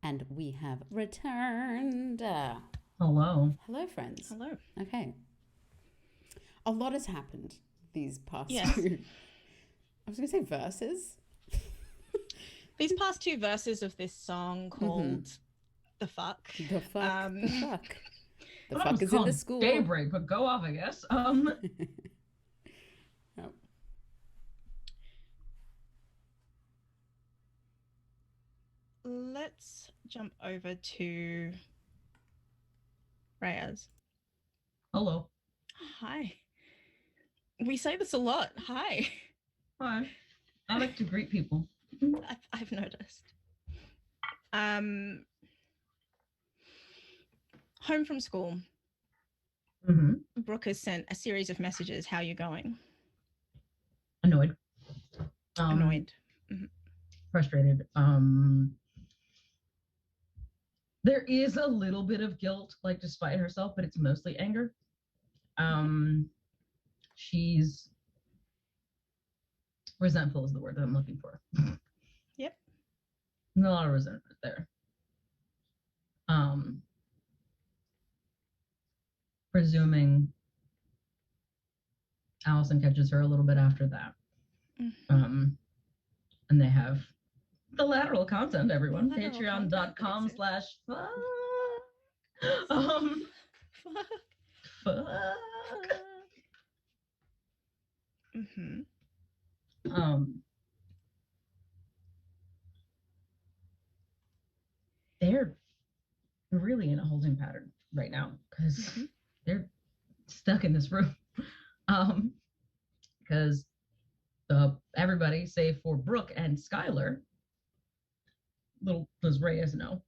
and we have returned. Hello. Hello, friends. Hello. Okay. A lot has happened these past Yes. two. I was going to say verses. These past two verses of this song called The Fuck. The fuck. The fuck. The Well, fuck is in the school. Daybreak, but go off, I guess. Oh. Let's jump over to Reyes. Hello. Hi. We say this a lot. Hi. Hi. I like to greet people. I've noticed. Home from school. Mm-hmm. Brooke has sent a series of messages. How are you going? Annoyed. Annoyed. Frustrated. There is a little bit of guilt, like despite herself, but it's mostly anger. She's resentful is the word that I'm looking for. Yep. There's a lot of resentment there. Presuming Alison catches her a little bit after that. And they have the lateral content, everyone. Patreon.com/fuck. Fuck. They're really in a holding pattern right now because they're stuck in this room. Because everybody, save for Brooke and Skyler, little does Reyes know.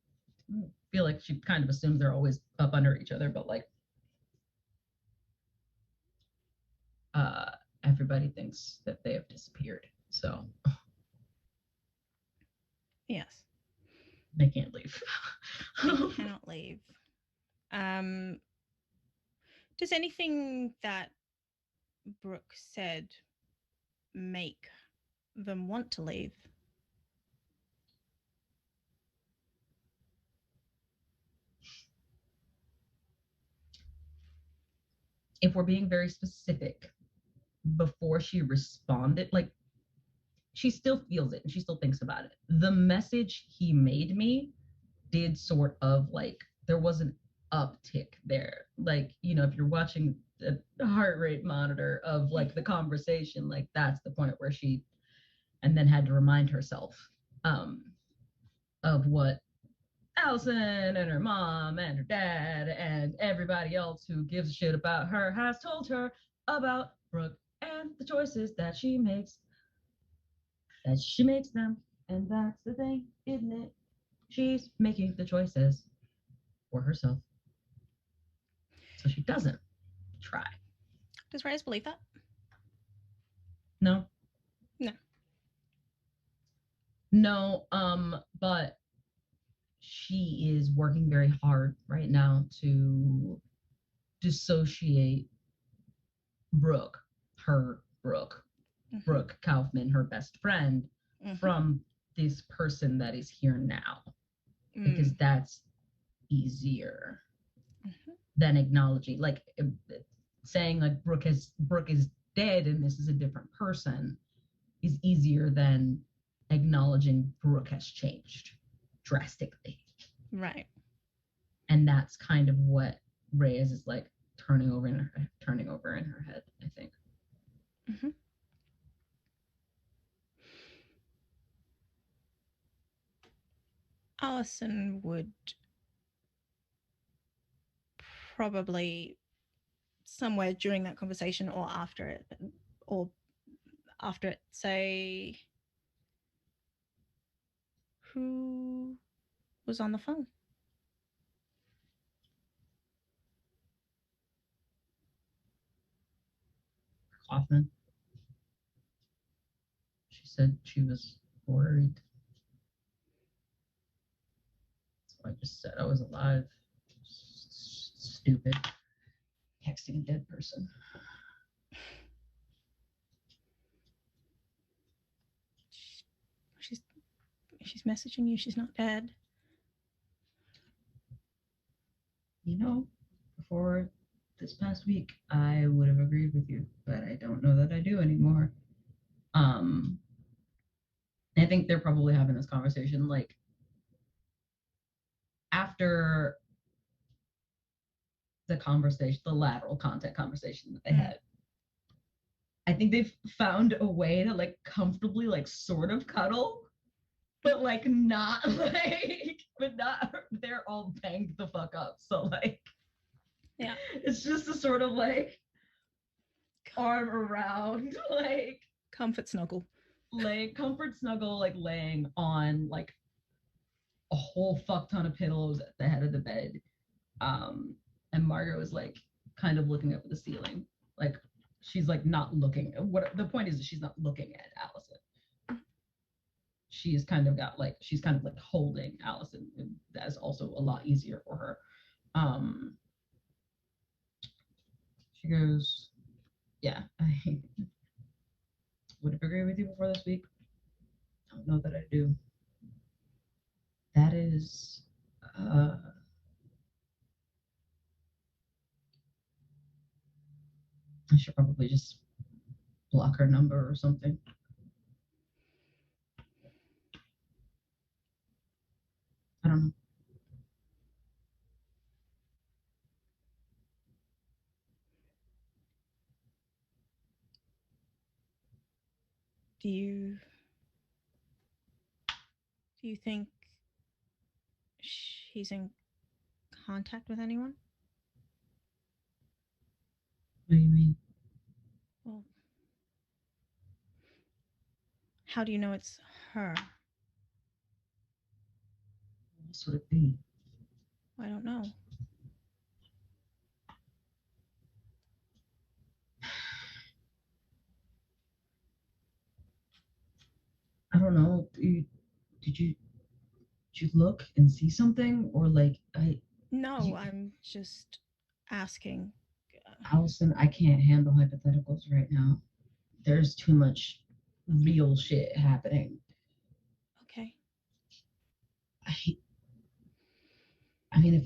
I feel like she kind of assumes they're always up under each other, but like everybody thinks that they have disappeared. So yes. They can't leave. They cannot leave. Does anything that Brooke said make them want to leave? If we're being very specific, before she responded, like she still feels it and she still thinks about it. The message he made me did sort of like, there was an uptick there. Like, you know, if you're watching the heart rate monitor of like the conversation, like that's the point where she, and then had to remind herself of what Alison and her mom and her dad and everybody else who gives a shit about her has told her about Brooke and the choices that she makes. That she makes them, and that's the thing, isn't it? She's making the choices for herself. So she doesn't try. Does Reyes believe that? No. But she is working very hard right now to dissociate Brooke, Brooke Kaufman, her best friend, from this person that is here now. Because that's easier than acknowledging, like saying like Brooke is dead and this is a different person is easier than acknowledging Brooke has changed drastically. Right. And that's kind of what Reyes is like turning over in her head, I think. Alison would probably somewhere during that conversation or after it say, who was on the phone? Kaufman. She said she was worried. So I just said I was alive. Stupid. Texting a dead person. She's messaging you. She's not dead. you know, before this past week, I would have agreed with you, but I don't know that I do anymore. Um, I think they're probably having this conversation like after the conversation, the lateral content conversation that they had. I think they've found a way to like comfortably like sort of cuddle, but like not like, but not, they're all banged the fuck up. So like, Yeah. it's just a sort of like arm around, like Comfort snuggle. lay comfort snuggle, like laying on like a whole fuck ton of pillows at the head of the bed. Um, and Margot is like kind of looking up at the ceiling, like she's like not looking. What the point is that she's not looking at Allison. She's kind of got like she's kind of like holding Allison. And that's also a lot easier for her. She goes, "Yeah, I would have agreed with you before this week. I don't know that I do. That is, I should probably just block her number or something." I don't know. Do you think she's in contact with anyone? What do you mean? Well, how do you know it's her? What else would it be? I don't know. I don't know. Did you did you look and see something, or like No, I'm just asking. Allison, I can't handle hypotheticals right now. There's too much real shit happening. Okay. I I mean, if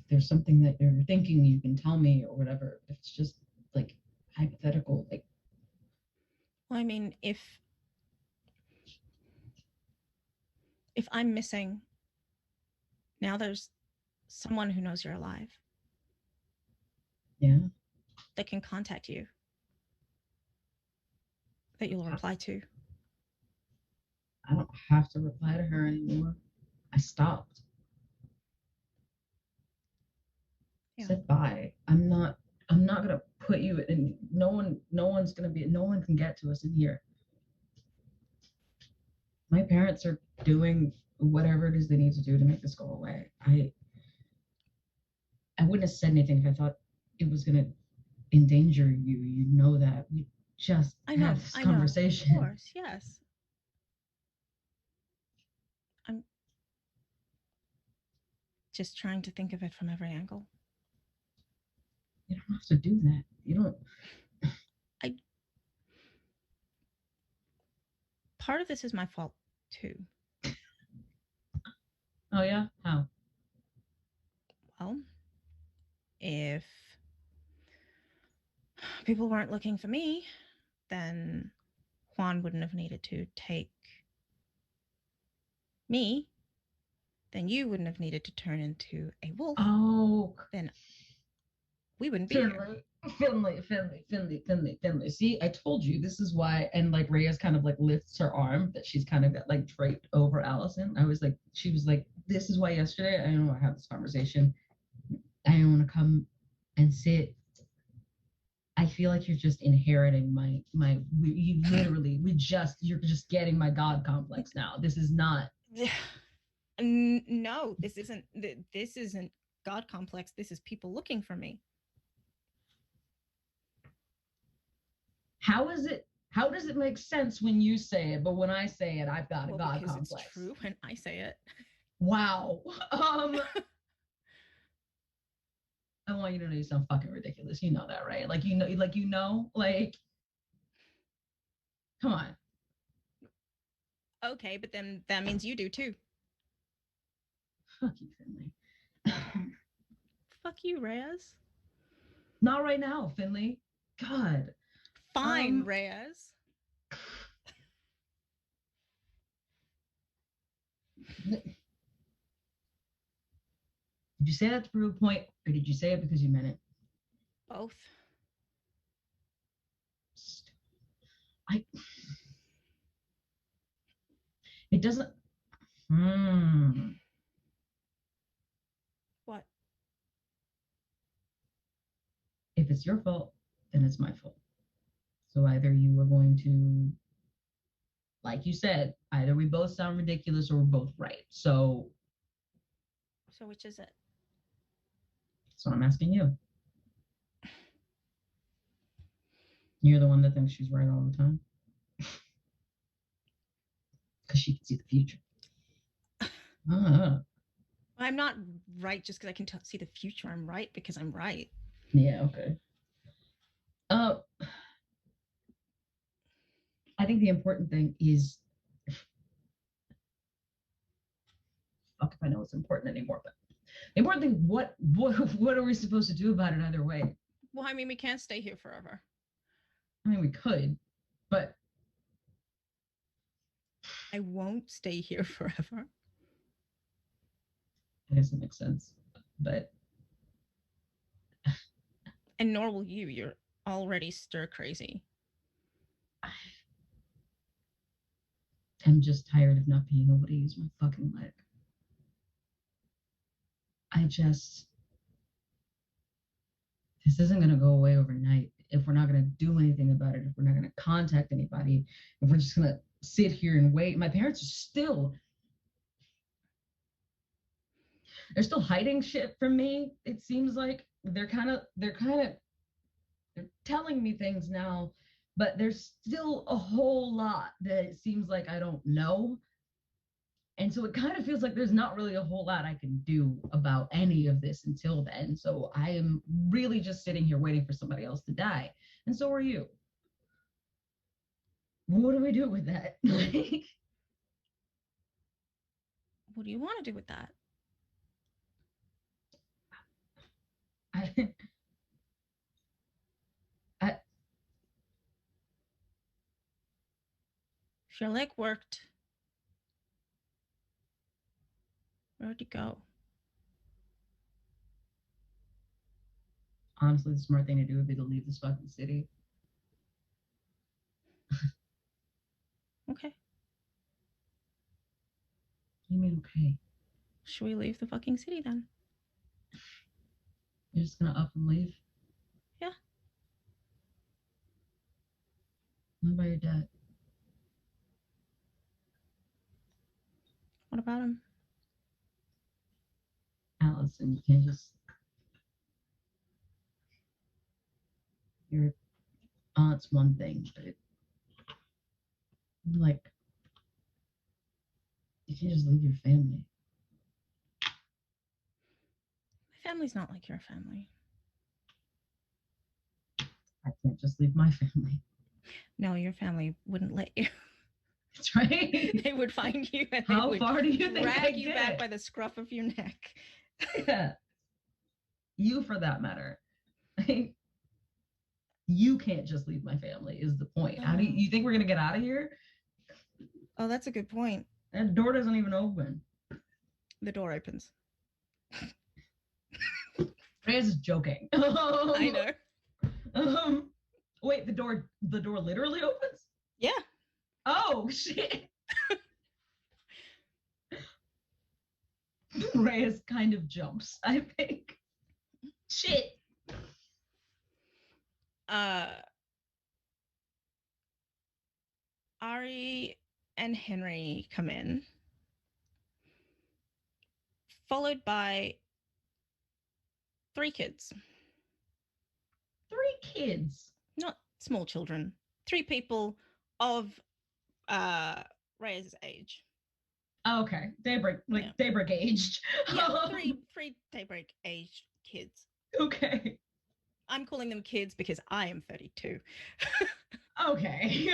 there's something that you're thinking, you can tell me or whatever. If it's just like hypothetical, like Well, I mean, if I'm missing, now there's someone who knows you're alive yeah, that can contact you, that you'll reply to. I don't have to reply to her anymore. I stopped. Yeah. Said bye. I'm not gonna put you in. No one can get to us in here. My parents are doing whatever it is they need to do to make this go away. I wouldn't have said anything if I thought it was gonna endanger you. You know that. We just I know. had this I know. conversation. Of course, yes. I'm just trying to think of it from every angle. You don't have to do that. You don't. Part of this is my fault too. Oh yeah? How? Well, if people weren't looking for me, then Juan wouldn't have needed to take me. Then you wouldn't have needed to turn into a wolf. Oh, Then we wouldn't be here. Finley. See, I told you this is why. And like Reyes kind of like lifts her arm that she's kind of got like draped over Allison. She was like, this is why yesterday I didn't want to have this conversation. I didn't want to come and sit. I feel like you're just inheriting you're just getting my God complex now. This is not. No, this isn't God complex. This is people looking for me. How is it? How does it make sense when you say it, but when I say it, I've got a God because complex? It's true when I say it. Wow. I want you to know you sound fucking ridiculous. You know that, right? Like come on. Okay, but then that means you do too. Fuck you, Finley. Fuck you, Reyes. Not right now, Finley. God. Fine, Reyes. Did you say that to prove a point, or did you say it because you meant it? Both. It doesn't. What? If it's your fault, then it's my fault. So either you are going to, like you said, either we both sound ridiculous or we're both right. So which is it? that's what I'm asking you. You're the one that thinks she's right all the time. Because she can see the future. I'm not right just because I can see the future. I'm right because I'm right. Yeah, okay. I think the important thing is, fuck if I know it's important anymore, but the important thing, what are we supposed to do about it either way? Well, I mean, we can't stay here forever. I mean, we could, but I won't stay here forever. I guess it makes sense, but and nor will you. You're already stir crazy. I'm just tired of not being able to use my fucking leg. This isn't going to go away overnight if we're not going to do anything about it, if we're not going to contact anybody, if we're just going to sit here and wait. My parents are they're still hiding shit from me. It seems like they're telling me things now, but there's still a whole lot that it seems like I don't know. And so it kind of feels like there's not really a whole lot I can do about any of this until then. So I am really just sitting here waiting for somebody else to die. And so are you. What do we do with that? What do you want to do with that? If your leg worked, where'd you go? Honestly, the smart thing to do would be to leave this fucking city. Okay. You mean okay? Should we leave the fucking city then? You're just gonna up and leave? Yeah. What about your dad? What about him? Alison, you can't just. Your aunt's one thing, but like, you can't just leave your family. My family's not like your family. I can't just leave my family. No, your family wouldn't let you. That's right. They would find you and How far do you think I drag you get? back by the scruff of your neck. Yeah. You, for that matter. You can't just leave my family is the point. How do you think we're gonna get out of here? Oh, that's a good point. That door doesn't even open. The door opens. Reyes is joking. I know. Wait, the door literally opens? Yeah. Oh shit. Reyes kind of jumps, I think. Shit. Ari and Henry come in, followed by 3 kids. 3 kids? Not small children. 3 people of Reyes' age. Oh, okay. Daybreak, Daybreak aged. Yeah, 3 Daybreak aged kids. Okay. I'm calling them kids because I am 32. Okay.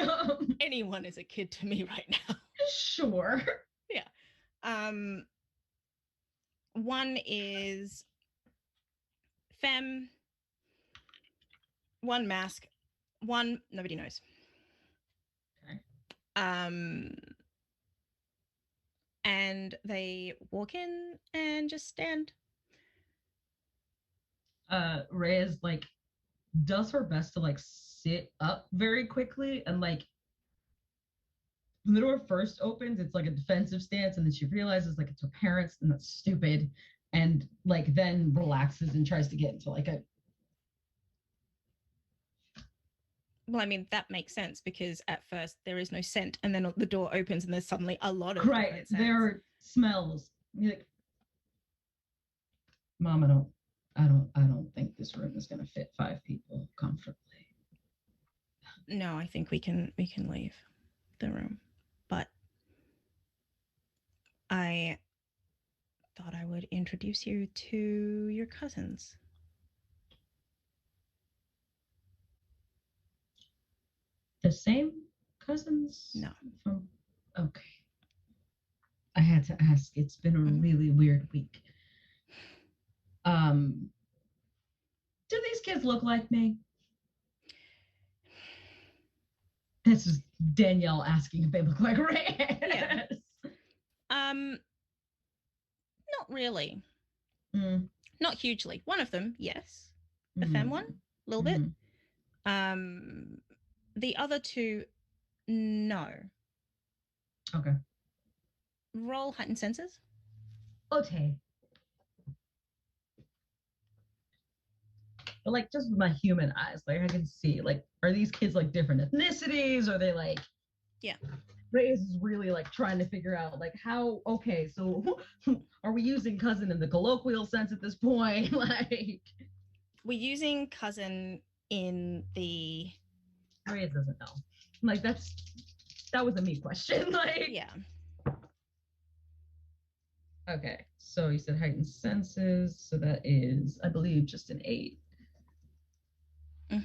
Anyone is a kid to me right now. Sure. Yeah. One is Femme, one mask, one nobody knows. Okay. And they walk in and just stand. Reyes like does her best to like sit up very quickly, and like when the door first opens, it's like a defensive stance, and then she realizes like it's her parents, and that's stupid, and like then relaxes and tries to get into like a. Well, I mean, that makes sense because at first there is no scent, and then the door opens and there's suddenly a lot of Right, different scents. there are smells. You're like, Mom, I don't think this room is gonna fit 5 people comfortably. No, I think we can leave the room, but I thought I would introduce you to your cousins. The same cousins? No. From okay. I had to ask. It's been a really weird week. Do these kids look like me? This is Danielle asking if they look like Reyes. Yeah. Not really. Not hugely. One of them, yes. The femme one, a little bit. The other 2, no. Okay. Roll heightened senses. Okay. But like just with my human eyes, like I can see, like, are these kids like different ethnicities? Are they like, yeah. Reyes is really like trying to figure out like how, okay, so are we using cousin in the colloquial sense at this point? Like we're using cousin in the Reyes doesn't know. Like that was a me question. Like yeah. Okay, so you said heightened senses, so that is, I believe, just an 8. I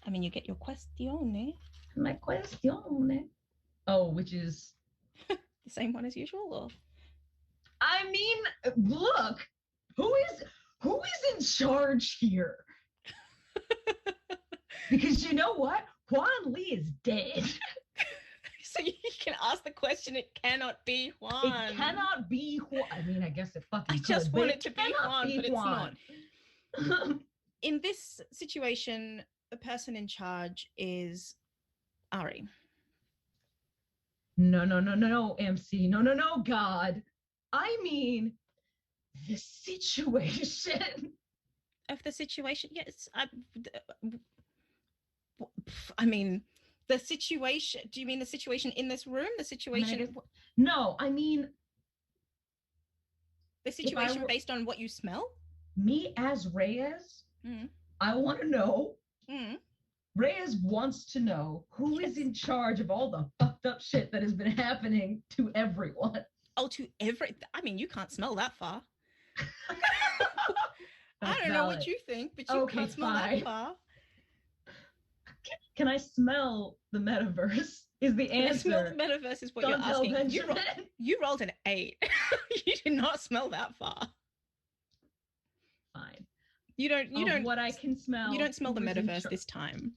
mean, you get your questione. My questione. Oh, which is the same one as usual, or? I mean, look, who is in charge here? Because you know what? Juan Lee is dead. So you can ask the question, it cannot be Juan. It cannot be Juan. I mean, I guess it fucking could. I just want it to be Juan, but Juan. it's not. In this situation, the person in charge is Ari. No, MC. No, God. I mean, the situation. Of the situation, yes. I mean, the situation. Do you mean the situation in this room? The situation? No, I mean the situation based on what you smell? Me as Reyes, I want to know. Reyes wants to know who is in charge of all the fucked up shit that has been happening to everyone. Oh, I mean, you can't smell that far. I don't know what you think, but you can't smell that far. Can I smell the metaverse? Is the answer? Smell the metaverse is what you're asking. You rolled an 8. You did not smell that far. Fine. You don't. What I can smell. You don't smell the metaverse this time.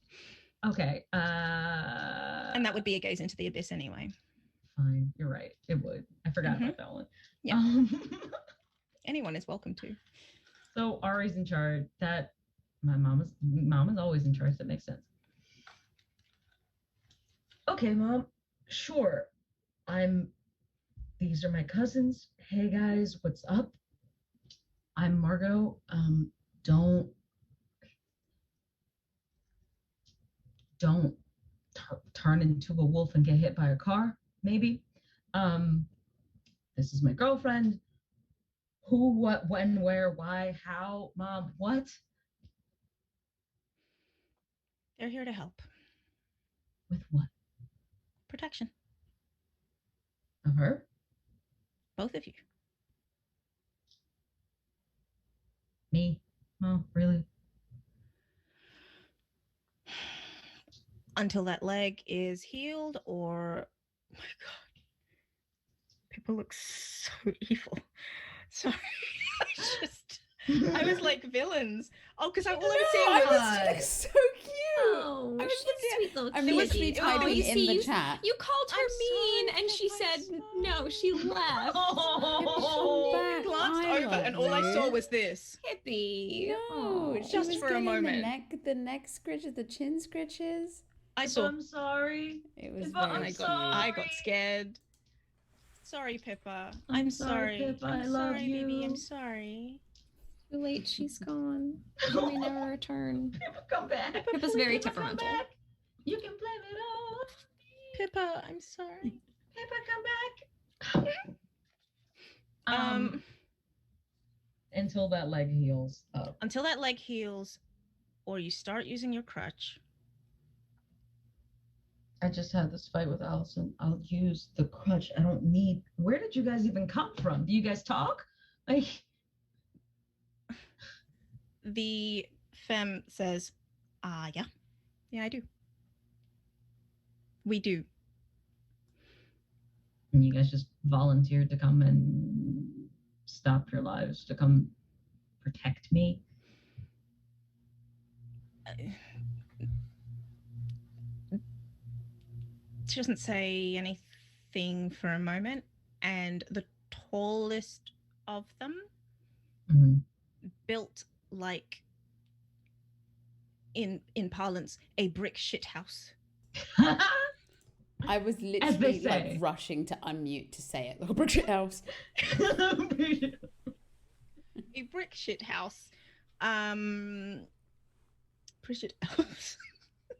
Okay. And that would be a gaze into the abyss anyway. Fine. You're right. It would. I forgot about that one. Yeah. Anyone is welcome to. So Ari's in charge. That my mom is always in charge. That makes sense. Okay, Mom. Sure. These are my cousins. Hey guys, what's up? I'm Margot. Don't turn into a wolf and get hit by a car, maybe. This is my girlfriend. Who, what, when, where, why, how, Mom, what? They're here to help. With what? Protection. Of her? Both of you. Me? Oh, really? Until that leg is healed, or oh my god, people look so evil. Sorry. I was like villains. Oh, because all I was No, saying I was was like so cute. Oh, I was she's looking a sweet little I'm cutie. literally typing you in see, the you, chat. you called her I'm mean, sorry, and she Pip, said I'm no. She left. Oh, back. glanced I over and all I love saw it. was this. Hippie. No, she Just was for a getting moment. the neck scratches, the chin scratches. I saw. I'm sorry. It was Pippa, very I'm cute. I got sorry. scared. Sorry, Pippa. I'm I'm sorry, sorry. Pippa, I'm I love sorry, baby. I'm you. sorry. Too late. She's gone. She may never return. Pippa, come back. Pippa's very Pippa, come temperamental. back. You can blame it all on me. Pippa, I'm sorry. Pippa, come back. Until that leg heals up. Until that leg heals, or you start using your crutch. I just had this fight with Allison. I'll use the crutch. I don't need. Where did you guys even come from? Do you guys talk? Like, The femme says, yeah. Yeah, I do. We do. and you guys just volunteered to come and stop your lives to come protect me. She doesn't say anything for a moment, and the tallest of them, built like, in parlance, a brick shit house. I was As they literally say. like rushing to unmute to say it. Like a brick shit house. A brick shit house. Bridget elves.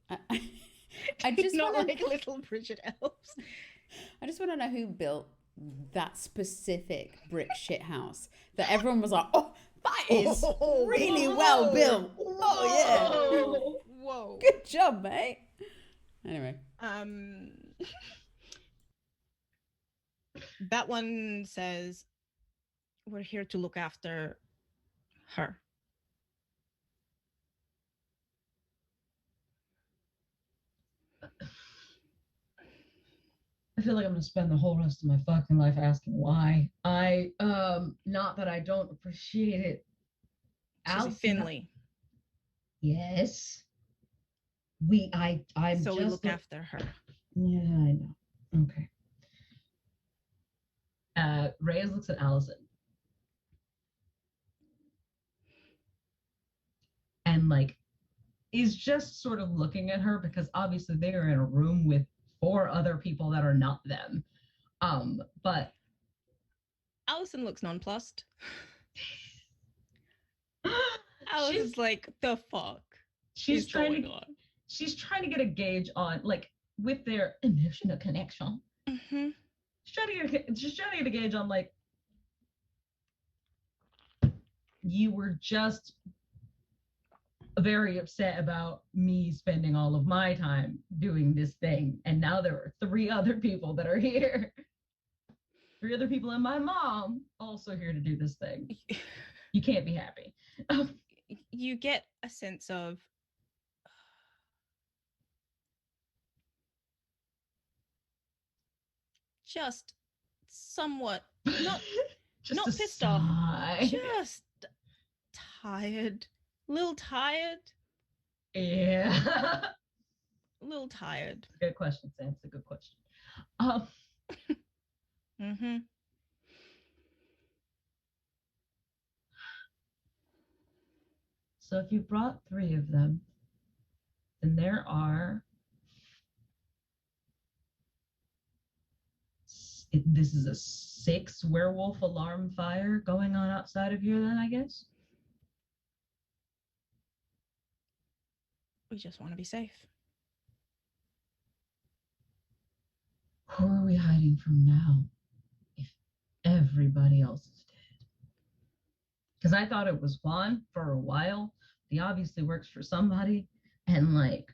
I just not want like little Bridget elves. I just want to know who built that specific brick shit house that everyone was like, oh, that is really well built. Oh yeah. Whoa. Good job, mate. Anyway. That one says, we're here to look after her. I feel like I'm gonna spend the whole rest of my fucking life asking why. Not that I don't appreciate it. Susie Finley. Yes. I'm So just we look after her. Yeah, I know. Okay. Reyes looks at Allison. And like is just sort of looking at her because obviously they are in a room with 4 other people that are not them. But Alison looks nonplussed. Alison's like, the fuck she's is trying going to on? she's trying to get a gauge on like with their emotional connection. Mm-hmm. She's trying to get a gauge on like you were just very upset about me spending all of my time doing this thing, and now there are 3 other people that are here. 3 other people and my mom also here to do this thing. You can't be happy. You get a sense of just somewhat not just not a pissed sigh. off, just tired, little tired, Yeah. little tired. Good question, Sam. It's a good question. Mm-hmm. So if you brought 3 of them, then there are. This is a 6 werewolf alarm fire going on outside of here. Then I guess. We just want to be safe. Who are we hiding from now? If everybody else is dead. Because I thought it was Juan for a while. He obviously works for somebody, and like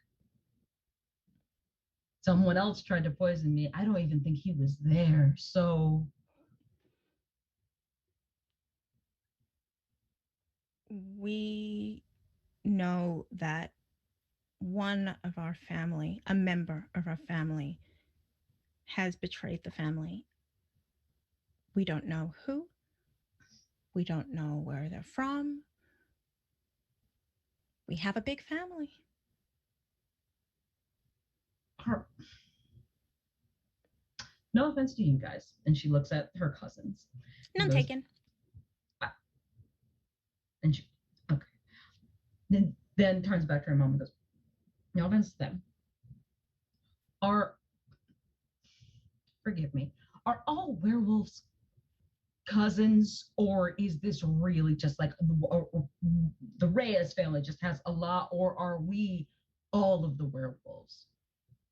someone else tried to poison me. I don't even think he was there. So We know that one of our family, a member of our family, has betrayed the family. We don't know who. We don't know where they're from. We have a big family. No offense to you guys. And she looks at her cousins. None goes, taken. And she, okay. Then turns back to her mom and goes, no offense to them. Forgive me, are all werewolves cousins, or is this really just like the Reyes family just has a lot, or are we all of the werewolves?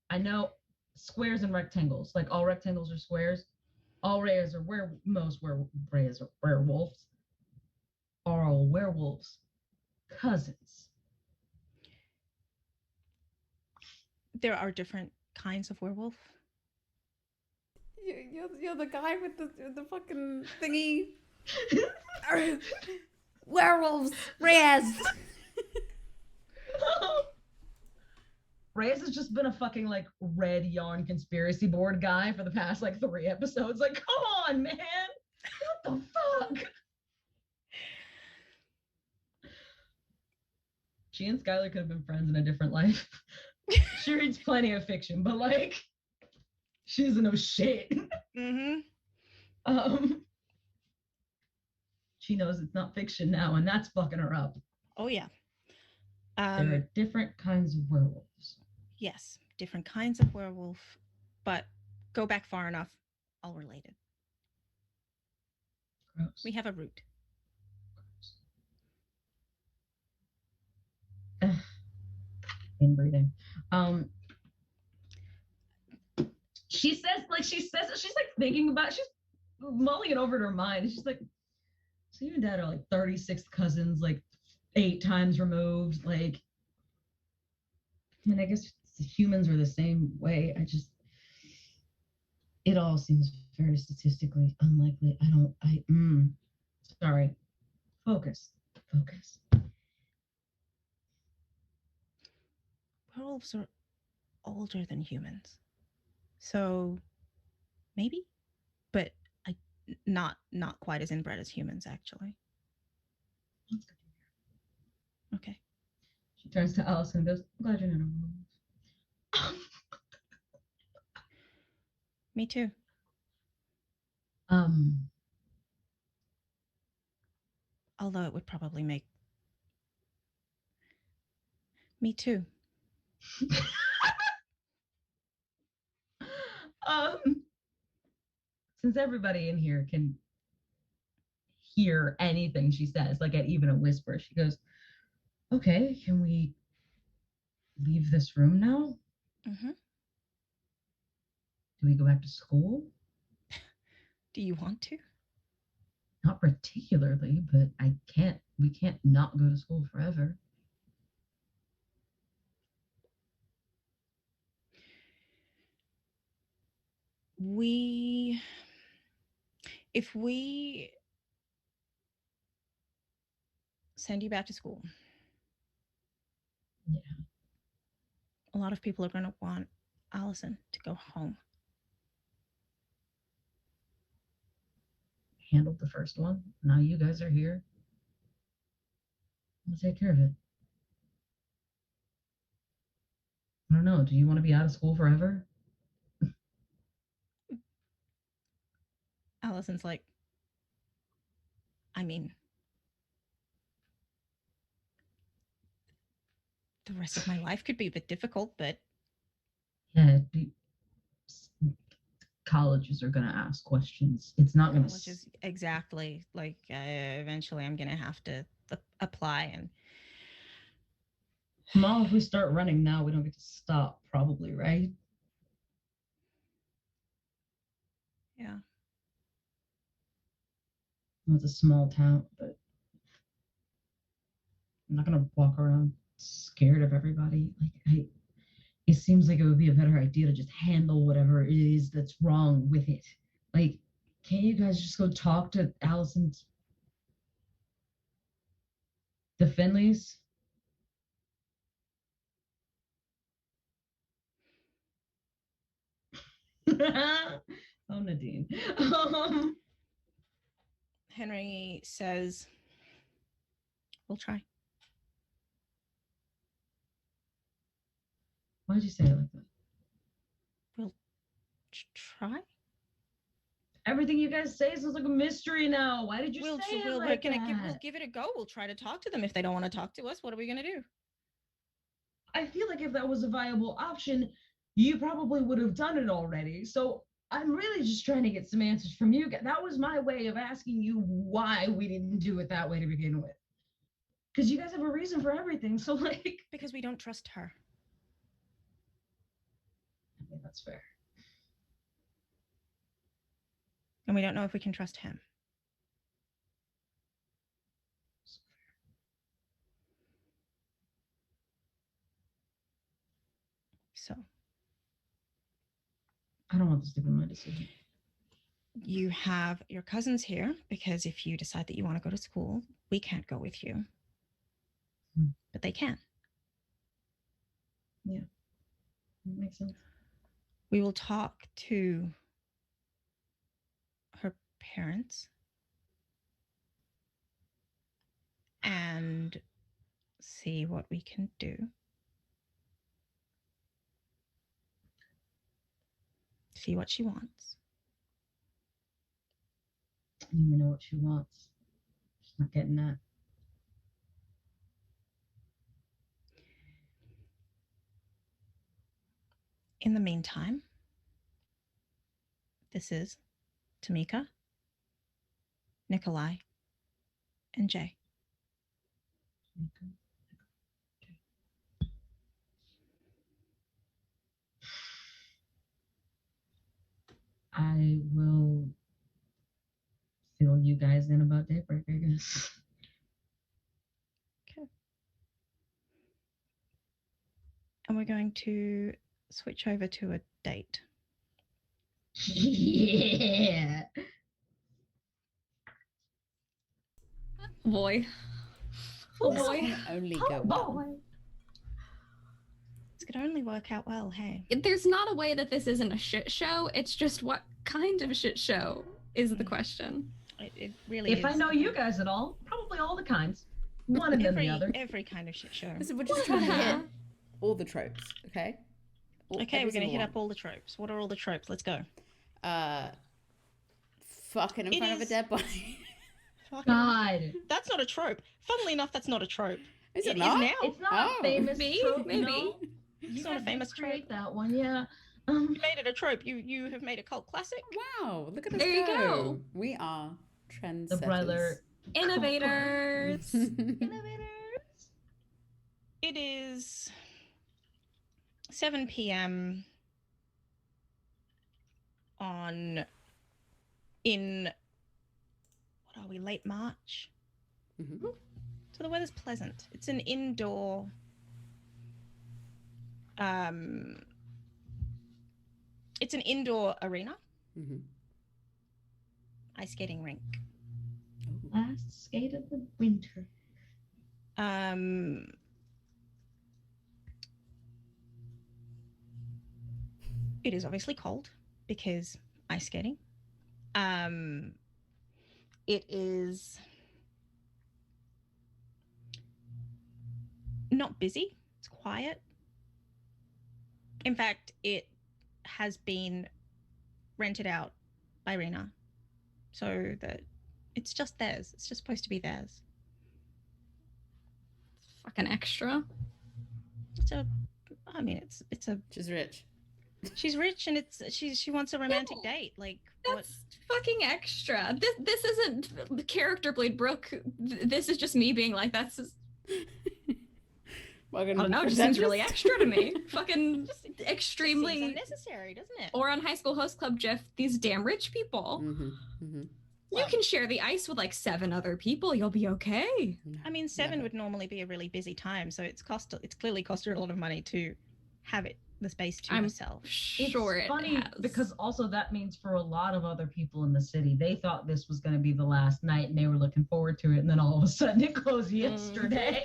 I know squares and rectangles, like all rectangles are squares. All Reyes are Reyes are werewolves. Are all werewolves cousins? There are different kinds of werewolf. You're the guy with the fucking thingy. Werewolves, Reyes. Reyes has just been a fucking like red yarn conspiracy board guy for the past like 3 episodes. Like, come on, man. What the fuck? She and Skyler could have been friends in a different life. She reads plenty of fiction, but like, she doesn't know shit. She knows it's not fiction now, and that's fucking her up. Oh yeah. There are different kinds of werewolves. Yes, different kinds of werewolf, but go back far enough, all related. Gross. We have a root. Inbreeding. She's like thinking about, she's mulling it over in her mind. She's like, so you and dad are like 36 cousins, like 8 times removed. Like, I mean, I guess humans are the same way. It all seems very statistically unlikely. Sorry. Focus. Werewolves are older than humans. So maybe, but not quite as inbred as humans, actually. Okay. She turns to Alison and goes, I'm glad you're not a werewolf. Me too. Although it would probably make me too. Since everybody in here can hear anything she says, like at even a whisper, she goes, okay, can we leave this room now? Mm-hmm. Do we go back to school? Do you want to? Not particularly, but we can't not go to school forever. If we send you back to school, yeah, a lot of people are going to want Alison to go home. Handled the first one. Now you guys are here. We'll take care of it. I don't know. Do you want to be out of school forever? Alison's like, I mean, the rest of my life could be a bit difficult, but yeah, colleges are going to ask questions. It's not going to. Exactly. Like, eventually I'm going to have to apply. And Mom, if we start running now, we don't get to stop, probably, right? Yeah. It's a small town, but I'm not going to walk around scared of everybody. Like, it seems like it would be a better idea to just handle whatever it is that's wrong with it. Like, can't you guys just go talk to Alison's, the Finleys? Oh, Nadine. Henry says, we'll try. Why did you say it like that? We'll try? Everything you guys say sounds like a mystery now. Why did you We'll say it we'll, like we'll that? give it a go. We'll try to talk to them. If they don't want to talk to us, what are we going to do? I feel like if that was a viable option, you probably would have done it already. So I'm really just trying to get some answers from you. That was my way of asking you why we didn't do it that way to begin with. Because you guys have a reason for everything. So, like... Because we don't trust her. Yeah, that's fair. And we don't know if we can trust him. So. I don't want this to be my decision. You have your cousins here, because if you decide that you want to go to school, we can't go with you. But they can. Yeah. That makes sense. We will talk to her parents and see what we can do. See what she wants. I don't even know what she wants. She's not getting that. In the meantime, this is Tamika, Nikolai, and Jay. I will fill you guys in about Daybreak, I guess. Okay. And we're going to switch over to a date. Yeah. Boy. Oh This boy. can only Oh go well. boy. This could only work out well, hey. There's not a way that this isn't a shit show. It's just what kind of shit show is the question. It really If is. I know you guys at all, probably all the kinds. One and then the other. Every kind of shit show. Listen, we're just trying to hit all the tropes, okay? Okay, we're going to hit up all the tropes. What are all the tropes? Let's go. Fucking in front of a dead body. God. That's not a trope. Funnily enough, that's not a trope. Is it It not? is now. It's not Oh. a famous Me? trope, Maybe. no. It's not a guys famous didn't create trope. that one, yeah. You made it a trope. You have made a cult classic. Wow, look at us There you go. go. We are trendsetters. The brother Innovators. innovators. It is 7 p.m. in what are we, late March? Mhm. So the weather's pleasant. It's an indoor it's an indoor arena, Mhm. ice skating rink. Last skate of the winter. It is obviously cold because ice skating. It is not busy. It's quiet. In fact, it has been rented out by Rena, so that it's just theirs. It's just supposed to be theirs. Fucking extra. It's a She's rich. she's rich and she wants a romantic date. Like what? That's fucking extra. This isn't the character played Brooke. This is just me being like, that's just, I don't know, it just seems really extra to me. Fucking Seems extremely unnecessary, doesn't it? Or on High School Host Club, Jeff, these damn rich people. You can share the ice with like 7 other people. You'll be okay. I mean, 7 Never. would normally be a really busy time, so it's clearly cost her a lot of money to have the space to I'm herself. Sure, It's it funny has. because also that means for a lot of other people in the city, they thought this was going to be the last night and they were looking forward to it, and then all of a sudden it closed yesterday.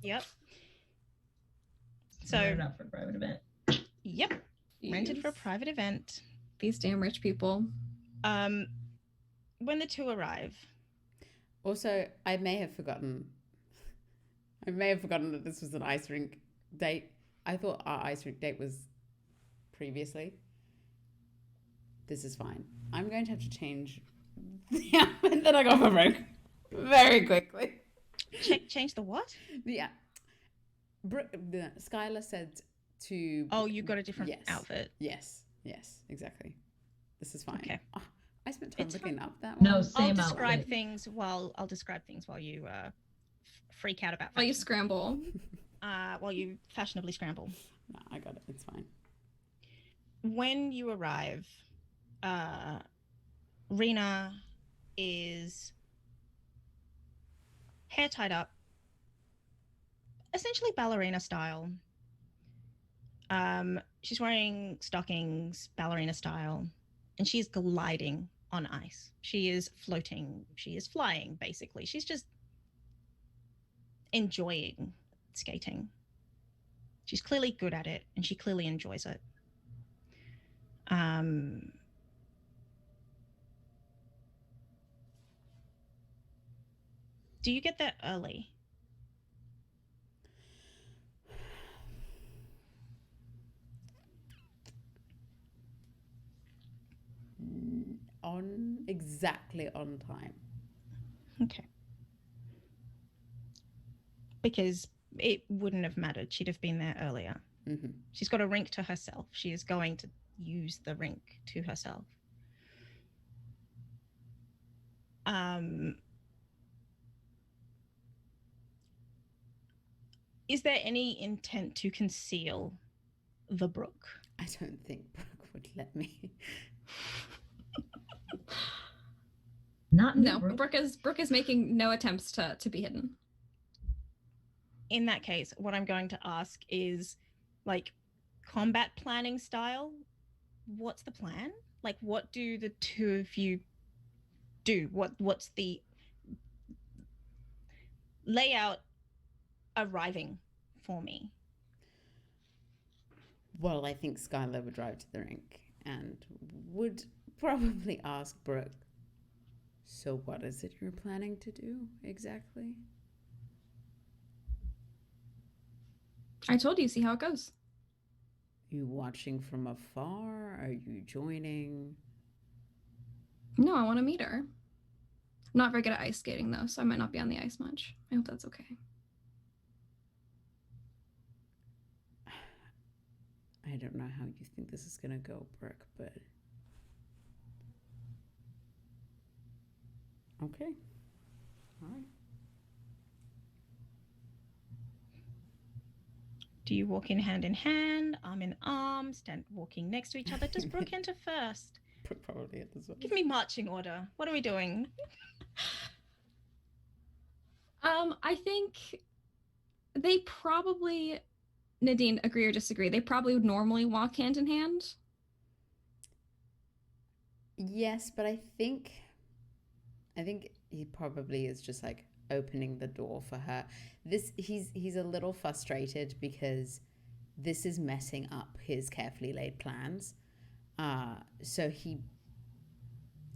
Yep. So So, up for a private event. rented for a Jeez. private event. These damn rich people. when the two arrive. Also, I may have forgotten that this was an ice rink date. I thought our ice rink date was previously. This is fine. I'm going to have to change the outfit that I got for Brooke very quickly. Change the what? Yeah. Skyler said to... Oh, you got a different outfit. Yes, exactly. This is fine. Okay. Oh, I spent time looking up that No, one. same I'll describe outfit. things while you freak out about fashion. While you scramble. While you fashionably scramble. No, I got it. It's fine. When you arrive, Rena is hair tied up, essentially ballerina style. She's wearing stockings, ballerina style, and she's gliding on ice. She is floating. She is flying, basically. She's just enjoying skating. She's clearly good at it, and she clearly enjoys it. Do you get there early? Exactly on time. Okay. Because it wouldn't have mattered. She'd have been there earlier. Mm-hmm. She's got a rink to herself. She is going to use the rink to herself. Is there any intent to conceal the brook? I don't think Brooke would let me. No, Brooke is making no attempts to be hidden. In that case, what I'm going to ask is, like, combat planning style. What's the plan? Like, what do the two of you do? What's the layout arriving for me? Well, I think Skyler would drive to the rink and would probably ask Brooke, so what is it you're planning to do exactly? I told you, see how it goes. Are you watching from afar? Are you joining? No, I want to meet her. I'm not very good at ice skating, though, so I might not be on the ice much. I hope that's okay. I don't know how you think this is going to go, Brooke, but... Okay. All right. Do you walk in hand, arm in arm, stand walking next to each other? Does Brooke enter first? Brooke probably enters first. Give me marching order. What are we doing? I think they probably, Nadine, agree or disagree, they probably would normally walk hand in hand. Yes, but I think he probably is just like opening the door for her. He's a little frustrated because this is messing up his carefully laid plans. So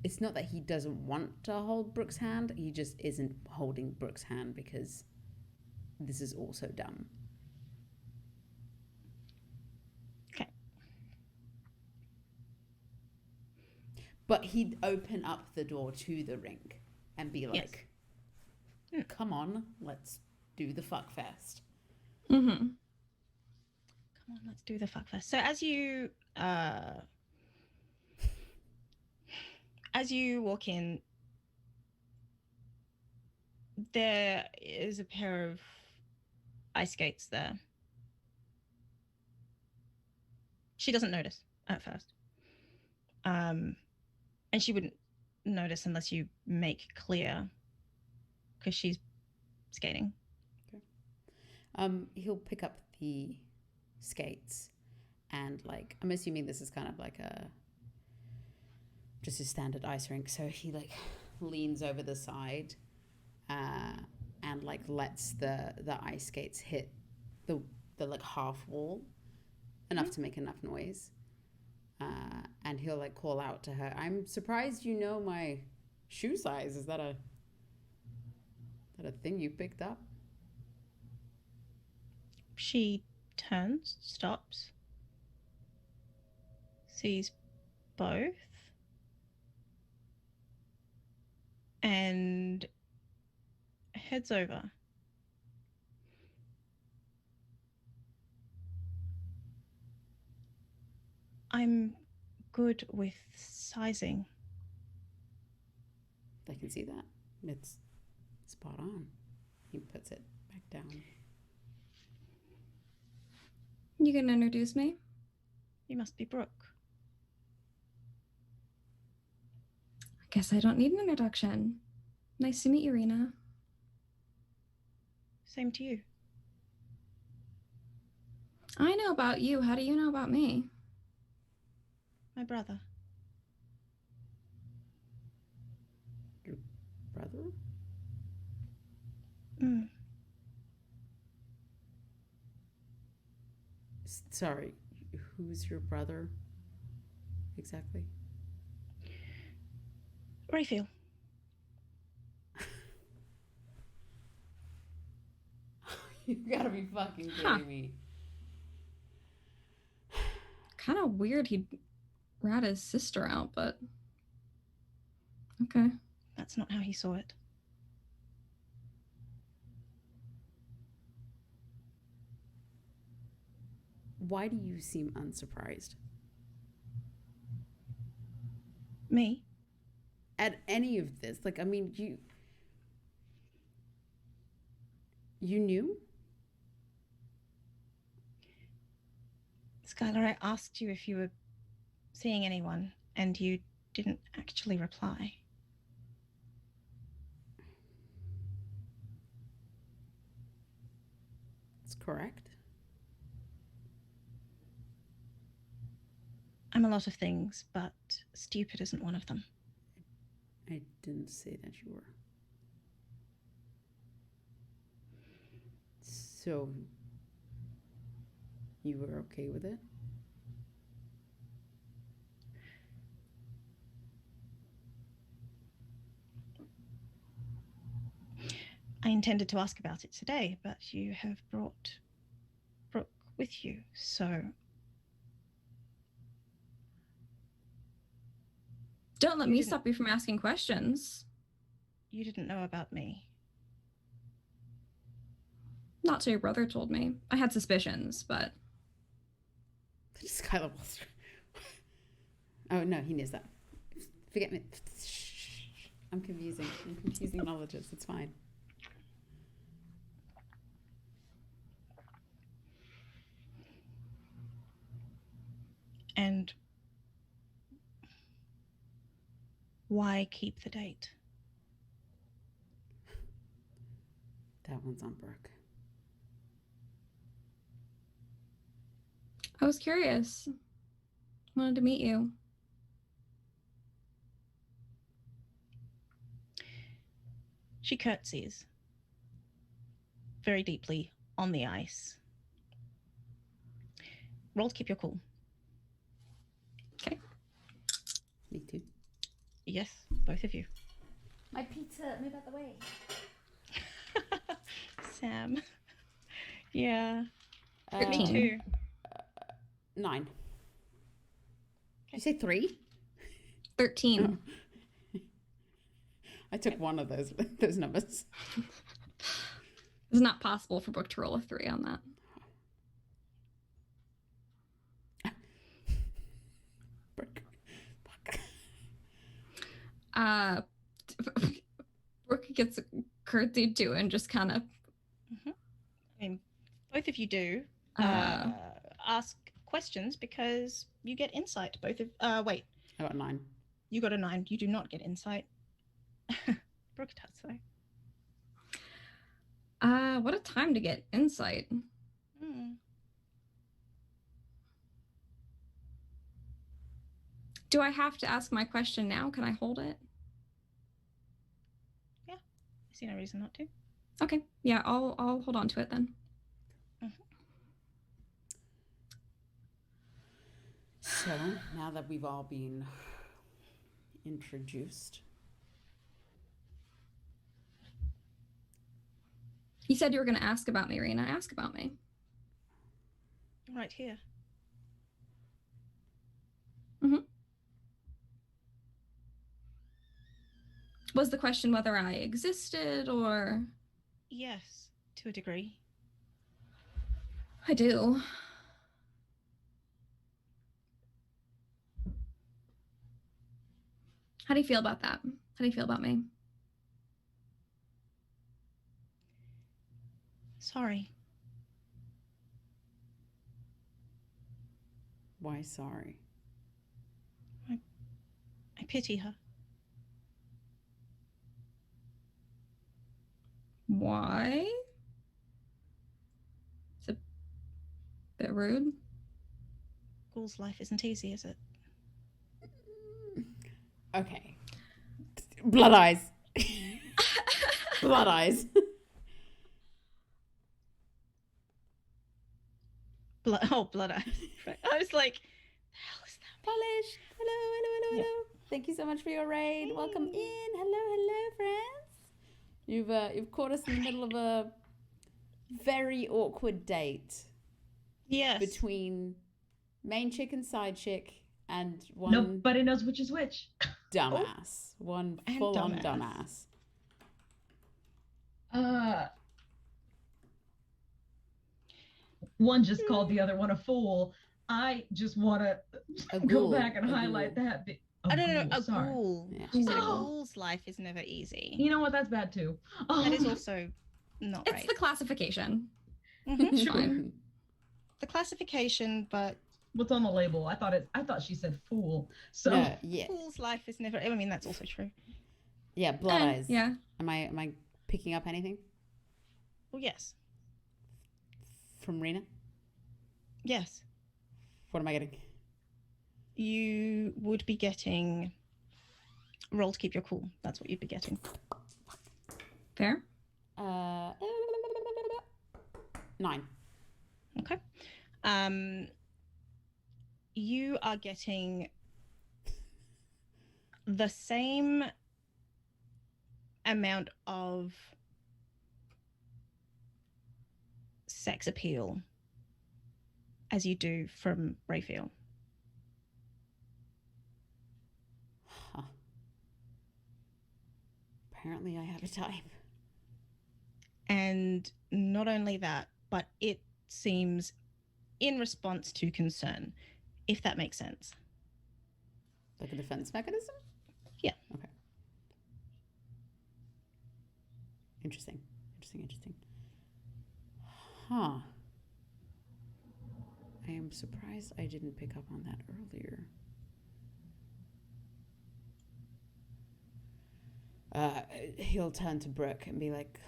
it's not that he doesn't want to hold Brooke's hand, he just isn't holding Brooke's hand because this is also dumb. Okay. But he'd open up the door to the rink and be like, yes. Come on, let's do the fuck fest. Mm-hmm. Come on, let's do the fuck fest. So as you walk in, there is a pair of ice skates there. She doesn't notice at first. And she wouldn't notice unless you make clear, because she's skating. Okay. He'll pick up the skates and, like, I'm assuming this is kind of like just a standard ice rink. So he like leans over the side and like lets the ice skates hit the like half wall enough to make enough noise. And he'll like call out to her, I'm surprised you know my shoe size? Is that a thing you picked up? She turns, stops, sees both, and heads over. I'm good with sizing. I can see that. It's spot on. He puts it back down. You gonna introduce me? You must be Brooke. I guess I don't need an introduction. Nice to meet you, Rena. Same to you. I know about you. How do you know about me? My brother. Brother? Mm. Sorry, who's your brother exactly? Raphael. You gotta be fucking kidding me. Kind of weird he'd rat his sister out, but okay. That's not how he saw it. Why do you seem unsurprised? Me? At any of this? Like, I mean, you knew? Skylar, I asked you if you were seeing anyone, and you didn't actually reply. That's correct. I'm a lot of things, but stupid isn't one of them. I didn't say that you were. So, you were okay with it? I intended to ask about it today, but you have brought Brooke with you, so... Don't let me stop you from asking questions. You didn't know about me. Not till your brother told me. I had suspicions, but... Skyler will... Oh, no, he knows that. Forget me. I'm confusing knowledges. It's fine. And why keep the date? That one's on Brooke. I was curious. Wanted to meet you. She curtsies very deeply on the ice. Roll to keep your cool. Okay. Me too. Yes, both of you. My pizza, move out the way. Sam. Yeah. Me 13. too. 9. Did you say 3? 13. Oh. I took one of those numbers. It's not possible for Brooke to roll a 3 on that. Brooke. Brooke gets curtsied to and just kind of... I mean, both of you do ask questions because you get insight. Both of... wait. I got 9. You got a 9. You do not get insight. Brooke does, though. What a time to get insight. Do I have to ask my question now? Can I hold it? Yeah. I see no reason not to. Okay. Yeah, I'll hold on to it then. So, now that we've all been introduced, You said you were going to ask about me, Rena. Ask about me. Right here. Was the question whether I existed or... Yes, to a degree. I do. How do you feel about that? How do you feel about me? Sorry. Why sorry? I pity her. Why? It's a bit rude. Ghoul's life isn't easy, is it? Okay. Blood eyes. Blood eyes. Blood eyes. Right. I was like, the hell is that? Polish. Hello. Yeah. Thank you so much for your raid. Hey. Welcome in. Hello, friends. You've caught us in the middle of a very awkward date. Yes. Between main chick and side chick and one Nobody knows which is which. dumbass. One And full-on dumbass. One just called the other one a fool. I just want to go back and highlight that. No, a sorry. ghoul. Yeah. She said a Oh. ghoul's life is never easy. You know what? That's bad too. That is also not It's right. the classification. Mhm. It's fine. The classification, but What's on the label? I thought she said fool. So No, yeah. ghoul's life is never. I mean, that's also true. Yeah, blood eyes. Yeah. Am I picking up anything Well, yes. from Rena? Yes. What am I getting? You would be getting roll to keep your cool. That's what you'd be getting. Fair. 9. Okay. You are getting the same amount of sex appeal as you do from Raphael. Huh. Apparently I have a type. And not only that, but it seems in response to concern, if that makes sense. Like a defense mechanism? Yeah. Okay. Interesting. Huh. I am surprised I didn't pick up on that earlier. He'll turn to Brooke and be like,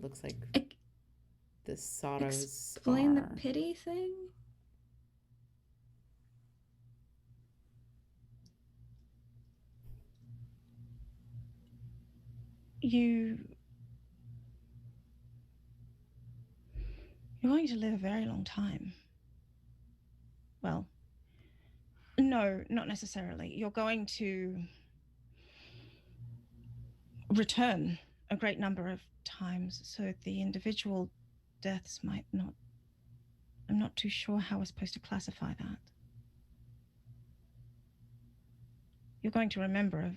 looks like the Sato's Explain the scar. pity thing. You're going to live a very long time. Well, no, not necessarily. You're going to return a great number of times, so the individual deaths might not. I'm not too sure how we're supposed to classify that. You're going to remember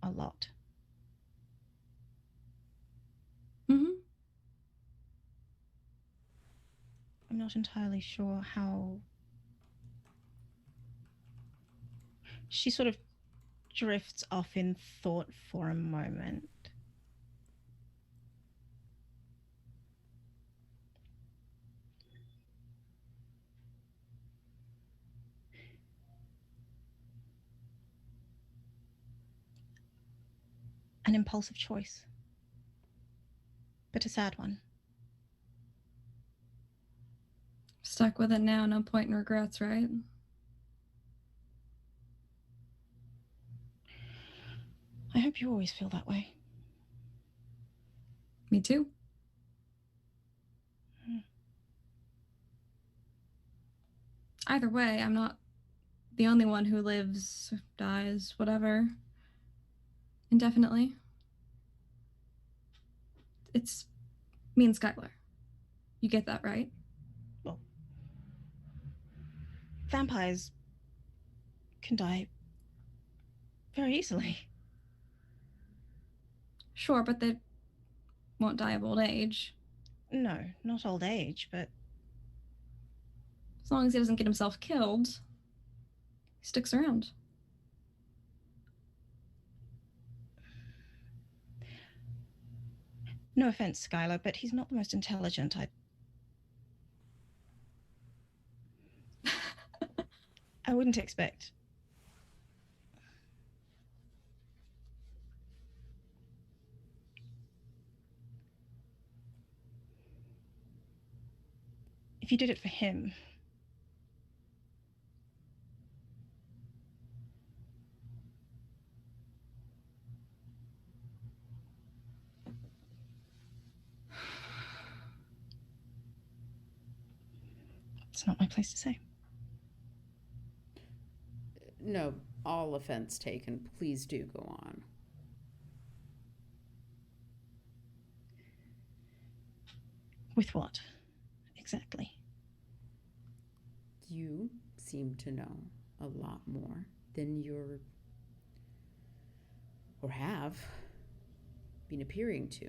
a lot. Mm-hmm. I'm not entirely sure how. She sort of drifts off in thought for a moment. An impulsive choice, but a sad one. Stuck with it now, no point in regrets, right? I hope you always feel that way. Me too. Either way, I'm not the only one who lives, dies, whatever, indefinitely. It's me and Skyler. You get that, right? Well, vampires can die very easily. Sure, but they won't die of old age. No, not old age, but As long as he doesn't get himself killed, he sticks around. no offense, Skyler, but he's not the most intelligent. I wouldn't expect. If you did it for him, it's not my place to say. No, all offense taken. Please do go on. With what? Exactly. You seem to know a lot more than you're or have been appearing to.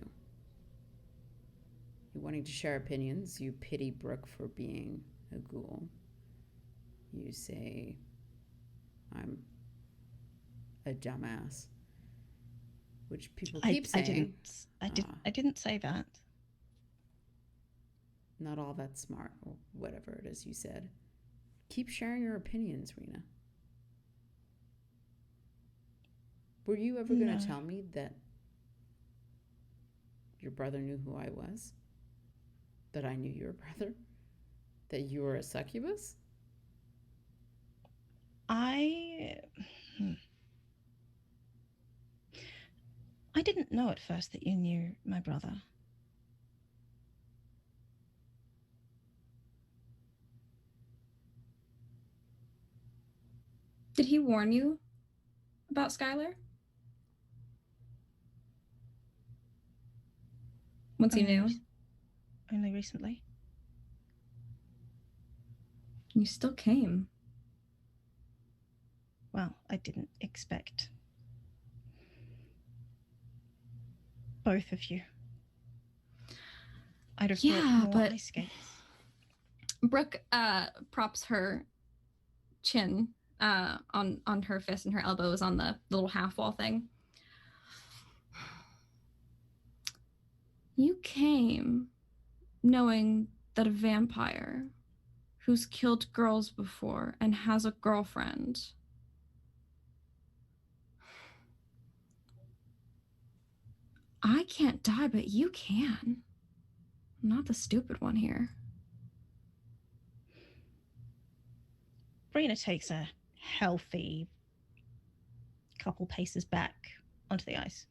You're wanting to share opinions. You pity Brook for being a ghoul. You say, I'm a dumbass, which people keep saying. I didn't say that. Not all that smart, or whatever it is you said. Keep sharing your opinions, Rena. Were you ever going to tell me that your brother knew who I was? That I knew your brother? That you were a succubus? I didn't know at first that you knew my brother. Did he warn you about Skyler? Once he knew? Only recently. You still came. Well, I didn't expect both of you. I'd have thought more ice skates. Brooke props her chin on her fist and her elbows on the little half wall thing. You came knowing that a vampire who's killed girls before and has a girlfriend I can't die, but you can. I'm not the stupid one here. Rena takes a healthy couple paces back onto the ice.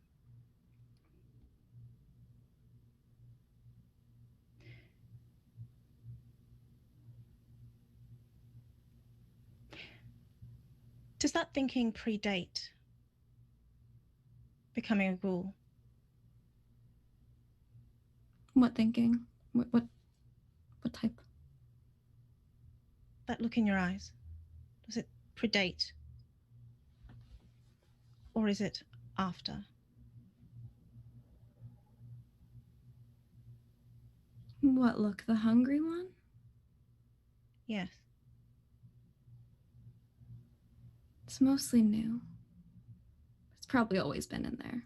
Does that thinking predate becoming a ghoul? What thinking? What type? That look in your eyes. Does it predate? Or is it after? What look? The hungry one? Yes. It's mostly new. It's probably always been in there.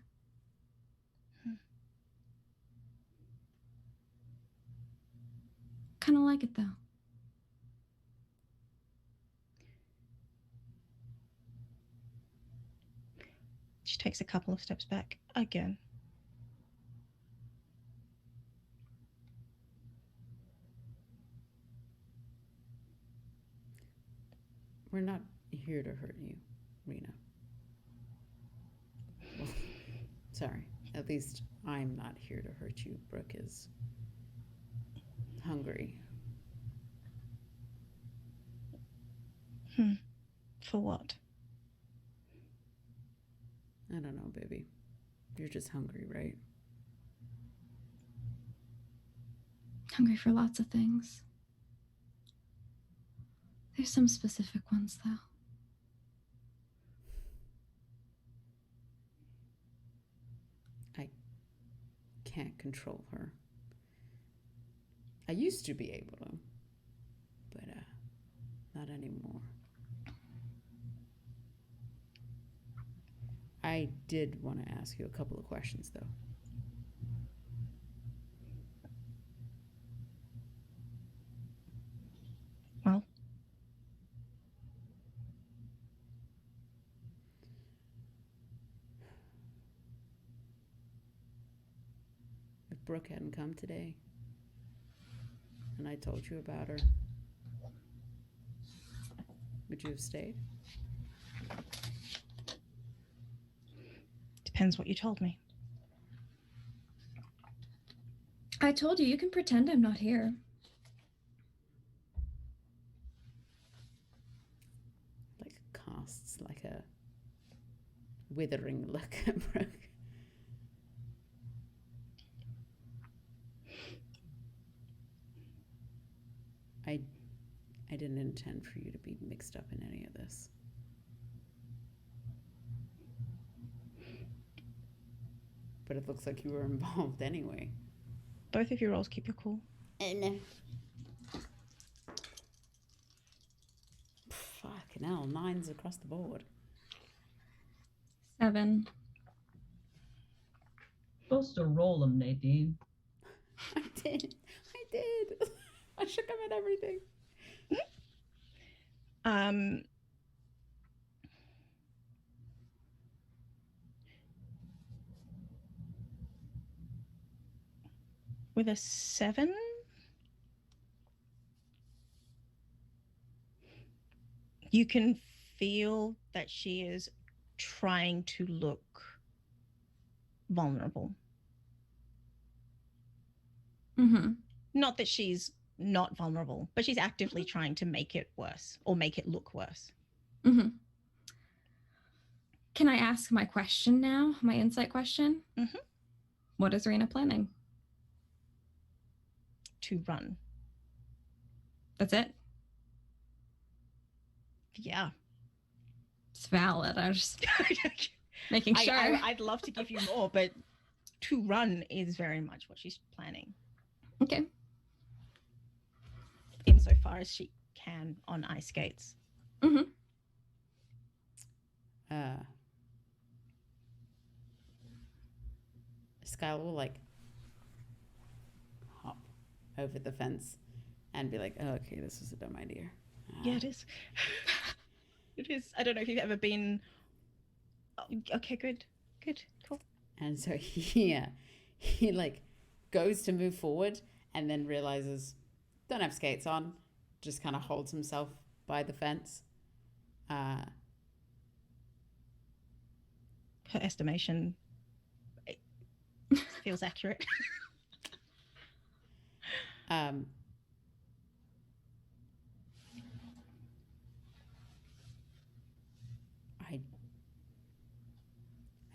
Kind of like it, though. She takes a couple of steps back again. We're not here to hurt you, Rena. Well, sorry. At least I'm not here to hurt you. Brook is hungry. For what? I don't know, baby. You're just hungry, right? hungry for lots of things. There's some specific ones, though. I can't control her. I used to be able to, but not anymore. I did want to ask you a couple of questions, though. Well, If Brooke hadn't come today, and I told you about her, would you have stayed? depends what you told me. I told you can pretend I'm not here. Like casts like a withering look at Brooke. I didn't intend for you to be mixed up in any of this. But it looks like you were involved anyway. Both of your roles, keep your cool. And fucking hell, 9s across the board. 7. Supposed to roll them, Nadine. I did. I shook him at everything. With a 7, you can feel that she is trying to look vulnerable. Mm-hmm. Not that she's not vulnerable, but she's actively trying to make it worse or make it look worse. Mm-hmm. Can I ask my question now? My insight question? Mm-hmm. What is Reyna planning? To run. That's it? Yeah. It's valid. I was just making sure. I'd love to give you more, but to run is very much what she's planning. Okay. Insofar as she can on ice skates. Mm-hmm. Skyler will like hop over the fence and be like, oh, okay, this was a dumb idea. Yeah, it is. It is. I don't know if you've ever been. Oh, okay, good, cool. And so he like goes to move forward and then realizes don't have skates on, just kind of holds himself by the fence. Her estimation feels accurate. I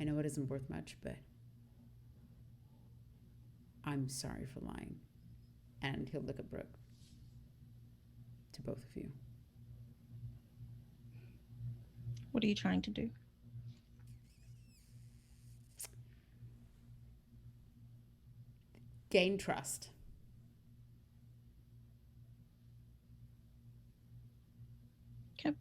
know it isn't worth much, but I'm sorry for lying. And he'll look at Brooke. To both of you. What are you trying to do? Gain trust. Okay.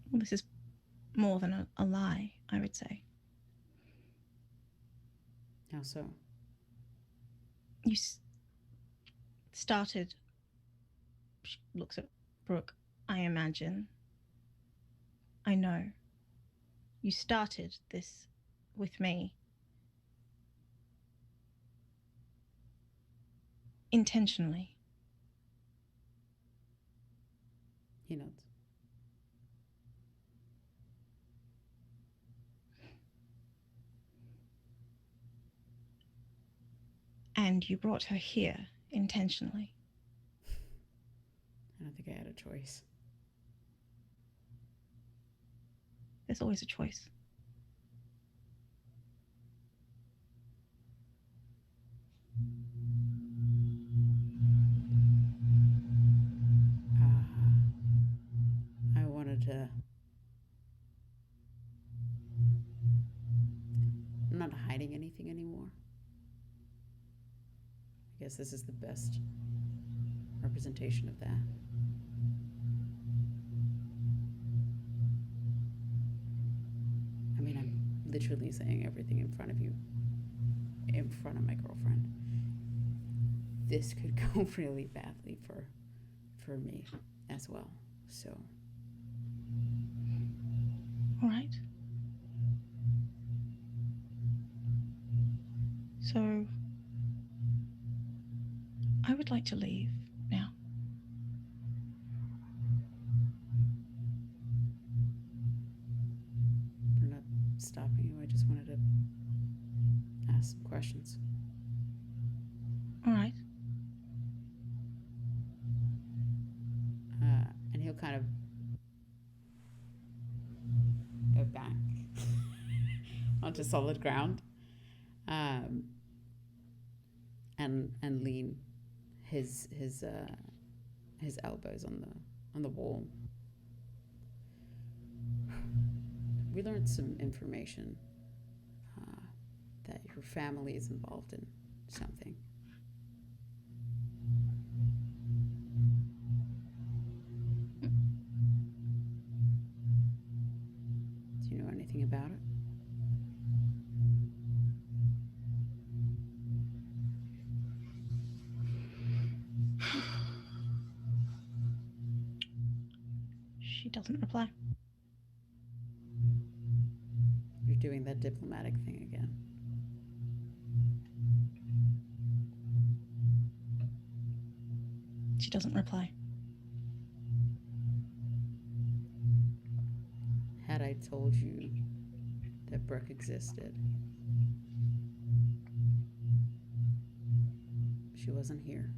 Well, this is more than a lie, I would say. How so? You started, she looks at Brooke, I imagine. I know. You started this with me. Intentionally. He nods. And you brought her here intentionally. I don't think I had a choice. There's always a choice. I wanted to. I'm not hiding anything anymore. I guess this is the best representation of that. I mean, I'm literally saying everything in front of you, in front of my girlfriend. This could go really badly for me as well. So. All right. So, I would like to leave now. We're not stopping you. I just wanted to ask some questions. All right. And he'll kind of go back onto solid ground, and lean his elbows on the wall. We learned some information that your family is involved in something. Do you know anything about it? She doesn't reply. You're doing that diplomatic thing again. She doesn't reply. Had I told you that Brook existed, she wasn't here,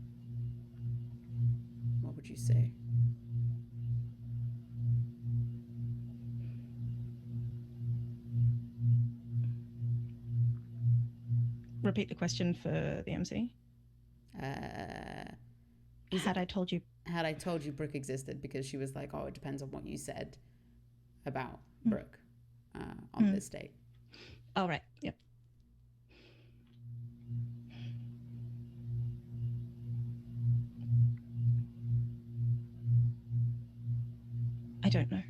what would you say? Repeat the question for the MC. Had I told you Brook existed, because she was like, oh, it depends on what you said about Brook on this date. Oh, right. Yep. I don't know.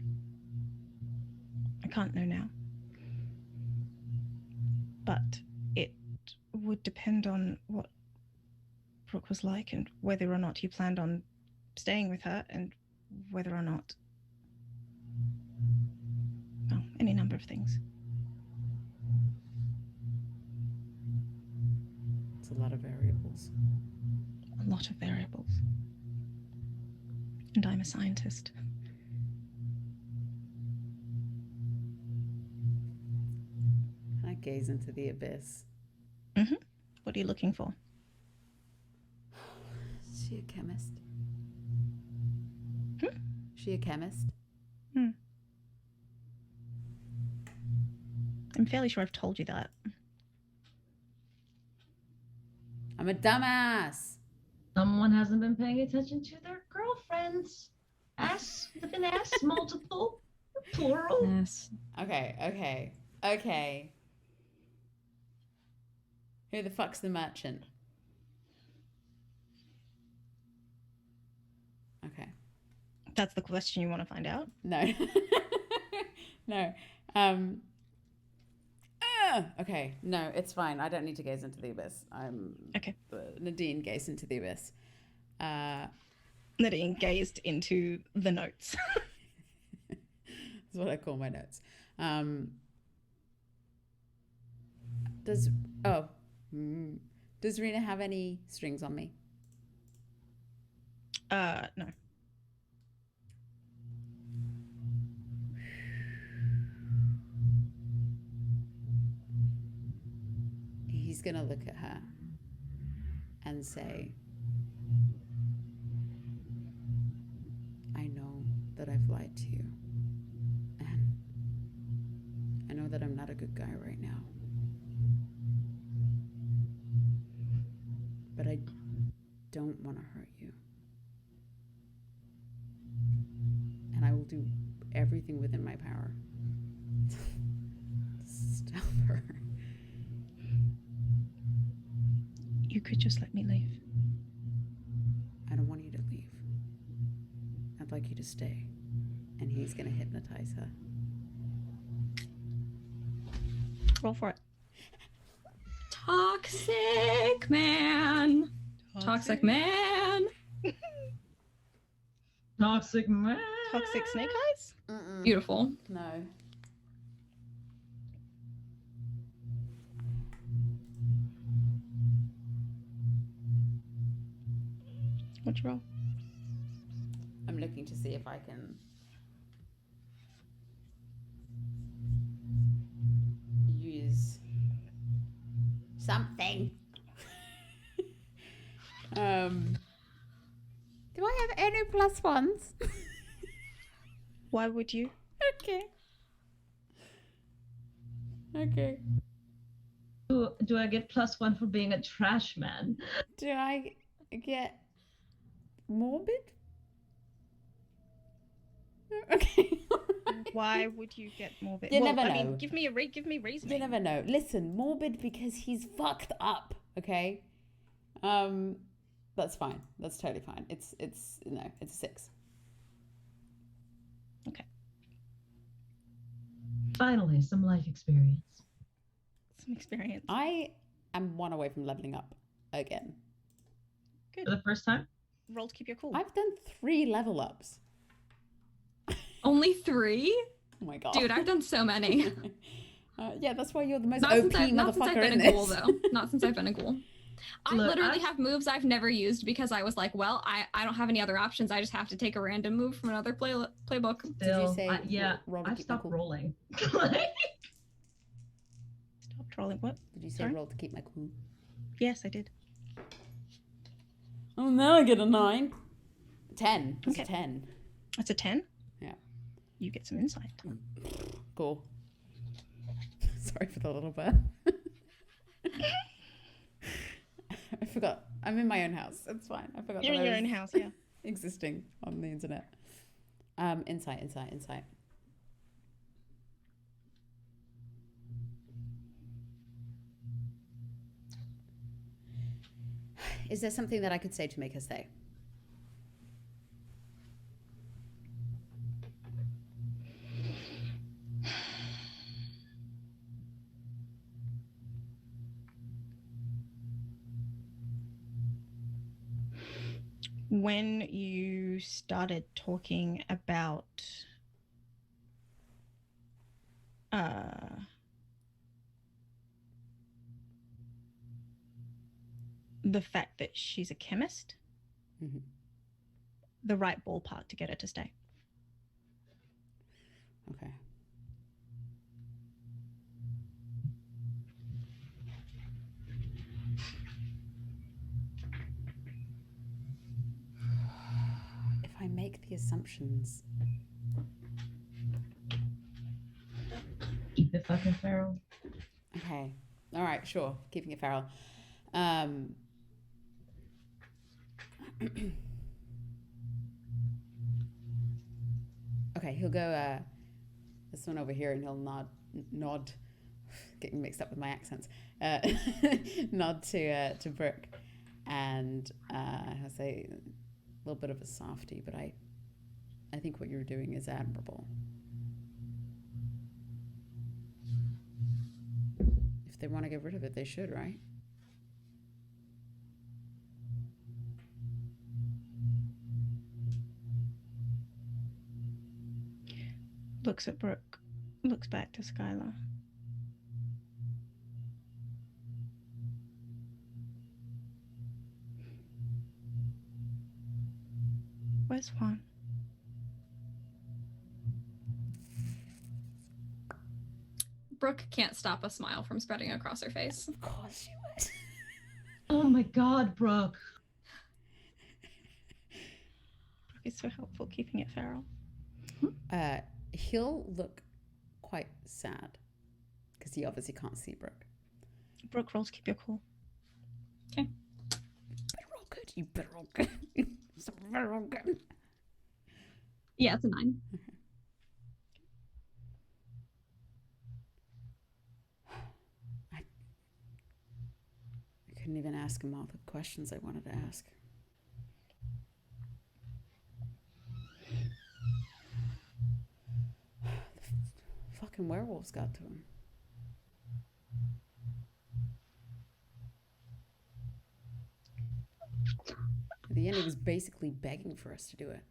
I can't know now. But it would depend on what Brooke was like and whether or not you planned on staying with her and whether or not... well, any number of things. It's a lot of variables. A lot of variables. And I'm a scientist. I gaze into the abyss. Mm-hmm. What are you looking for? Is she a chemist? Hmm? She a chemist? I'm fairly sure I've told you that. I'm a dumbass. Someone hasn't been paying attention to their girlfriends. S with an S, multiple, plural. Yes. Okay. Who the fuck's the merchant? Okay. That's the question you want to find out? No. No. Okay. No, it's fine. I don't need to gaze into the abyss. Okay. Nadine gazed into the abyss. Nadine gazed into the notes. That's what I call my notes. Does Rena have any strings on me? No. He's gonna look at her and say, I know that I've lied to you, and that I'm not a good guy right now. But I don't want to hurt you. And I will do everything within my power to stop her. You could just let me leave. I don't want you to leave. I'd like you to stay. And he's going to hypnotize her. Roll for it. Toxic man. Toxic man. Toxic man. Toxic snake eyes? Mm-mm. Beautiful. No. What'd you roll? I'm looking to see if I can use something. Do I have any plus ones? Why would you? Okay. Okay. Do I get +1 for being a trash man? Do I get morbid? Okay. Why would you get morbid? You never I know. mean, give me reasoning. You never know. Listen, morbid because he's fucked up. Okay. That's fine. That's totally fine. It's a 6. Okay. Finally, some life experience. Some experience. I am 1 away from leveling up again. For the first time? Roll to keep your cool. I've done 3 level ups. Only 3? Oh my god. Dude, I've done so many. Yeah, that's why you're the most Not OP since I've motherfucker been in a this. ghoul, though. Not since I've been a ghoul. I Look, literally have moves I've never used because I was like, well, I don't have any other options. I just have to take a random move from another playbook. Did you say yeah, roll to I've keep my stopped cool? rolling. Stop trolling. What? Did you say Sorry? roll to keep my cool? Yes, I did. Oh, now I get a 9. 10. It's Okay. a 10. That's a 10? Yeah. You get some insight. Cool. Sorry for the little bird. I forgot. I'm in my own house. It's fine. I forgot. You're that in I your was own house, yeah. existing on the internet. Insight. Is there something that I could say to make her stay? When you started talking about the fact that she's a chemist, Mm-hmm. the right ballpark to get her to stay. Okay. If I make the assumptions, Keep it fucking feral. okay, all right, sure, keeping it feral. Okay, he'll go. This one over here, and he'll nod, getting mixed up with my accents. Nod to Brook, and I'll say a little bit of a softie, but I think what you're doing is admirable. If they want to get rid of it, they should, right? Looks at Brooke, looks back to Skylar. Where's Juan? Brooke can't stop a smile from spreading across her face. Of course she would. Oh my god, Brooke. Brooke is so helpful keeping it feral. He'll look quite sad Because he obviously can't see Brooke. Brooke rolls, keep your cool. Better roll good. You better roll good. So better roll good. Yeah, it's a 9. I couldn't even ask him all the questions I wanted to ask. The fucking werewolves got to him. At the end, he was basically begging for us to do it.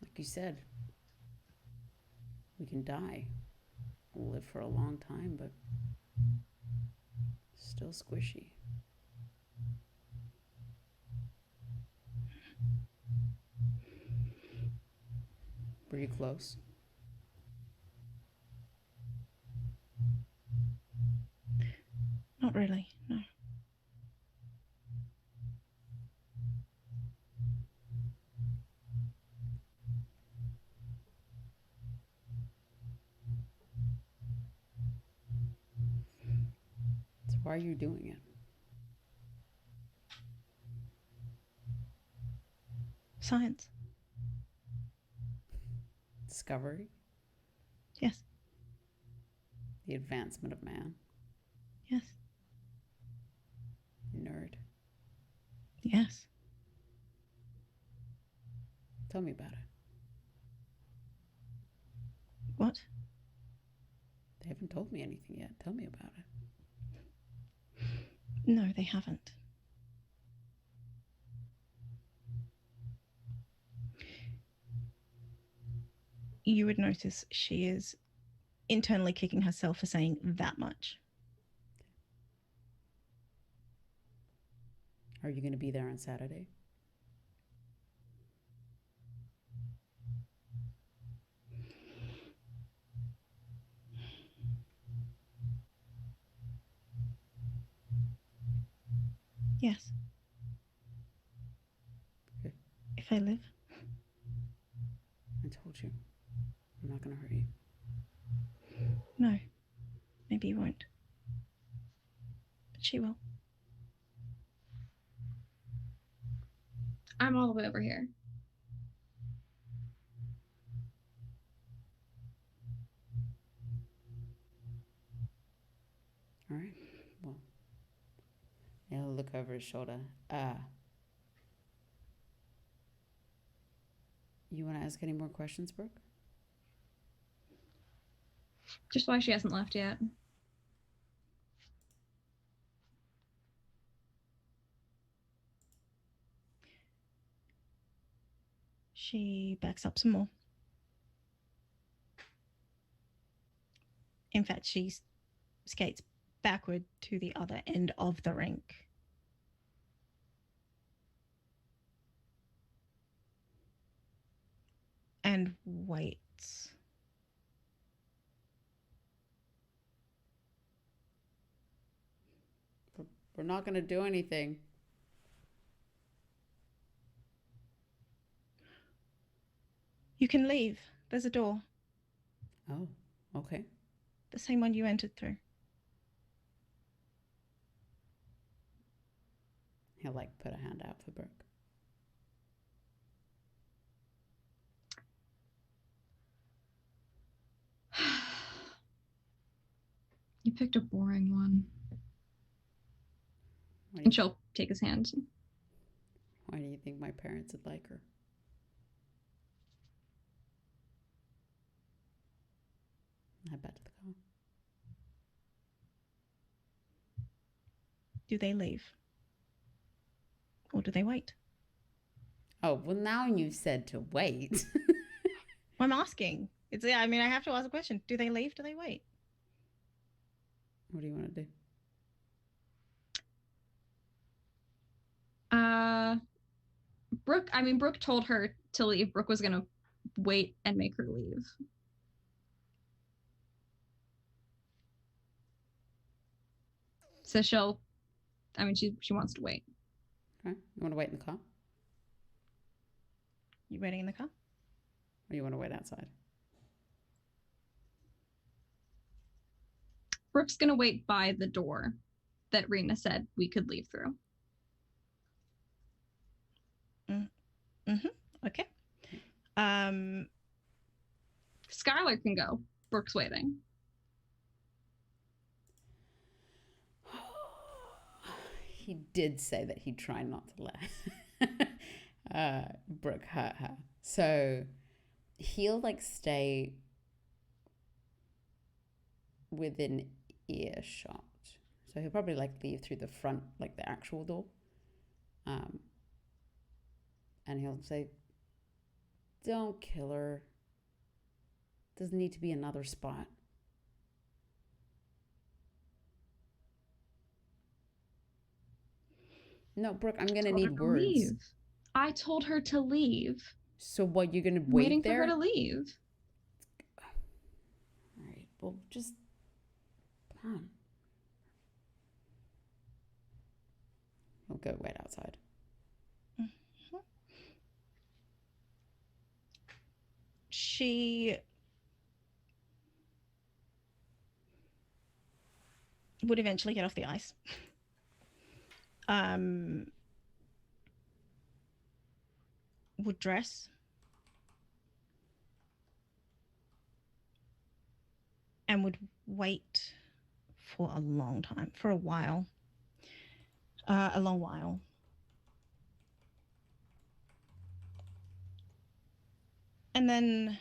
Like you said, we can die. We'll live for a long time, but still squishy. Were you close? Not really, no. So why are you doing it? Science. Discovery? Yes. The advancement of man? Yes. Nerd. Yes. Tell me about it. What? They haven't told me anything yet. Tell me about it. No, they haven't. You would notice she is internally kicking herself for saying that much. Are you going to be there on Saturday? Yes. Okay. If I live. I told you. I'm not going to hurt you. No. Maybe you won't. But she will. I'm all the way over here. All right. Well, he'll look over his shoulder. You want to ask any more questions, Brooke? Just why she hasn't left yet. She backs up some more. In fact, she skates backward to the other end of the rink. And waits. We're not going to do anything. You can leave. There's a door. Oh, okay. The same one you entered through. He'll like put a hand out for Brooke. You picked a boring one. Why do And you, she'll take his hand. why do you think my parents would like her? I bet to the car. Do they leave? Or do they wait? Oh, well, now you said to wait. I'm asking. I have to ask a question. Do they leave? Do they wait? What do you want to do? Brooke told her to leave. Brooke was gonna wait and make her leave. So she wants to wait. Okay. You want to wait in the car? You waiting in the car? Or you want to wait outside? Brooke's gonna wait by the door that Rena said we could leave through. Okay. Skyler can go. Brooke's waiting. He did say that he'd try not to let Brooke hurt her. So he'll like stay within earshot. So he'll probably like leave through the front, like the actual door. And he'll say, "Don't kill her. Doesn't need to be another spot." No, Brooke, I'm gonna need words. Leave. I told her to leave. So what, you're gonna I'm wait waiting there? for her to leave. All right, well, just plan. We'll go wait outside. She would eventually get off the ice. Would dress. And would wait for a long time, for a while. A long while. And then,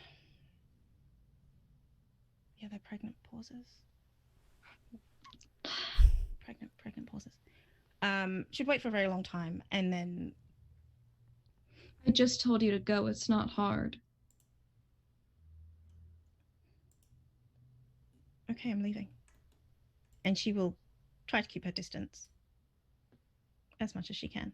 yeah, they're pregnant pauses. Pregnant pauses. She'd wait for a very long time, and then... I just told you to go. It's not hard. Okay, I'm leaving. And she will try to keep her distance as much as she can.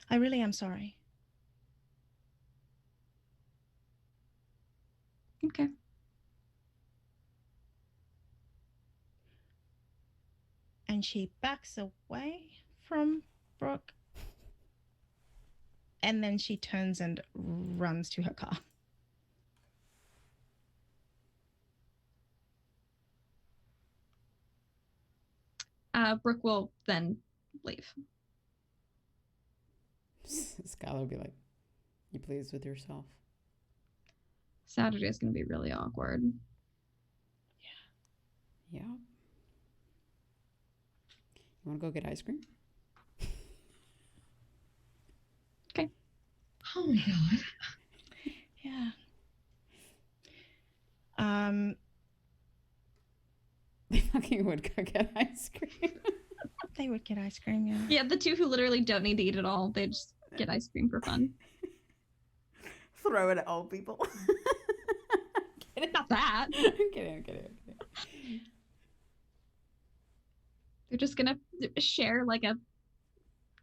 I really am sorry. Okay. And she backs away from Brooke. And then she turns and runs to her car. Brooke will then leave. Skylar will be like, "You pleased with yourself?" Saturday is going to be really awkward. Yeah. You want to go get ice cream? Okay. Oh my god. Yeah. They fucking would go get ice cream. They would get ice cream, yeah. Yeah, the two who literally don't need to eat at all, they just get ice cream for fun. Throw it at old people. Not that. I'm kidding. They're just gonna share like a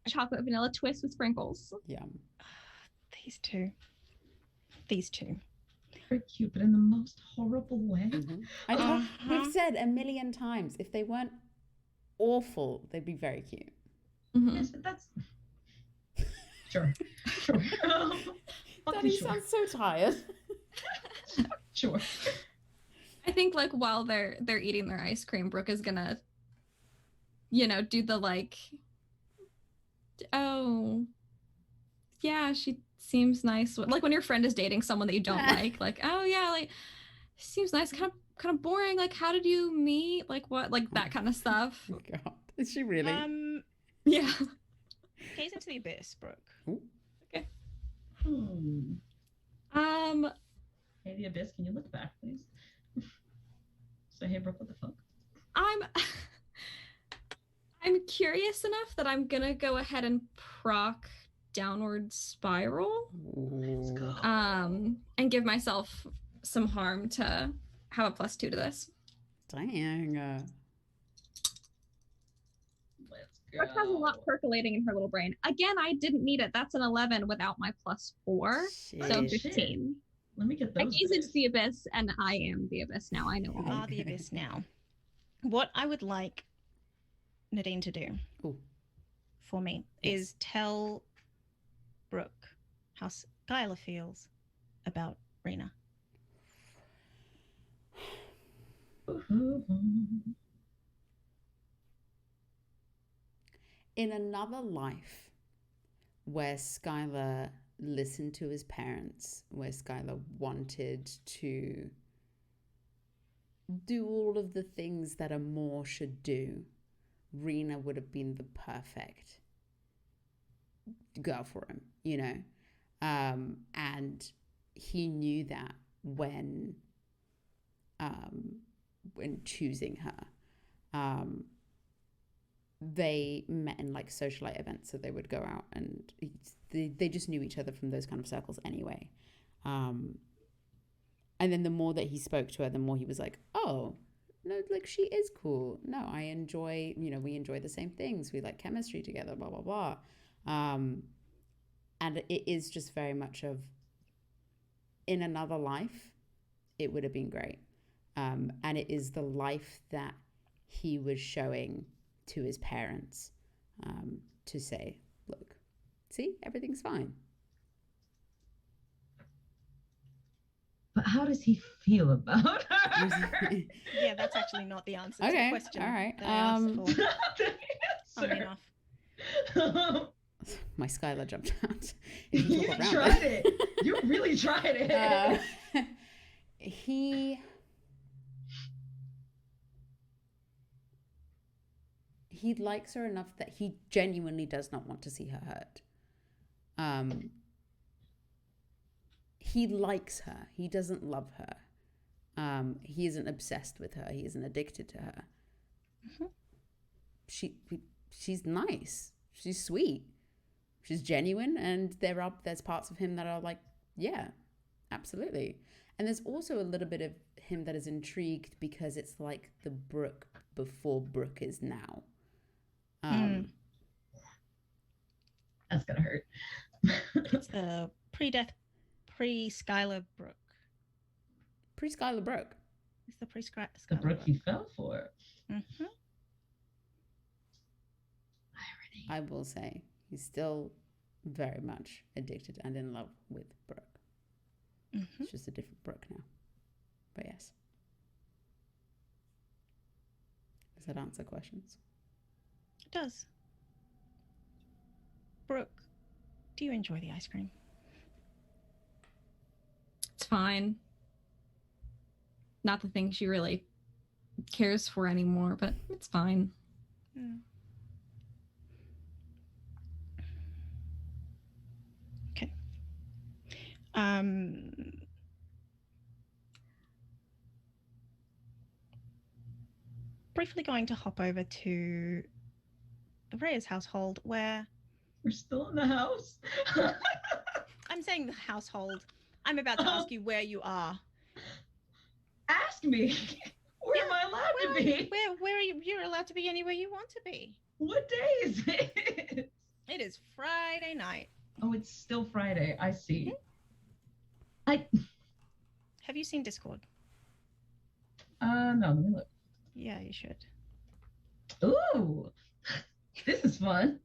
chocolate vanilla twist with sprinkles. Yum. These two. Very cute, but in the most horrible way. Mm-hmm. We've said a million times, if they weren't awful, they'd be very cute. Mm-hmm. Yes, that's sure. Daddy sounds so tired. Sure. I think like while they're eating their ice cream, Brooke is gonna, do the like, oh, yeah, she seems nice. Like when your friend is dating someone that you don't like, oh yeah, like seems nice, kind of boring. Like, how did you meet? Like what? Like that kind of stuff. Oh God, is she really? Yeah. Gaze into the abyss, Brooke. Ooh. Okay. Hey, the abyss, can you look back, please? Say, hey, Brooke, what the fuck? I'm curious enough that I'm gonna go ahead and proc downward spiral. Ooh. Let's go. And give myself some harm to have a +2 to this. Dang. Let's Brooke has a lot go. percolating in her little brain. Again, I didn't need it. That's an 11 without my +4. So Shit. 15. Let me get I those. gaze into dice. the abyss, and I am the abyss now. I know You all. are the abyss now. What I would like Nadine to do Ooh. for me Yes. is tell Brooke how Skyler feels about Rena. In another life where Skyler listened to his parents, where Skyler wanted to do all of the things that a Moore should do, Rena would have been the perfect girl for him, you know? And he knew that when choosing her. They met in like socialite events, so they would go out and they just knew each other from those kind of circles anyway. And then the more that he spoke to her, the more he was like, oh, no, like she is cool. No, I enjoy, you know, we enjoy the same things. We like chemistry together, blah, blah, blah. And it is just very much of, in another life, it would have been great. And it is the life that he was showing to his parents, to say, look, see, everything's fine. But how does he feel about her? Yeah, that's actually not the answer to the Okay, question. all right. That I asked for. Funnily Sir. enough. My Skylar jumped out. You tried it. You really tried it. He likes her enough that he genuinely does not want to see her hurt. He likes her. He doesn't love her. He isn't obsessed with her. He isn't addicted to her. Mm-hmm. She's nice. She's sweet. She's genuine, and there's parts of him that are like, yeah, absolutely. And there's also a little bit of him that is intrigued because it's like the Brooke before Brooke is now. That's gonna hurt. It's the pre-death, pre-Skyler Brooke. Pre-Skylar Brooke. It's the pre-Skyler The Brooke he fell for. Mm-hmm. Irony. I will say he's still very much addicted and in love with Brooke. Mm-hmm. It's just a different Brooke now. But yes. Does that answer questions? It does. Brooke, do you enjoy the ice cream? It's fine. Not the thing she really cares for anymore, but it's fine. Mm. Okay. Briefly going to hop over to the Reyes household, where We're still in the house. I'm saying the household. I'm about to ask you where you are. Ask me. Where am I allowed to be? Where are you? You're allowed to be anywhere you want to be. What day is it? It is Friday night. Oh, it's still Friday. I see. Have you seen Discord? No, let me look. Yeah, you should. Ooh, this is fun.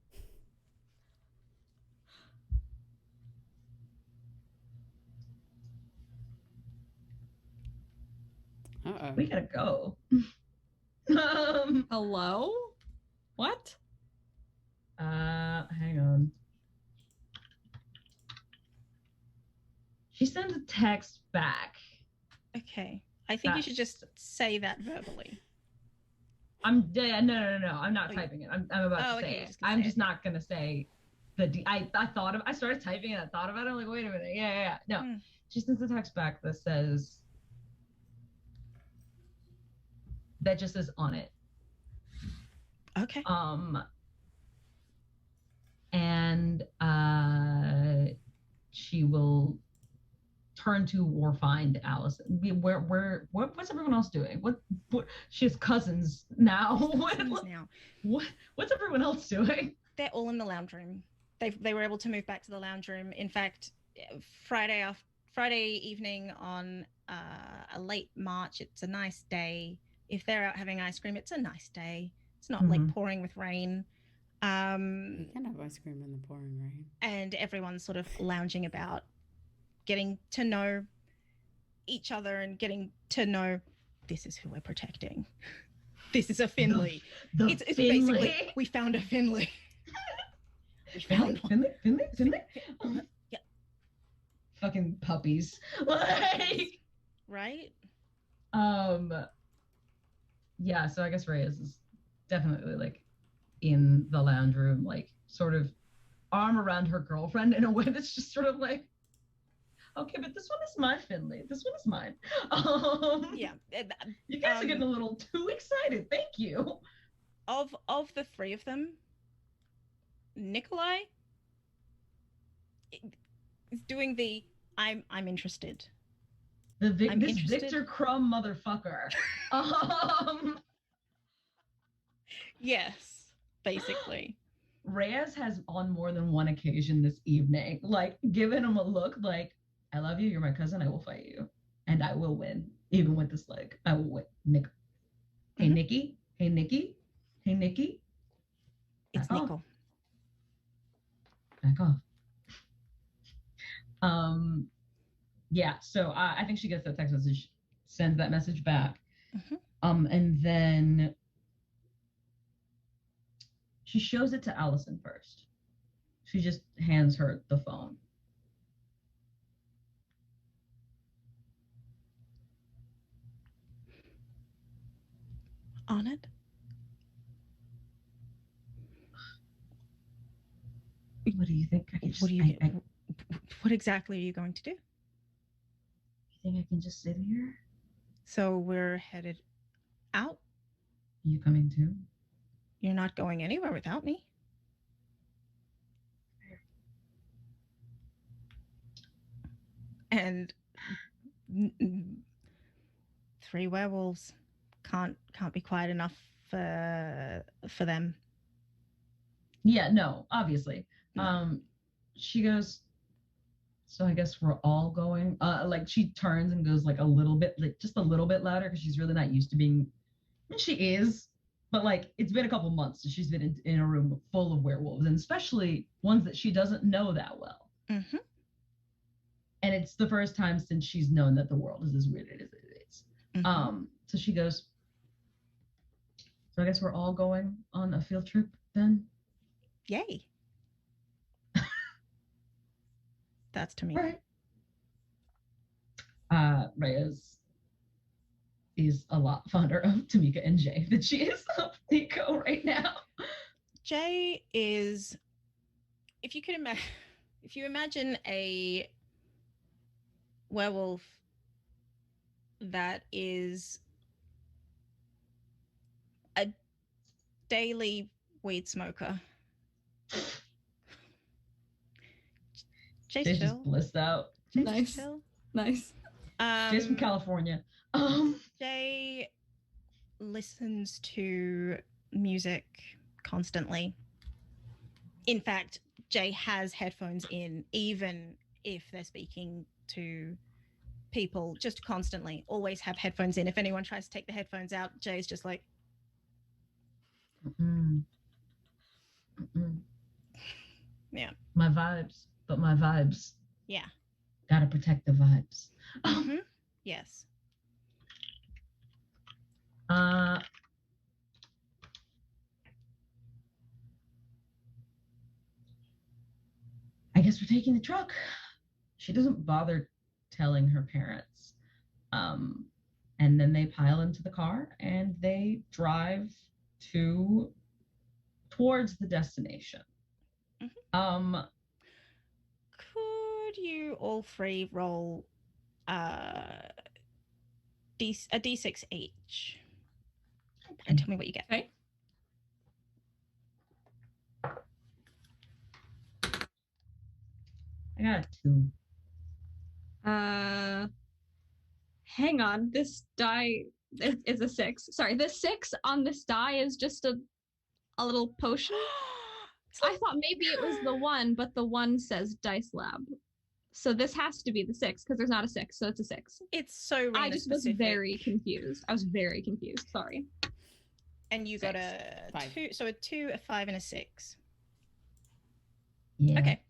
Uh-oh. We gotta go. Hello? What? Hang on. She sends a text back. Okay. I think you should just say that verbally. No. I'm not Oh, typing it. I'm about to okay, say you're it. just gonna I'm say just it. not gonna say the. I started typing it. I thought about it. I'm like, wait a minute. Yeah. No. Hmm. She sends a text back that says. That just says on it. Okay. And she will turn to or find Allison. What's everyone else doing? What she has cousins now. What's everyone else doing? They're all in the lounge room. They were able to move back to the lounge room. In fact, Friday evening on a late March, it's a nice day. If they're out having ice cream, it's a nice day. It's not like pouring with rain. You can have ice cream in the pouring rain. And everyone's sort of lounging about, getting to know each other and getting to know, this is who we're protecting. This is a Finley. It's Finley. basically, we found a Finley. Finley. Yeah. Fucking puppies. Like, right? Yeah, so I guess Reyes is definitely like in the lounge room, like sort of arm around her girlfriend in a way that's just sort of like, okay, but this one is my Finley. This one is mine. Yeah. You guys are getting a little too excited. Thank you. Of the three of them, Nikolai is doing the I'm interested. This Victor Crumb motherfucker. Yes, basically. Reyes has on more than one occasion this evening, like given him a look like, I love you, you're my cousin, I will fight you. And I will win. Even with this leg. I will win. Nick. Hey, Nikki. Hey, Nikki. Hey, Nikki. It's Nickel. Back off. Yeah, so I think she gets that text message, sends that message back. And then she shows it to Allison first. She just hands her the phone. On it. What do you think? What exactly are you going to do? You think I can just sit here? So we're headed out. Are you coming too? You're not going anywhere without me. And 3 werewolves can't be quiet enough for them. Yeah, no, obviously. She goes, so I guess we're all going. Like she turns and goes like a little bit, like just a little bit louder because she's really not used to being. And she is, but like it's been a couple months since she's been in a room full of werewolves, and especially ones that she doesn't know that well. And it's the first time since she's known that the world is as weird as it is. So she goes, so I guess we're all going on a field trip then? Yay. That's to me. Right. Reyes is a lot fonder of Tamika and Jay than she is of Nico right now. Jay is, if you imagine a werewolf that is a daily weed smoker. Jay's just blissed out. Nice. Nice. Jay's from California. Jay listens to music constantly. In fact, Jay has headphones in, even if they're speaking to people, just constantly. Always have headphones in. If anyone tries to take the headphones out, Jay's just like, yeah. My vibes. Yeah. Gotta protect the vibes. Yes. I guess we're taking the truck. She doesn't bother telling her parents. And then they pile into the car and they drive towards the destination. Could you all three roll a d6 each and tell me what you get? Okay. I got a 2. Hang on. This die is a 6. Sorry, this 6 on this die is just a little potion. I thought maybe it was the 1, but the 1 says Dice Lab. So this has to be the 6 because there's not a 6, so it's a 6. It's so I just was specific. very confused. I was very confused. Sorry. And you got a 5. 2, so a 2, a 5, and a 6. Yeah. Okay.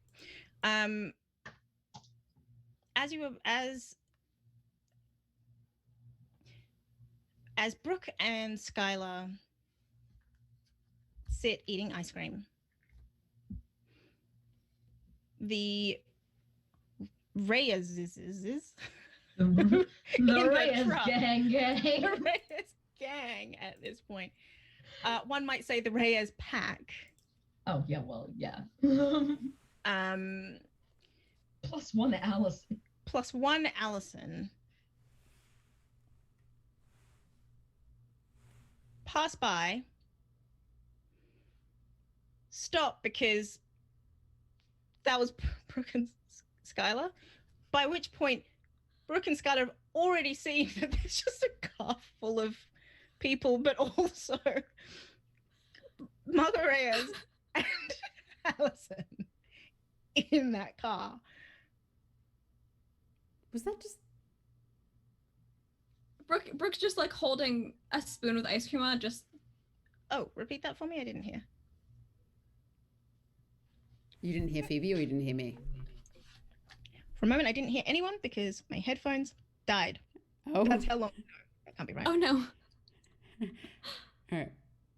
As Brooke and Skylar sit eating ice cream, the Reyes The the Reyes truck. gang. the Reyes gang at this point. One might say the Reyes pack. Oh yeah, well yeah. Um, +1 Alison. +1 Alison. Pass by. Stop because that was Brooke and Skylar. By which point, Brooke and Skylar have already seen that there's just a car full of people, but also Mother Reyes and Alison in that car. Was that just... Brooke's just like holding a spoon with ice cream on it, just... Oh, repeat that for me? I didn't hear. You didn't hear Phoebe or you didn't hear me? For a moment, I didn't hear anyone because my headphones died. Oh. That's how long ago. That can't be right. Oh no. All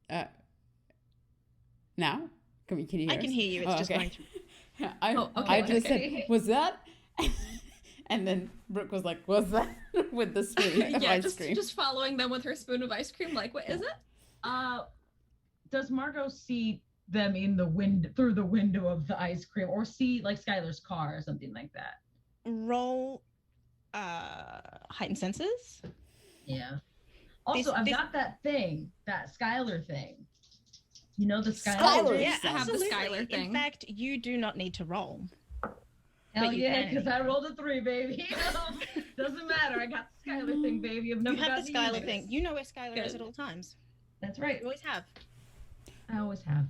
right. Now? Can you hear I can us? hear you. It's just okay. going through. I just okay. said, was that? And then Brooke was like, was that? With the spoon of Yeah, ice cream. just following them with her spoon of ice cream. Like, what is it? Does Margot see them in the wind through the window of the ice cream, or see like Skylar's car or something like that? Roll heightened senses. Yeah. Also, I've got that thing, that Skylar thing. You know the Skylar? Skylar, thing? Yeah, I have the absolutely. Skylar thing. In fact, you do not need to roll. Hell but you yeah, can. because I rolled a 3, baby. Doesn't matter. I got the Skylar thing, baby. I've never You have gotten the to use Skylar it. thing. You know where Skylar is Good. at all times. That's right. You always have. I always have.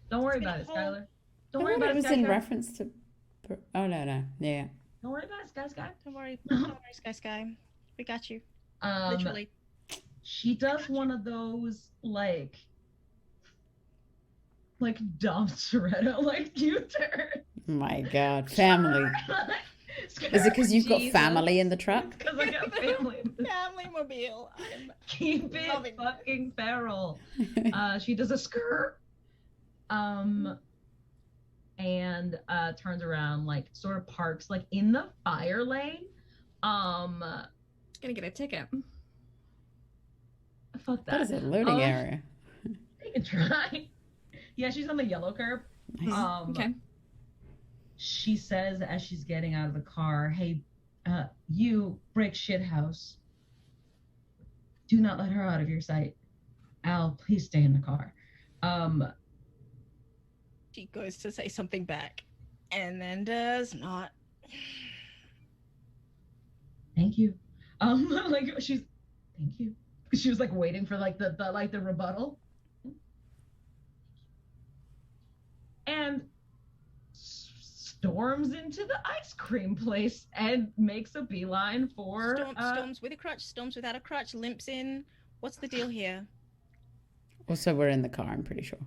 Don't worry It's been about a it, whole- Skylar. I Don't worry thought about it it, was Sky. in Sky. reference to... Oh, no. Yeah. Don't worry about it, Sky. Don't worry, Sky. We got you. Literally. She does one of those like Dom Toretto U-turn. My God. Family. Is it because you've got Jesus. family in the truck? Because I got family. Family mobile. Keep Loving it that. fucking feral. She does a skirt. And turns around, like sort of parks like in the fire lane. Gonna get a ticket. Fuck that. That is a loading area. You can try. Yeah, she's on the yellow curb. Nice. Okay. She says as she's getting out of the car, "Hey, you brick shithouse. Do not let her out of your sight. Al, please stay in the car." She goes to say something back and then does not. Thank you. Like she's thank you. She was like waiting for like the rebuttal. And storms into the ice cream place and makes a beeline for Storms with a crutch, storms without a crutch, limps in. What's the deal here? Also, we're in the car, I'm pretty sure.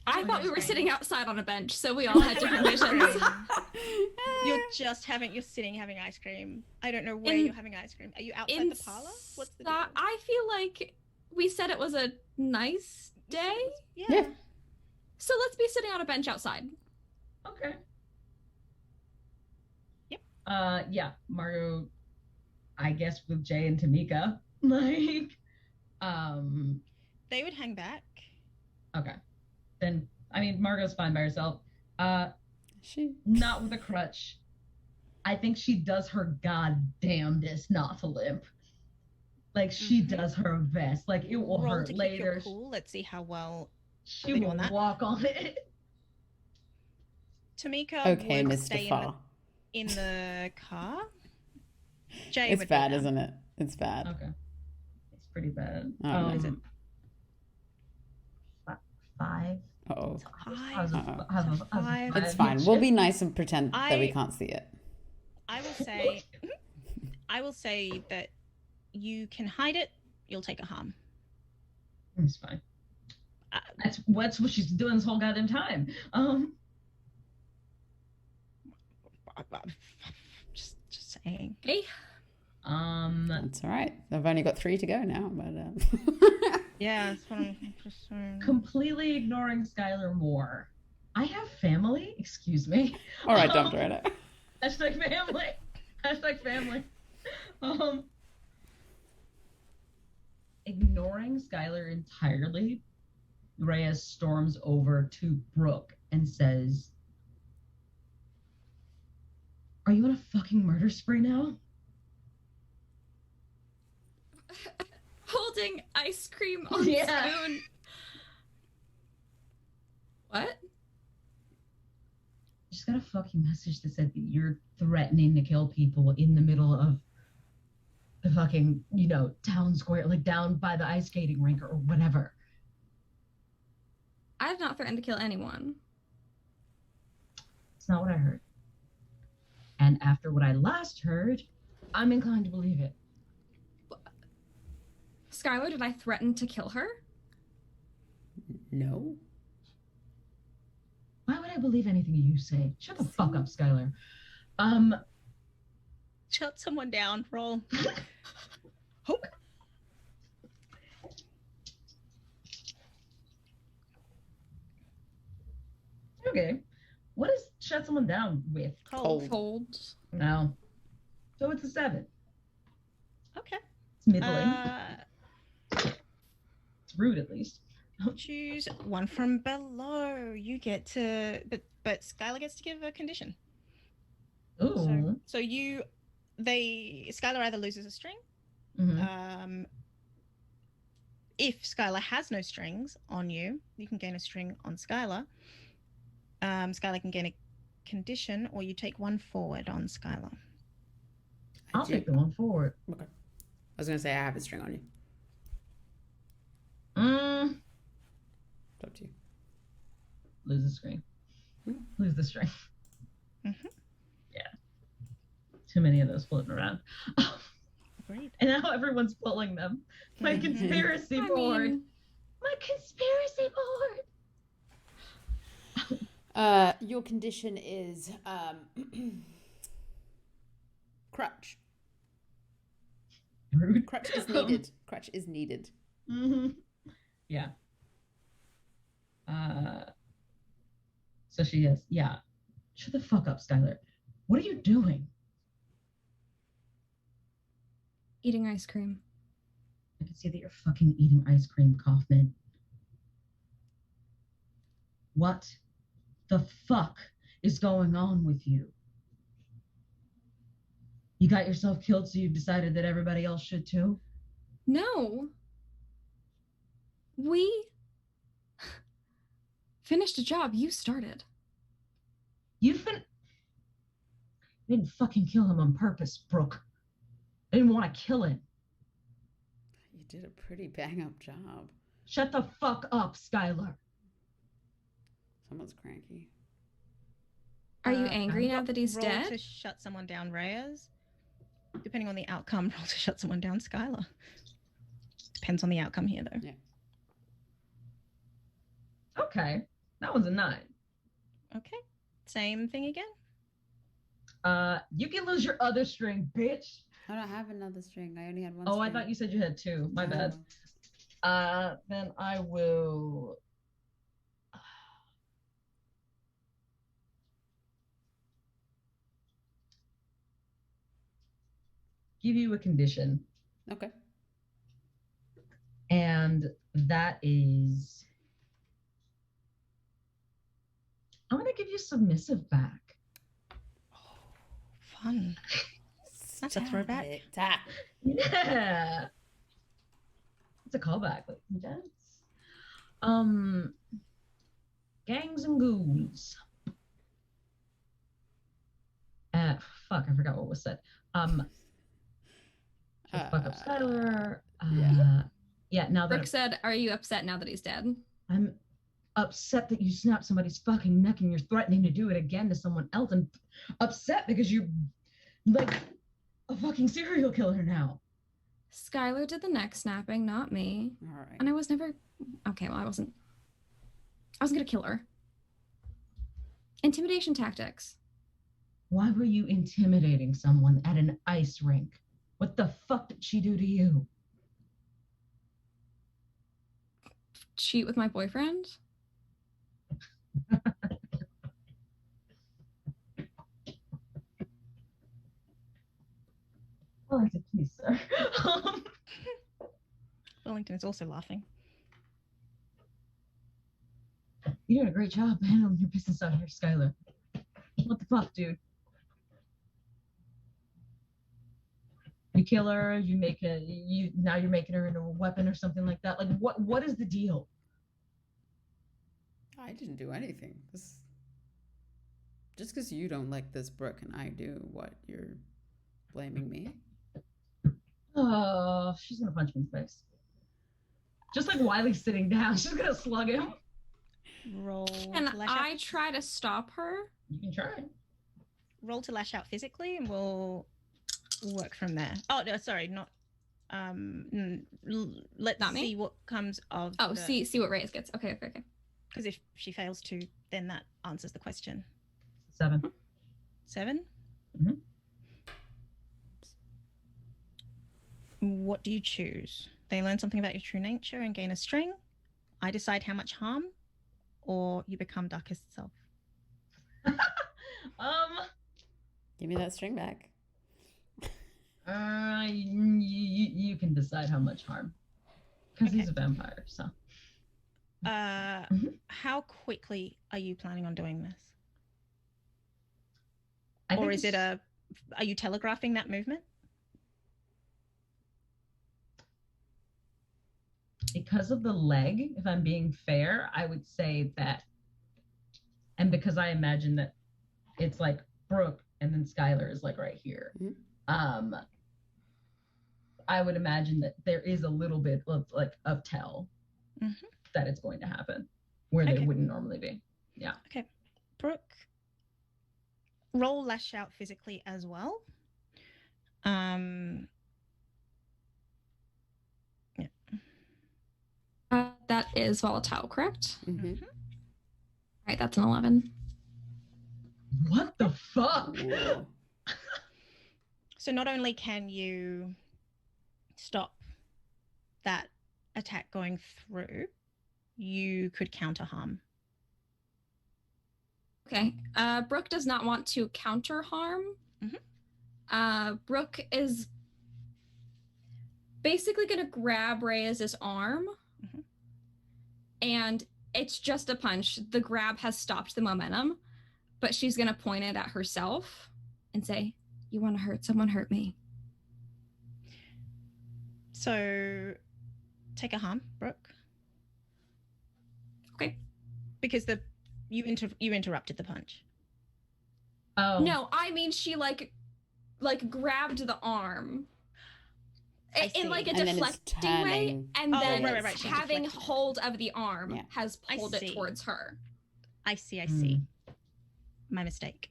I thought we were sitting outside on a bench, so we all had different visions. You're sitting having ice cream. I don't know where you're having ice cream. Are you outside the parlor? What's the deal? I feel like we said it was a nice day. Yeah. So let's be sitting on a bench outside. Okay. Yep. Yeah, Margot, I guess with Jay and Tamika, like, They would hang back. okay. Then, I mean, Margot's fine by herself. She... Not with a crutch. I think she does her goddamnedest not to limp. Like, she does her best. Like, it will Roll hurt to keep later. your cool. Let's see how well She Something will on that. walk on it. Tamika Okay, would Mr. stay in Farr. in the car. Jay It's would bad, be there. isn't it? It's bad. Okay. It's pretty bad. Oh, Is it? 5. oh. Five. Five. It's fine. We'll be nice and pretend that we I- can't see it. I will say that you can hide it. You'll take a harm. It's fine. That's what she's doing this whole goddamn time. Just saying. Okay. That's all right. I've only got 3 to go now, but Yeah, that's what I'm just saying. completely ignoring Skylar more. I have family. Excuse me. all right, Dr. Reddit. Hashtag family. Hashtag family. Ignoring Skylar entirely, Reyes storms over to Brooke and says, "Are you on a fucking murder spree now?" Holding ice cream on Yeah. spoon. What? Just got a fucking message that said that you're threatening to kill people in the middle of the fucking, town square, like down by the ice skating rink or whatever. I have not threatened to kill anyone. It's not what I heard. And after what I last heard, I'm inclined to believe it. Skylar, did I threaten to kill her? No. Why would I believe anything you say? Shut the fuck up, Skylar. Shut someone down. Roll. Okay. What does shut someone down with? Cold. Cold. No. So it's a 7. Okay. It's middling. It's rude, at least. Choose one from below. You get to, but Skylar gets to give a condition. Ooh. So Skylar either loses a string. Mhm. If Skylar has no strings on you, you can gain a string on Skylar. Skylar can gain a condition, or you take one forward on Skylar. I'll take the one forward. Okay. I was going to say I have a string on you. It's up to you. Lose the string. Lose the string. Mhm. Yeah. Too many of those floating around. Agreed. And now everyone's pulling them. My conspiracy board. mean, My conspiracy board. Your condition is crutch. Rude. Crutch is needed. Crutch is needed. Yeah. So she is. Yeah. Shut the fuck up, Skylar. What are you doing? eating ice cream. I can see that you're fucking eating ice cream, Kaufman. What the fuck is going on with you? You got yourself killed, so you've decided that everybody else should too? No. We finished a job you started. You didn't fucking kill him on purpose, Brooke. I didn't want to kill him. You did a pretty bang up job. Shut the fuck up, Skylar. Someone's cranky. Are you angry roll- now that he's roll dead? to shut someone down, Reyes. Depending on the outcome, roll to shut someone down, Skylar. Depends on the outcome here, though. Yeah. Okay, that one's a 9. Okay. Same thing again. You can lose your other string, bitch. I don't have another string. I only had one Oh, string. I thought you said you had 2. My bad. Oh. Then I will. Give you a condition, Okay. and that is. I'm gonna give you submissive back. Fun. That's a throwback. Tap. Yeah. It's a callback, ladies and gents. Gangs and ghouls. fuck, I forgot what was said. Fuck up Skyler. Yeah, now that Brooke said, "Are you upset now that he's dead?" I'm upset that you snapped somebody's fucking neck and you're threatening to do it again to someone else, and upset because you're like a fucking serial killer now. Skyler did the neck snapping, not me. All right. And I was never. Okay, well, I wasn't gonna kill her. Intimidation tactics. Why were you intimidating someone at an ice rink? What the fuck did she do to you? Cheat with my boyfriend? Oh, I said, please, sir. Wellington is also laughing. You're doing a great job handling your business out here, Skyler. What the fuck, dude? You kill her, now you're making her into a weapon or something like that. Like what is the deal? I didn't do anything. Just because you don't like this Brooke and I do, what, you're blaming me? Oh, she's gonna punch me in the face. Just like Wiley's sitting down, she's gonna slug him. Roll. Can to lash I out. try to stop her? You can try. Roll to lash out physically, and we'll work from there. Oh no, sorry, not. Let's Not me? see what comes of. Oh, see what Reyes gets. Okay. Because if she fails to, then that answers the question. 7. 7. Mhm. What do you choose? They learn something about your true nature and gain a string. I decide how much harm, or you become darkest self. Give me that string back. You can decide how much harm, because he's a vampire. So. How quickly are you planning on doing this? Or is it are you telegraphing that movement? Because of the leg, if I'm being fair, I would say that, and because I imagine that it's like Brooke and then Skyler is like right here. Mm-hmm. I would imagine that there is a little bit of tell that it's going to happen where they wouldn't normally be. Yeah. Okay. Brooke, roll lash out physically as well. That is volatile, correct? Mm-hmm. Right, that's an 11. What the fuck? So not only can you stop that attack going through, you could counter harm. Okay. Brooke does not want to counter harm. Brooke is basically going to grab Reyes' arm, and it's just a punch. The grab has stopped the momentum, but she's going to point it at herself and say, "You want to hurt someone, hurt me." So take a harm, Brooke. Okay. Because you interrupted the punch. Oh. No, I mean she like grabbed the arm in like a deflecting way, and then right. having hold of the arm has pulled it towards her. I see. My mistake.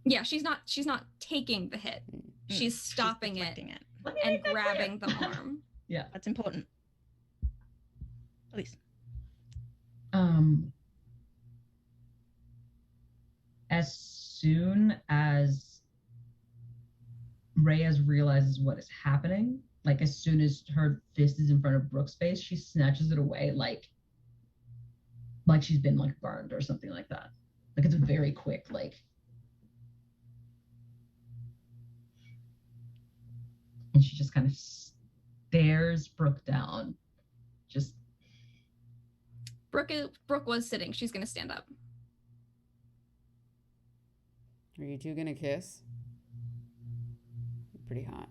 Yeah, she's not taking the hit. She's stopping it and grabbing the arm. Yeah, that's important. At least. As soon as Reyes realizes what is happening, like as soon as her fist is in front of Brooke's face, she snatches it away like she's been like burned or something like that. Like it's a very quick and she just kind of stares Brooke down. Just Brooke was sitting. She's gonna stand up. Are you two gonna kiss? You're pretty hot.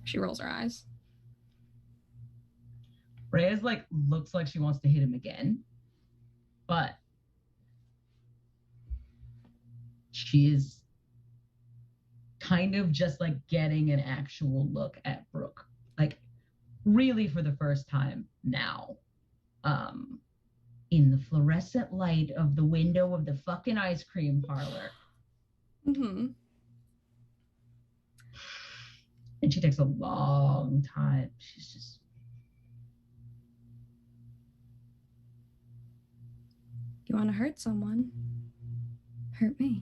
She rolls her eyes. Reyes looks like she wants to hit him again, but she is kind of just like getting an actual look at Brooke, like really for the first time now. In the fluorescent light of the window of the fucking ice cream parlor. Mm-hmm. And she takes a long time. She's just... You want to hurt someone? Hurt me.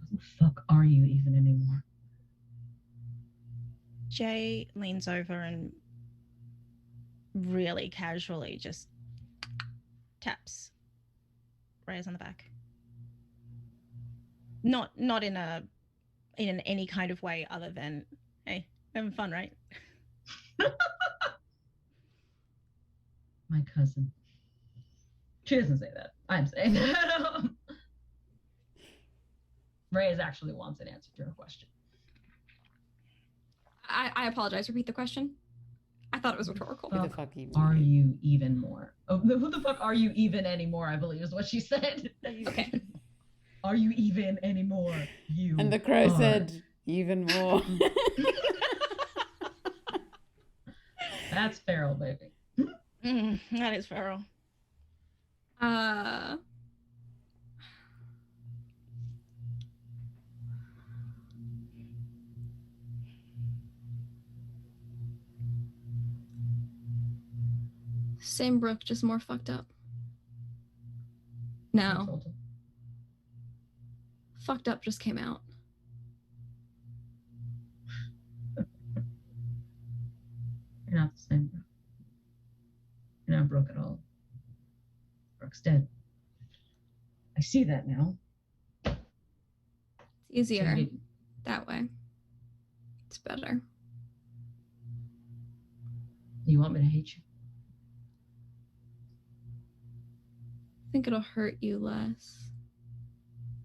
Who the fuck are you even anymore? Jay leans over and really casually just taps Reyes on the back. Not in any kind of way other than, hey, having fun, right? My cousin. She doesn't say that. I'm saying that. Reyes actually wants an answer to her question. I apologize. Repeat the question. I thought it was rhetorical. Who the fuck Are you even more? Oh, who the fuck are you even anymore? I believe is what she said. Okay. Are you even anymore? You. And the crow are. said, even more. That's feral, baby. That is feral. Same Brooke, just more fucked up. No. Fucked up just came out. You're not the same Brooke. You're not Brooke at all. Brooke's dead. I see that now. It's easier So that way. It's better. you want me to hate you? I think it'll hurt you less.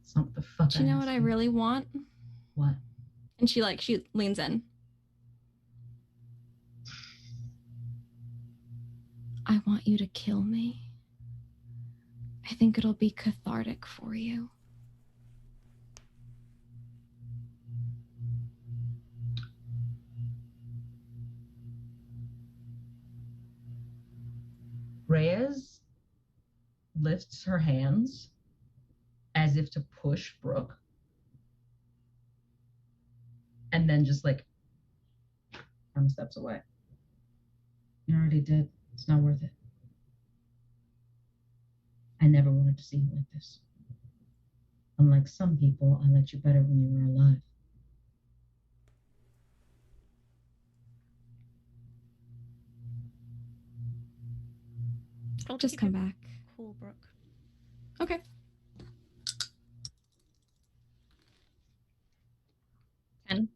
It's not what the fuck. Do you know what I really want? What? And she leans in. I want you to kill me. I think it'll be cathartic for you. Reyes lifts her hands as if to push Brooke. And then just like kind of steps away. You already did. It's not worth it. I never wanted to see you like this. Unlike some people, I liked you better when you were alive. I'll Just keep come it back. Cool, Brooke. Okay. 10.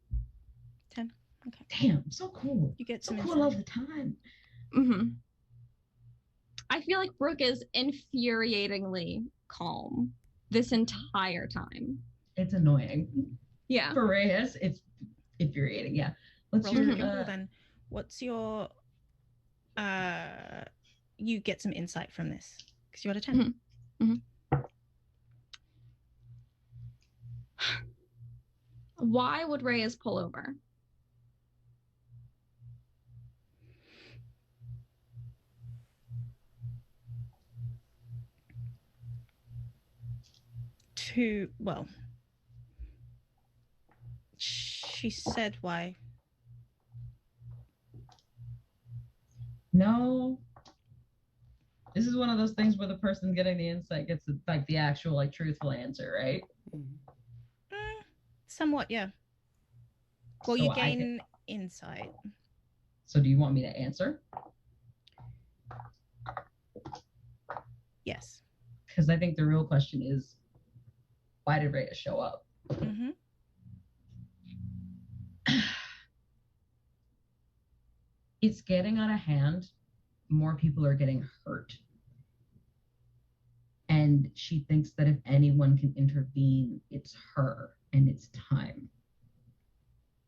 10. Okay. Damn, so cool. You get So some cool all insight. the time. Mm-hmm. I feel like Brooke is infuriatingly calm this entire time. It's annoying. Yeah. For Reyes, it's infuriating. Yeah. What's Roll your to cool then? What's your you get some insight from this because you got a 10. Mm-hmm. Why would Reyes pull over? Well, she said why. No. This is one of those things where the person getting the insight gets like the actual like truthful answer, right? Somewhat, yeah. Well, So you gain insight. So do you want me to answer? Yes. Because I think the real question is, why did Reyes show up? Mm-hmm. It's getting out of hand. More people are getting hurt. And she thinks that if anyone can intervene, it's her, and it's time.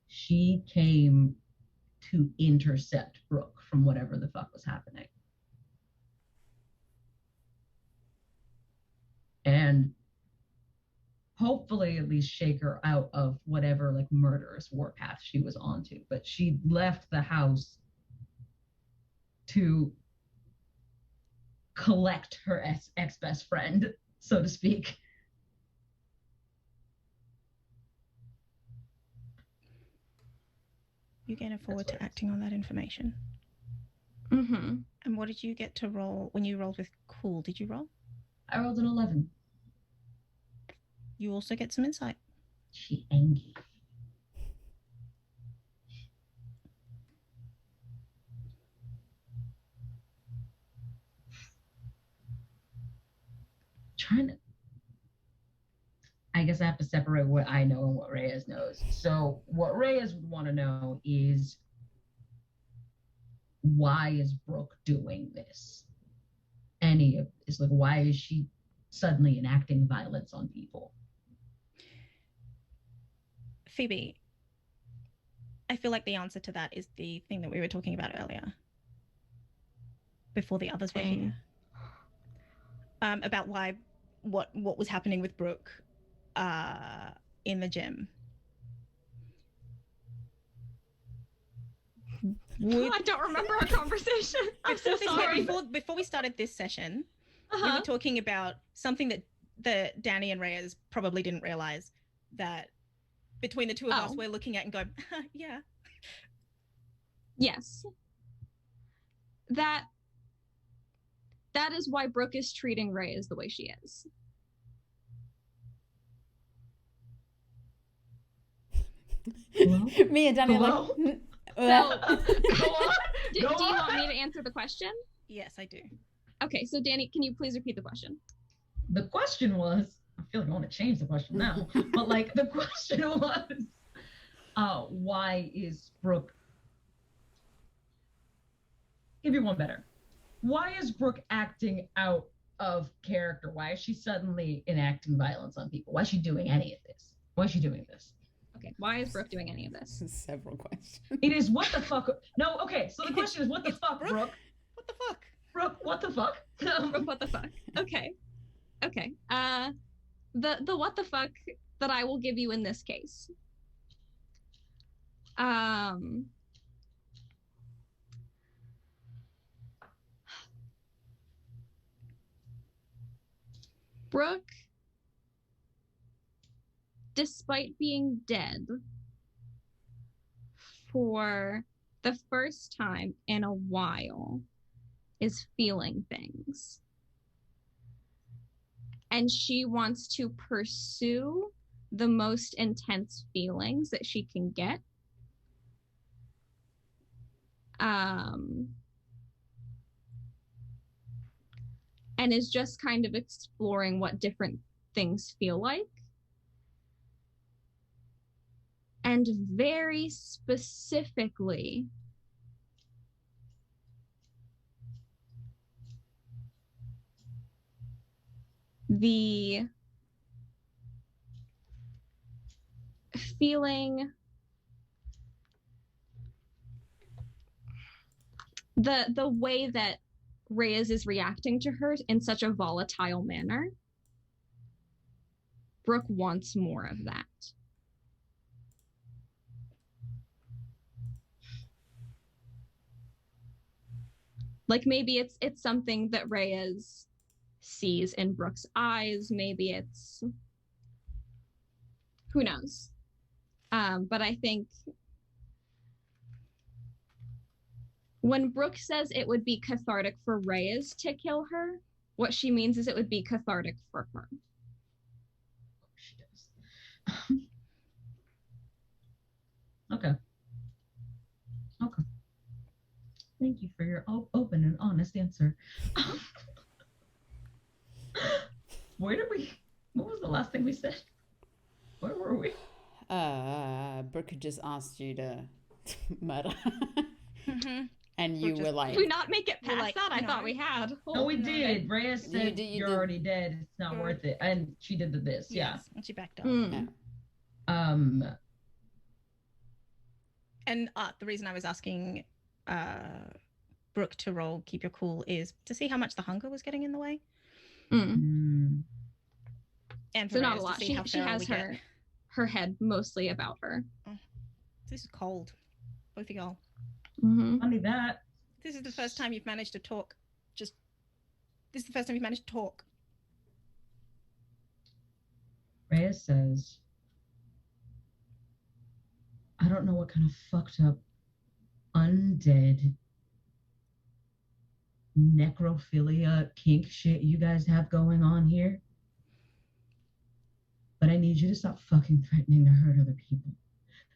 She came to intercept Brooke from whatever the fuck was happening. And hopefully at least shake her out of whatever like murderous warpath she was onto. But she left the house to collect her ex-best friend, so to speak. You can afford to acting on that information. Mm-hmm. And what did you get to roll when you rolled with cool? Did you roll? I rolled an 11. You also get some insight. She angry. Trying to. I guess I have to separate what I know and what Reyes knows. So what Reyes would want to know is, why is Brooke doing this? Any of this, like, why is she suddenly enacting violence on people? Phoebe, I feel like the answer to that is the thing that we were talking about earlier, before the others were here, about why what was happening with Brooke in the gym. I don't remember our conversation. I'm so sorry. Before we started this session, we Uh-huh. were talking about something that Danny and Reyes probably didn't realize, that between the two of us, we're looking at and going, yeah. Yes. That is why Brooke is treating Reyes the way she is. Hello? Me and Danny are Hello? like, So, Go on. do you want me to answer the question? Yes, I do. Okay, so Danny, can you please repeat the question? The question was, I feel like I want to change the question now, but like the question was, why is Brooke, give you one better. Why is Brooke acting out of character? Why is she suddenly enacting violence on people? Why is she doing any of this? Why is she doing this? Okay, why is Brooke doing any of this? several questions. It is what the fuck. No, okay, so the question is, what the fuck, Brooke? What the fuck? Brooke, what the fuck? Brooke, what the fuck? Okay. The what the fuck that I will give you in this case. Brooke, despite being dead for the first time in a while, is feeling things. And she wants to pursue the most intense feelings that she can get. And is just kind of exploring what different things feel like. And very specifically, the feeling, the way that Reyes is reacting to her in such a volatile manner. Brooke wants more of that. Like maybe it's something that Reyes sees in Brooke's eyes. Maybe it's, who knows? But I think when Brooke says it would be cathartic for Reyes to kill her, what she means is it would be cathartic for her. She does. Okay. Thank you for your open and honest answer. What was the last thing we said? Where were we? Brooke had just asked you to murder. Mm-hmm. And you were like... Did we not make it past like, that? I no. thought we had. No, we did. Reyes said, you you're did. already dead. It's not worth it. And she did this. Yeah. Yes, and she backed up. Mm. Yeah. And the reason I was asking Brooke to roll Keep Your Cool is to see how much the hunger was getting in the way. Mm. And So not a Reyes to lot. see She how feral has we get. her head mostly about her. This is cold. Both of y'all. Mm-hmm. Funny that. This is the first time you've managed to talk. This is the first time you've managed to talk. Reyes says, I don't know what kind of fucked up, undead, necrophilia kink shit you guys have going on here. But I need you to stop fucking threatening to hurt other people.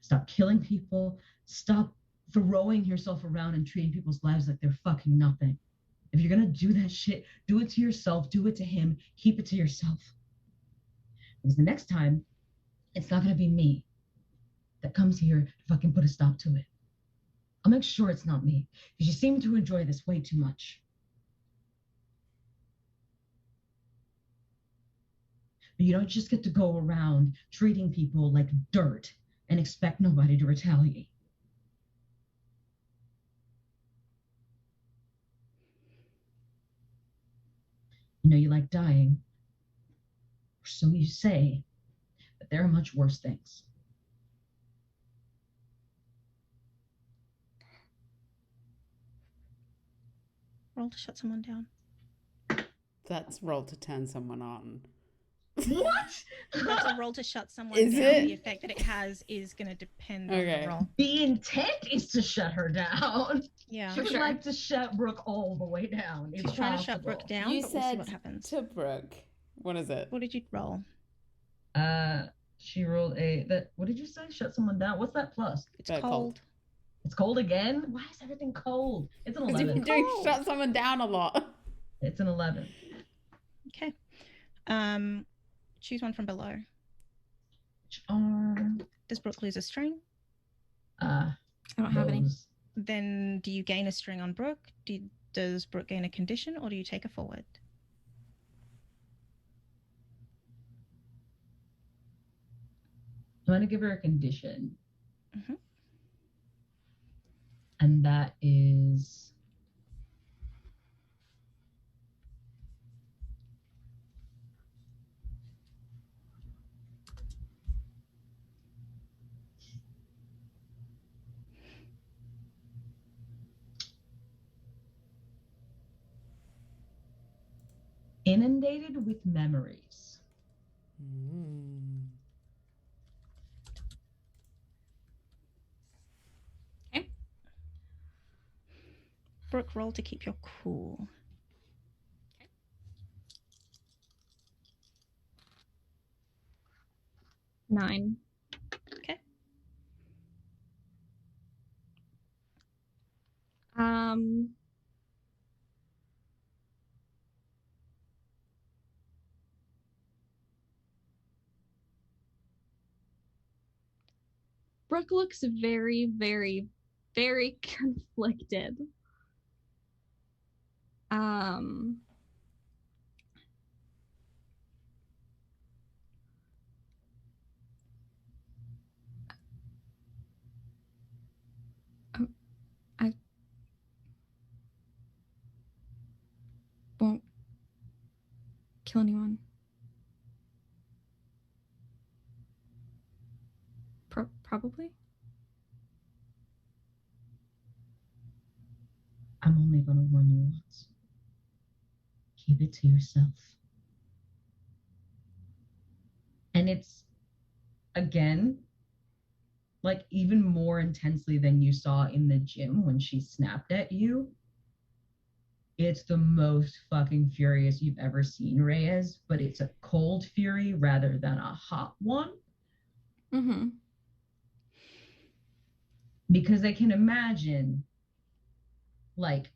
Stop killing people. Stop throwing yourself around and treating people's lives like they're fucking nothing. If you're gonna do that shit, do it to yourself, do it to him, keep it to yourself. Because the next time, it's not gonna be me that comes here to fucking put a stop to it. I'll make sure it's not me, because you seem to enjoy this way too much. But you don't just get to go around treating people like dirt and expect nobody to retaliate. You know you like dying, or so you say, but there are much worse things. Roll to shut someone down. That's roll to turn someone on. What? That's a roll to shut someone Is down. it? The effect that it has is going to depend on Okay. the roll. The intent is to shut her down. Yeah. She would sure. like to shut Brooke all the way down. She's It's trying to shut possible. Brooke down, You but we'll see said what happens. to Brooke. What is it? What did you roll? She rolled what did you say? Shut someone down? What's that plus? It's Cold. cold. It's cold again? Why is everything cold? It's an Because you've 11. been doing Cold. shut someone down a lot. It's an 11. Okay. Choose one from below. Which are Does Brooke lose a string? I don't have any. those. Then do you gain a string on Brooke? Does Brooke gain a condition, or do you take her forward? I'm going to give her a condition. Mhm. And that is inundated with memories. Okay. Brooke, roll to keep your cool. Nine. Okay. Brooke looks very, very, very conflicted. I won't kill anyone. Probably. I'm only going to warn you once. Keep it to yourself. And it's, again, like even more intensely than you saw in the gym when she snapped at you. It's the most fucking furious you've ever seen, Reyes, but it's a cold fury rather than a hot one. Mm-hmm. Because I can imagine, like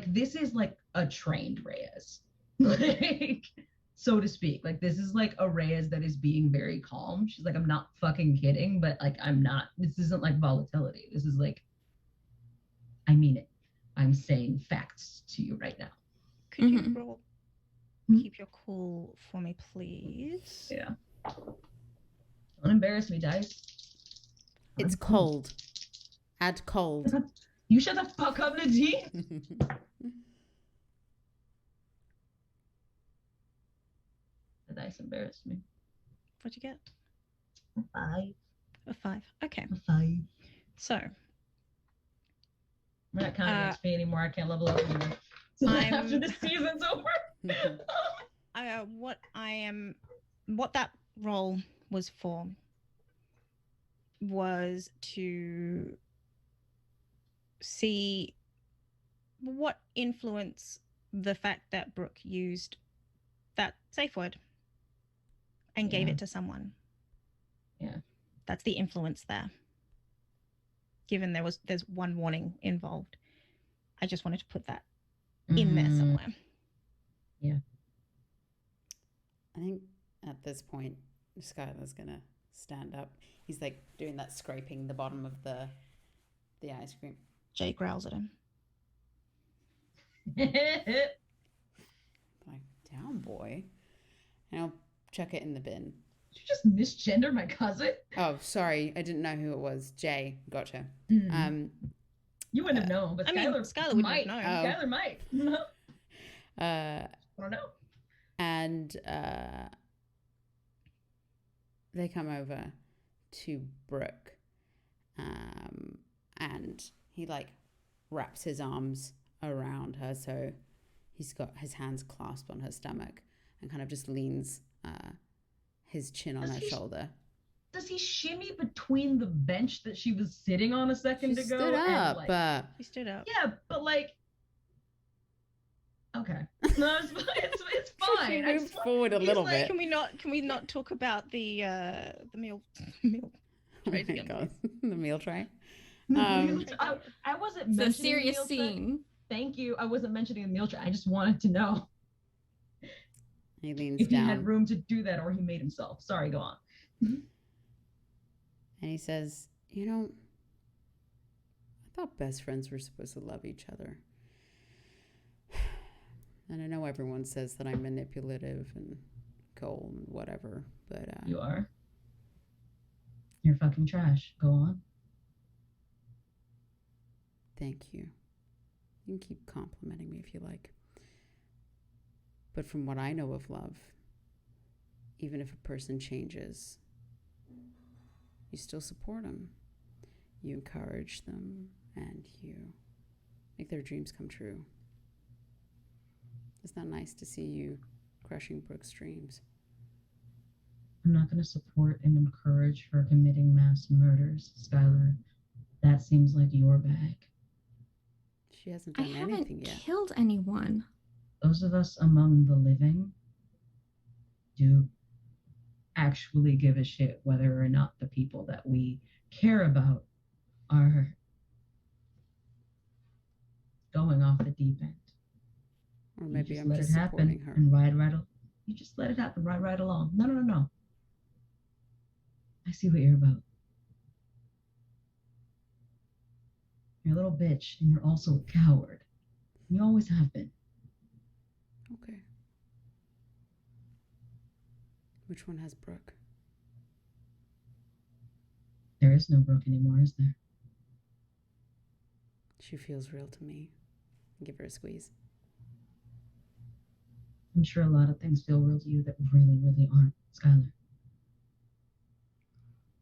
this is like a trained Reyes, like, so to speak. Like, this is like a Reyes that is being very calm. She's like, I'm not fucking kidding, but like, I'm not. This isn't like volatility. This is like, I mean it. I'm saying facts to you right now. Could you Mhm. roll? Hmm? Keep your cool for me, please. Yeah. Don't embarrass me, dice. It's cold. Add cold. You shut the fuck up, Nadine. dice embarrassed me. What'd you get? 5. A 5. Okay. A 5. So We're not counting XP anymore. I can't level up anymore. So after the season's over. What that role was for was to see what influence the fact that Brooke used that safe word and gave it to someone. Yeah. That's the influence there. Given there's one warning involved. I just wanted to put that in there somewhere. Yeah. I think at this point, Skylar's gonna stand up. He's like doing that, scraping the bottom of the ice cream. Jay growls at him. Like, down, boy. And I'll chuck it in the bin. Did you just misgender my cousin? Oh, sorry. I didn't know who it was. Jay. Gotcha. You wouldn't have known, but Skyler might know. Skyler might. I don't know. And they come over to Brooke. And he like wraps his arms around her, so he's got his hands clasped on her stomach and kind of just leans his chin on her shoulder. Does he shimmy between the bench that she was sitting on a second ago? Stood up, but he stood up. Yeah, but like, okay, no, it's fine. He moved forward a little bit. Can we not talk about the meal? Oh my God, the meal tray. I wasn't. It's a serious scene. Thank you. I wasn't mentioning the meal tray. I just wanted to know. He leans if down. He had room to do that, or he made himself. Sorry, go on. And he says, "You know, I thought best friends were supposed to love each other. And I know everyone says that I'm manipulative and cold and whatever, but you are. You're fucking trash. Go on. Thank you. You can keep complimenting me if you like. But from what I know of love, even if a person changes, you still support them. You encourage them, and you make their dreams come true. It's not nice to see you crushing Brooke's dreams. I'm not going to support and encourage her committing mass murders, Skyler. That seems like your bag. She hasn't done anything yet. I haven't killed anyone. Those of us among the living do actually give a shit whether or not the people that we care about are going off the deep end. Or maybe I'm let just it happen supporting her. And you just let it happen, right along. No. I see what you're about. You're a little bitch, and you're also a coward. You always have been. Okay. Which one has Brooke? There is no Brooke anymore, is there? She feels real to me. Give her a squeeze. I'm sure a lot of things feel real to you that really, really aren't, Skyler.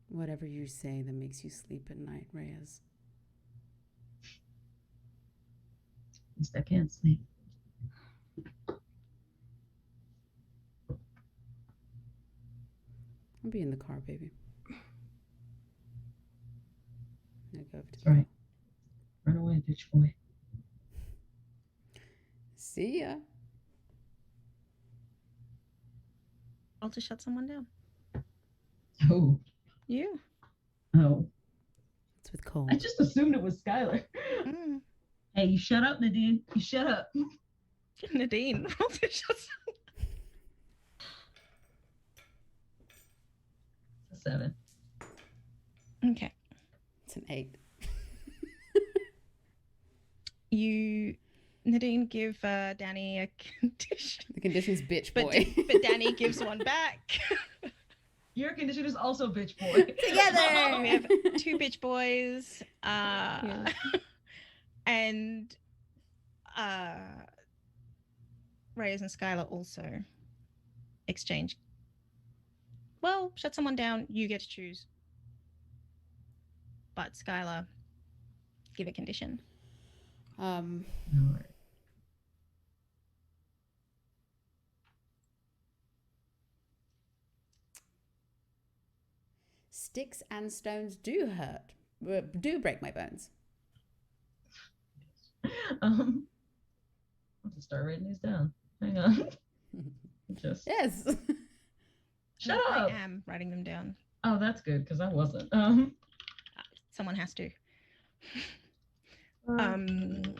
Whatever you say that makes you sleep at night, Reyes. At least I can't sleep. I'll be in the car, baby. I go over to That's right. Run away, bitch boy. See ya. I'll just shut someone down. Oh. You. Oh. It's with Cole. I just assumed it was Skyler. Mm. Hey, you shut up, Nadine. You shut up. Nadine. I'll just shut someone. It's a 7. Okay. It's an 8. Nadine, give Danny a condition. The condition's bitch boy. But Danny gives one back. Your condition is also bitch boy. Together! We have 2 bitch boys. And Reyes and Skyler also exchange well, shut someone down, you get to choose. But Skylar, give a condition. All right. Sticks and stones do hurt, do break my bones. I'll have to start writing these down. Hang on. Just Yes. shut No, up. I am writing them down. Oh, that's good because I wasn't. Someone has to. I'm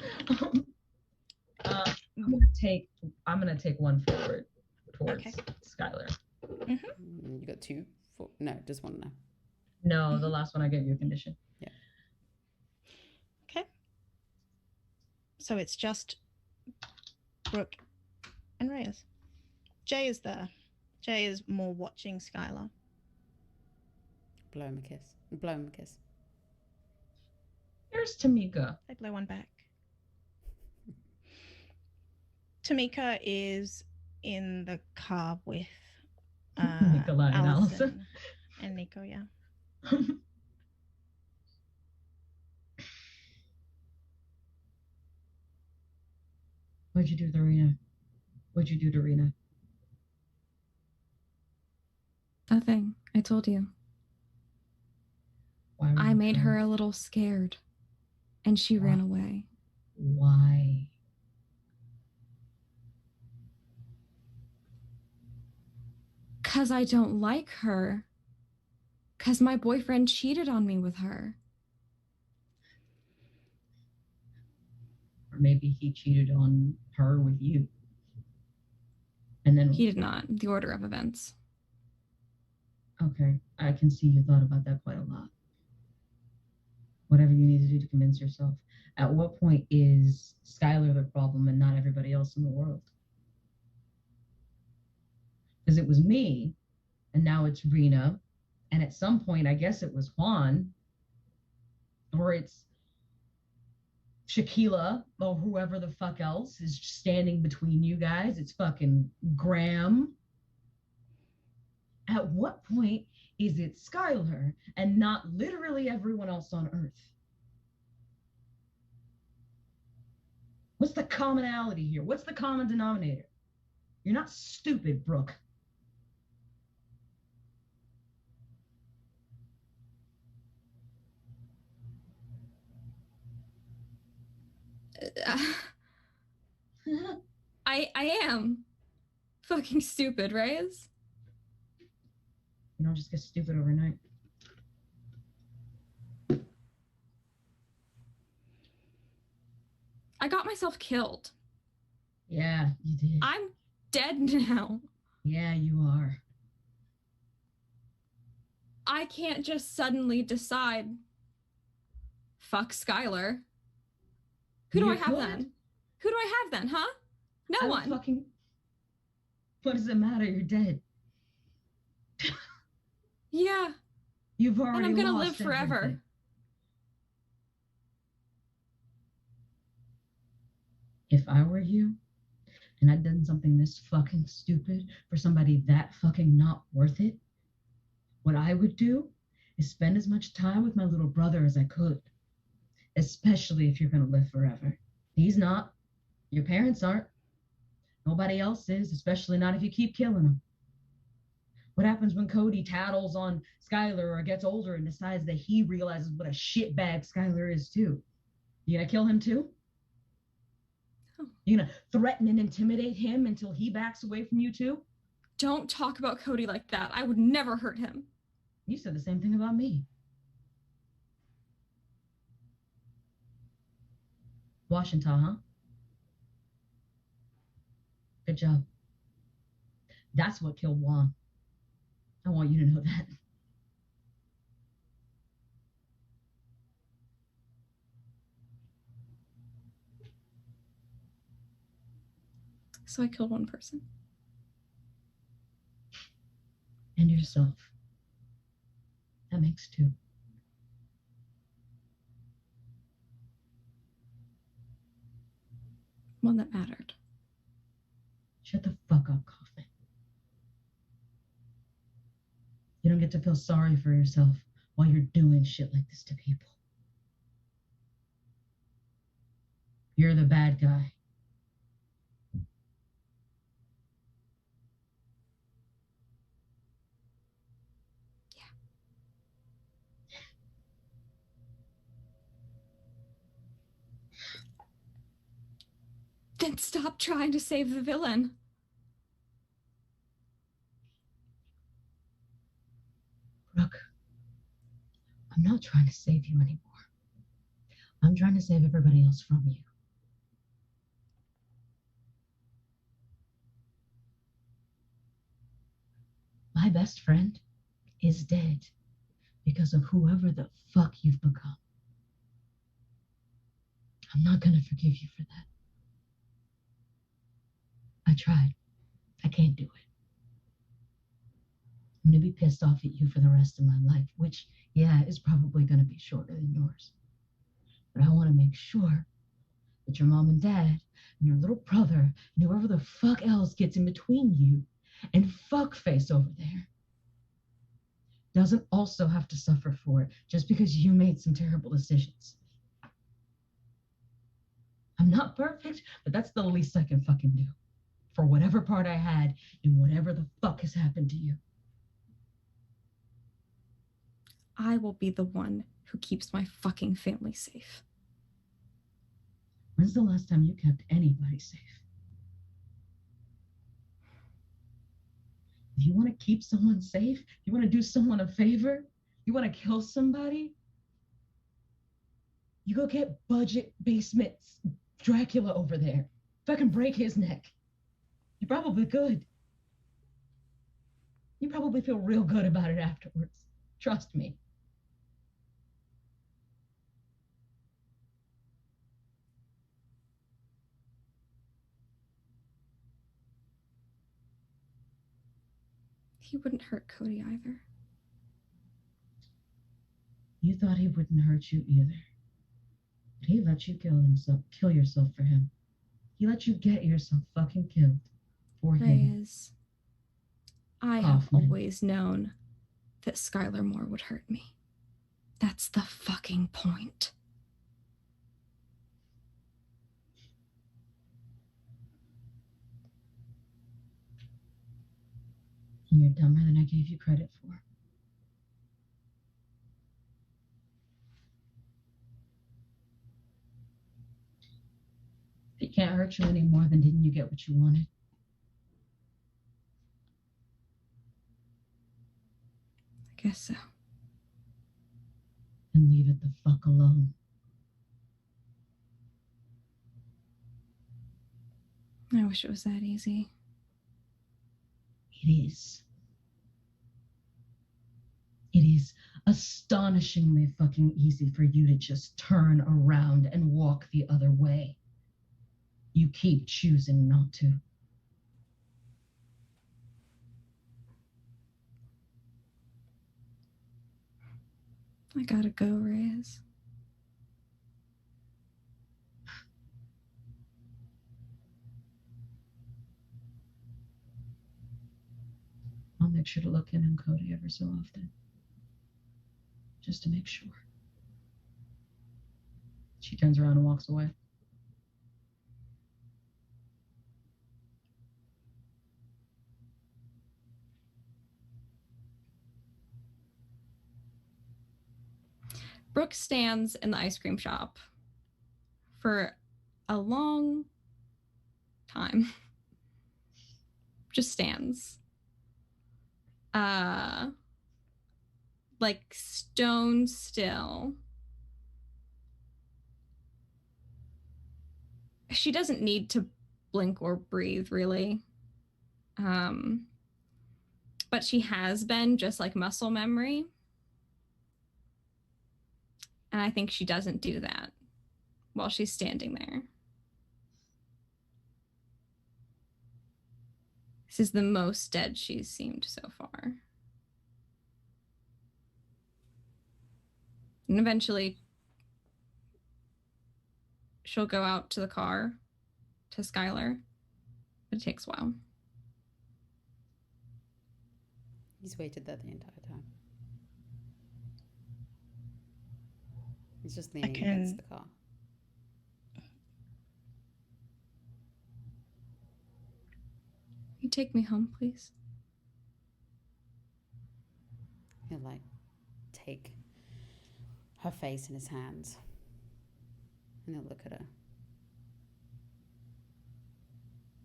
gonna take one forward towards Okay. Skylar. You got 2? 4? No, just 1 now. No, the last one I gave you a condition. Okay. So it's just Brook and Reyes. Jay is there. Jay is more watching Skylar. Blow him a kiss. Blow him a kiss. Here's Tamika. They blow one back. Tamika is in the car with Nikolai and Alison. And Nico, yeah. What'd you do to Rena? What'd you do to Rena? Nothing. I told you. Why were I you made trying- her a little scared, and she ran away. Why? Because I don't like her. Because my boyfriend cheated on me with her. Or maybe he cheated on her with you. And then He did not. The order of events. okay, I can see you thought about that quite a lot. Whatever you need to do to convince yourself. At what point is Skylar the problem and not everybody else in the world? Because it was me, and now it's Rena, and at some point, I guess it was Juan, or it's Shaquila, or whoever the fuck else is standing between you guys. It's fucking Graham. At what point is it Skylar and not literally everyone else on Earth? What's the commonality here? What's the common denominator? You're not stupid, Brooke. I am fucking stupid, Reyes. You don't just get stupid overnight. I got myself killed. Yeah, you did. I'm dead now. Yeah, you are. I can't just suddenly decide, fuck Skylar. Who do You I have could. then? Who do I have then, huh? No I one. fucking... What does it matter? You're dead. Yeah, You've already and I'm gonna lost live forever. everything. If I were you, and I'd done something this fucking stupid for somebody that fucking not worth it, what I would do is spend as much time with my little brother as I could, especially if you're gonna live forever. He's not. Your parents aren't. Nobody else is, especially not if you keep killing them. What happens when Cody tattles on Skylar or gets older and decides that he realizes what a shitbag Skylar is too? You gonna kill him too? Oh. You gonna threaten and intimidate him until he backs away from you too? Don't talk about Cody like that. I would never hurt him. You said the same thing about me. Washington, huh? Good job. That's what killed Juan. I want you to know that. So I killed one person. And yourself. That makes 2. One that mattered. Shut the fuck up, Kaufman. get to feel sorry for yourself while you're doing shit like this to people. You're the bad guy. Then stop trying to save the villain. Brooke, I'm not trying to save you anymore. I'm trying to save everybody else from you. My best friend is dead because of whoever the fuck you've become. I'm not gonna forgive you for that. I tried. I can't do it. I'm gonna be pissed off at you for the rest of my life, which, yeah, is probably gonna be shorter than yours. But I wanna make sure that your mom and dad and your little brother and whoever the fuck else gets in between you and fuckface over there doesn't also have to suffer for it just because you made some terrible decisions. I'm not perfect, but that's the least I can fucking do for whatever part I had in whatever the fuck has happened to you. I will be the one who keeps my fucking family safe. When's the last time you kept anybody safe? If you want to keep someone safe, you want to do someone a favor, you want to kill somebody, you go get budget basement Dracula over there. Fucking break his neck. You probably could. You probably feel real good about it afterwards. Trust me. He wouldn't hurt Cody either. You thought he wouldn't hurt you either. But he let you kill yourself for him. He let you get yourself fucking killed for him. Reyes, I have always known that Skyler Moore would hurt me. That's the fucking point. And you're dumber than I gave you credit for. If he can't hurt you anymore, then didn't you get what you wanted? I guess so. And leave it the fuck alone. I wish it was that easy. It is. It is astonishingly fucking easy for you to just turn around and walk the other way. You keep choosing not to. I gotta go, Reyes. I'll make sure to look in on Cody ever so often. Just to make sure. She turns around and walks away. Brooke stands in the ice cream shop for a long time. Just stands. Like stone still. She doesn't need to blink or breathe, really. But she has been just like muscle memory. And I think she doesn't do that while she's standing there. This is the most dead she's seemed so far. And eventually, she'll go out to the car to Skyler, but it takes a while. He's waited there the entire time. He's just leaning against the car. You take me home, please. He'll like take her face in his hands and he'll look at her.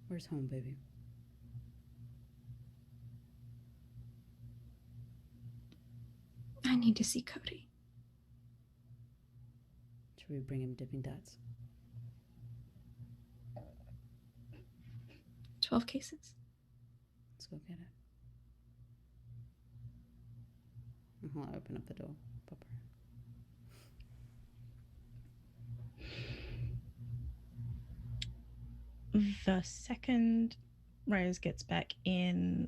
Where's home, baby? I need to see Cody. Should we bring him dipping dots? 12 cases. Let's go get it. And he'll open up the door. Pop her in. The second Reyes gets back in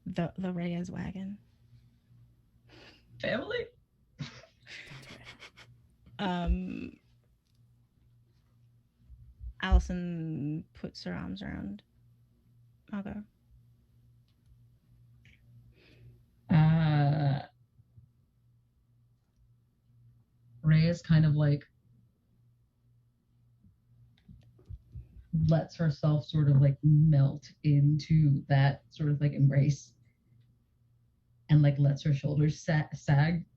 the Reyes wagon, Family? Alison puts her arms around Margot. Reyes kind of like lets herself sort of like melt into that sort of like embrace and like lets her shoulders sag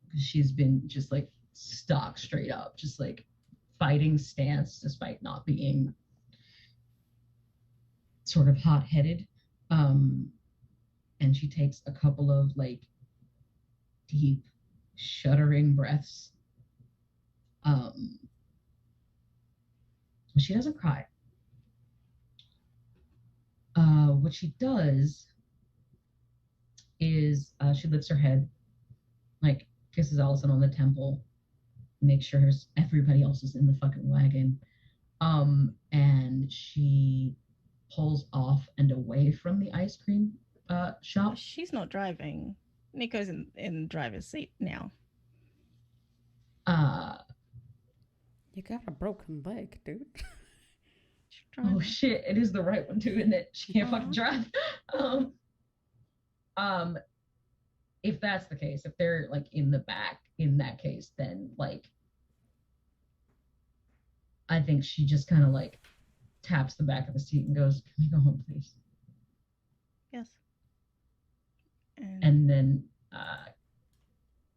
because she's been just like stock straight up, just like fighting stance despite not being sort of hot-headed. And she takes a couple of like deep shuddering breaths. She doesn't cry. What she does is she lifts her head, like kisses Alison on the temple, makes sure everybody else is in the fucking wagon, and she pulls off and away from the ice cream shop. She's not driving. Nico's in the driver's seat now. You got a broken leg, dude. Oh shit, it is the right one too, isn't it? She can't fucking drive. If that's the case, if they're like in the back in that case, then like I think she just kind of like taps the back of the seat and goes, "Can we go home, please?" Yes. And then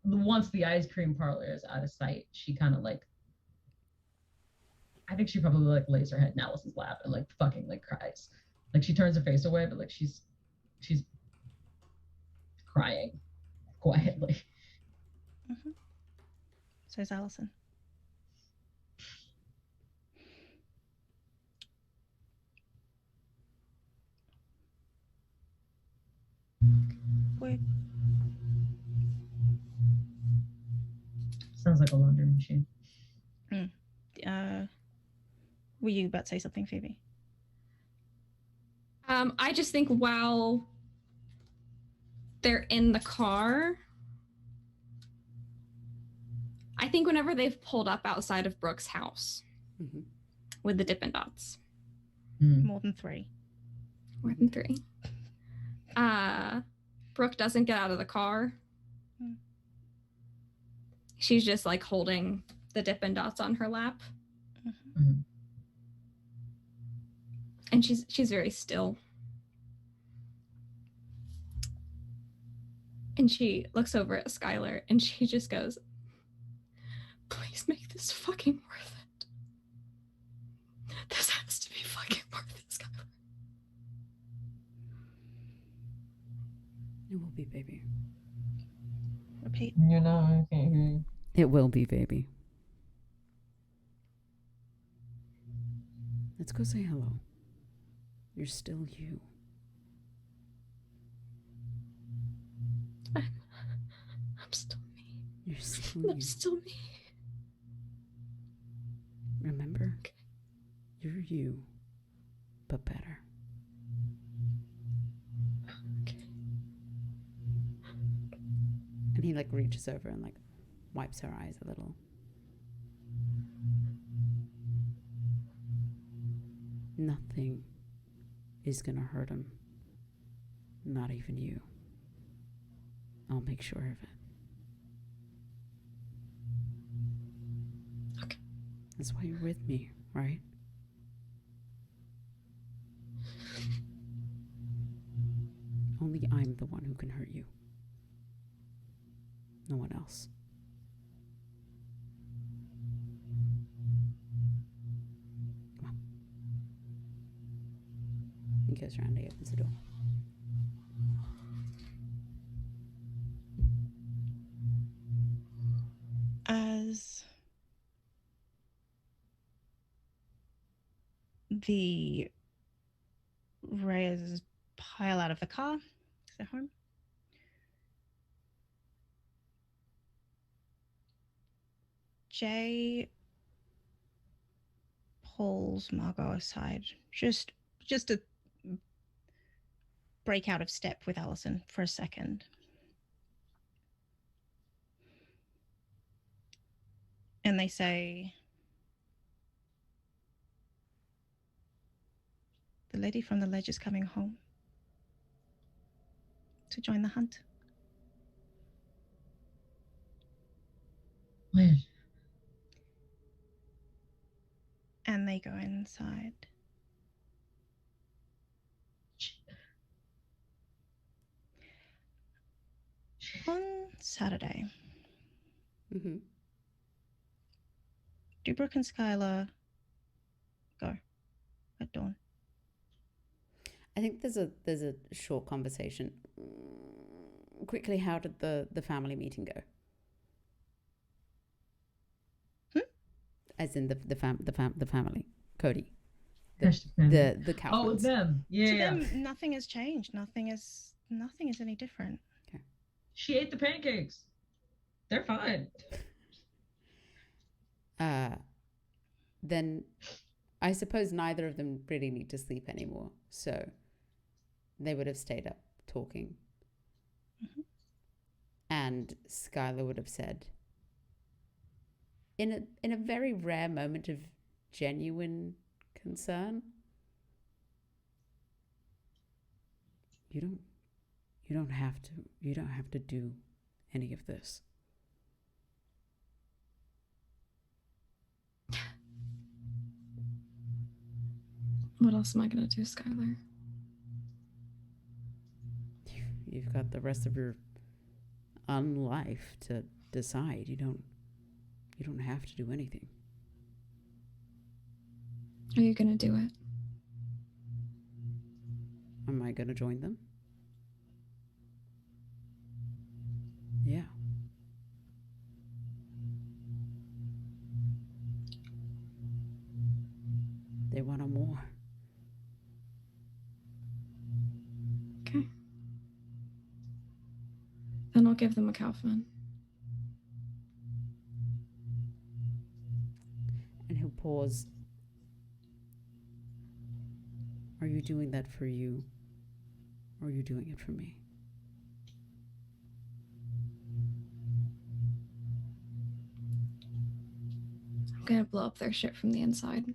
once the ice cream parlor is out of sight, she kind of like, I think she probably like lays her head in Alison's lap and like fucking like cries. Like she turns her face away, but like she's crying quietly. Mm-hmm. So is Alison. Wait. Sounds like a laundry machine. Were you about to say something, Phoebe? I just think while they're in the car, I think whenever they've pulled up outside of Brooke's house with the Dippin' Dots. More than 3. More than 3. Brooke doesn't get out of the car. She's just like holding the Dippin' Dots on her lap. Mm-hmm. And she's very still. And she looks over at Skyler and she just goes, "Please make this fucking worth it. This has to be fucking worth it, Skyler." It will be, baby. Repeat. You know, I can't hear you. It will be, baby. Let's go say hello. You're still you. I'm still me. You're still I'm you. still me. Remember? Okay. You're you, but better. Okay. And he like reaches over and like wipes her eyes a little. Nothing is gonna hurt him. Not even you. I'll make sure of it. Okay. That's why you're with me, right? Only I'm the one who can hurt you. No one else. Come on. He goes around, he opens the door. As the Reyes pile out of the car, is their home? Jay pulls Margot aside, just to break out of step with Alison for a second. And they say, the lady from the ledge is coming home to join the hunt. When? And they go inside. On Saturday, Mm-hmm. do Brook and Skyler go at dawn? I think there's a short conversation. Quickly, how did the family meeting go? As in the family, Cody, the Kaufmans. Oh, them. Yeah. To them, nothing has changed. Nothing is any different. Okay. She ate the pancakes. They're fine. Then I suppose neither of them really need to sleep anymore, so they would have stayed up talking. Mm-hmm. And Skylar would have said, in a very rare moment of genuine concern, you don't have to do any of this. What else am I gonna do, Skylar? You've got the rest of your life to decide. You don't have to do anything. Are you gonna do it? Am I gonna join them? Yeah. They want to more. Okay. Then I'll give them a Kaufman. And he'll pause. Are you doing that for you? Or are you doing it for me? I'm gonna blow up their shit from the inside.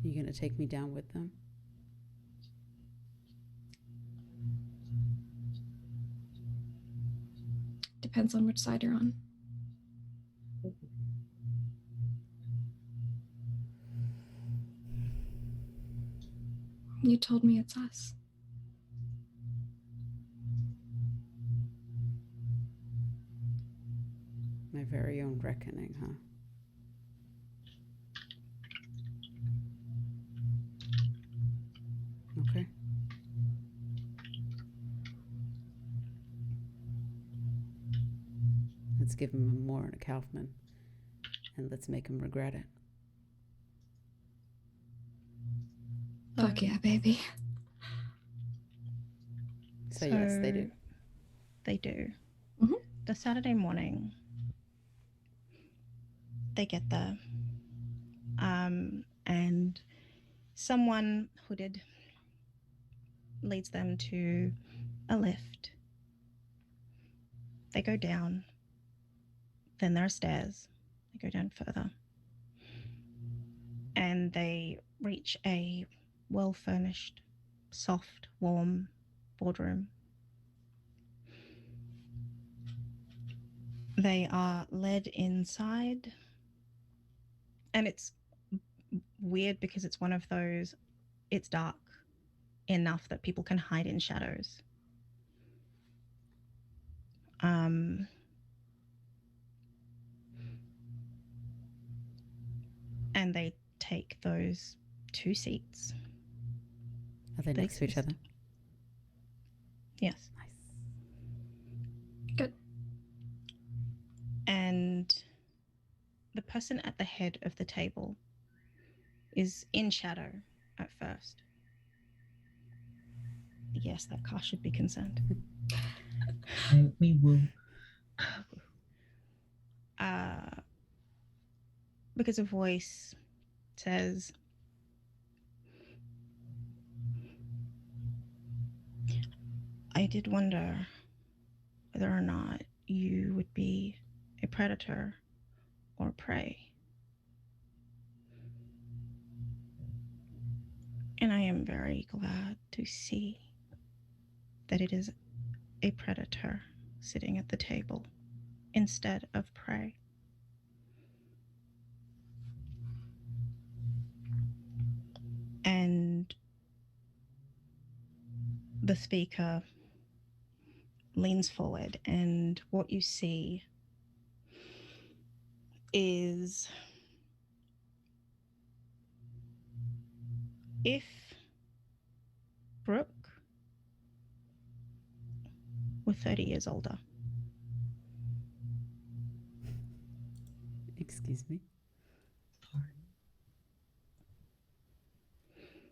Are you going to take me down with them? Depends on which side you're on. You told me it's us. My very own reckoning, huh? Okay. Let's give him a more and a Kaufman. And let's make him regret it. Fuck yeah, baby. So yes, they do. They do. Mm-hmm. The Saturday morning, they get there. And someone hooded leads them to a lift. They go down. Then there are stairs. They go down further. And they reach a well-furnished, soft, warm boardroom. They are led inside, and it's weird because it's one of those, it's dark enough that people can hide in shadows. And they take those 2 seats. Are they next to each other? Yes. Nice. Good. And the person at the head of the table is in shadow at first. Yes, that car should be concerned. We will. Because a voice says, I did wonder whether or not you would be a predator or prey. And I am very glad to see that it is a predator sitting at the table instead of prey. And the speaker leans forward, and what you see is if Brooke were 30 years older. Excuse me.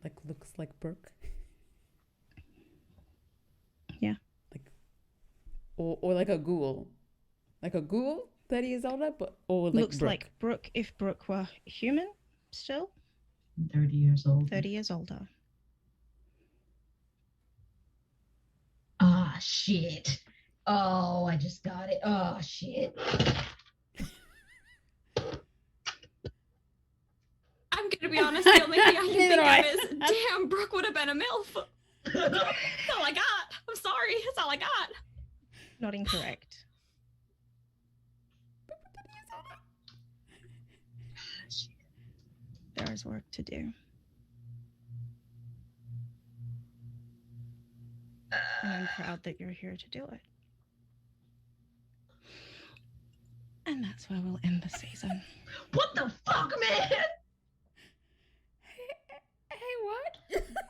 Like looks like Brooke. Yeah. Like, or like a ghoul. Like a ghoul, 30 years older, but or like Looks Brooke. like Brooke if Brooke were human still. 30 years old. 30 years older. Ah, shit. Oh, I just got it. Oh, shit. I'm gonna be honest, the only thing I can Neither think do of is, damn, Brooke would have been a MILF. That's all I got. I'm sorry. That's all I got. Not incorrect. There is work to do. And I'm proud that you're here to do it. And that's where we'll end the season. What the fuck, man? Hey, what?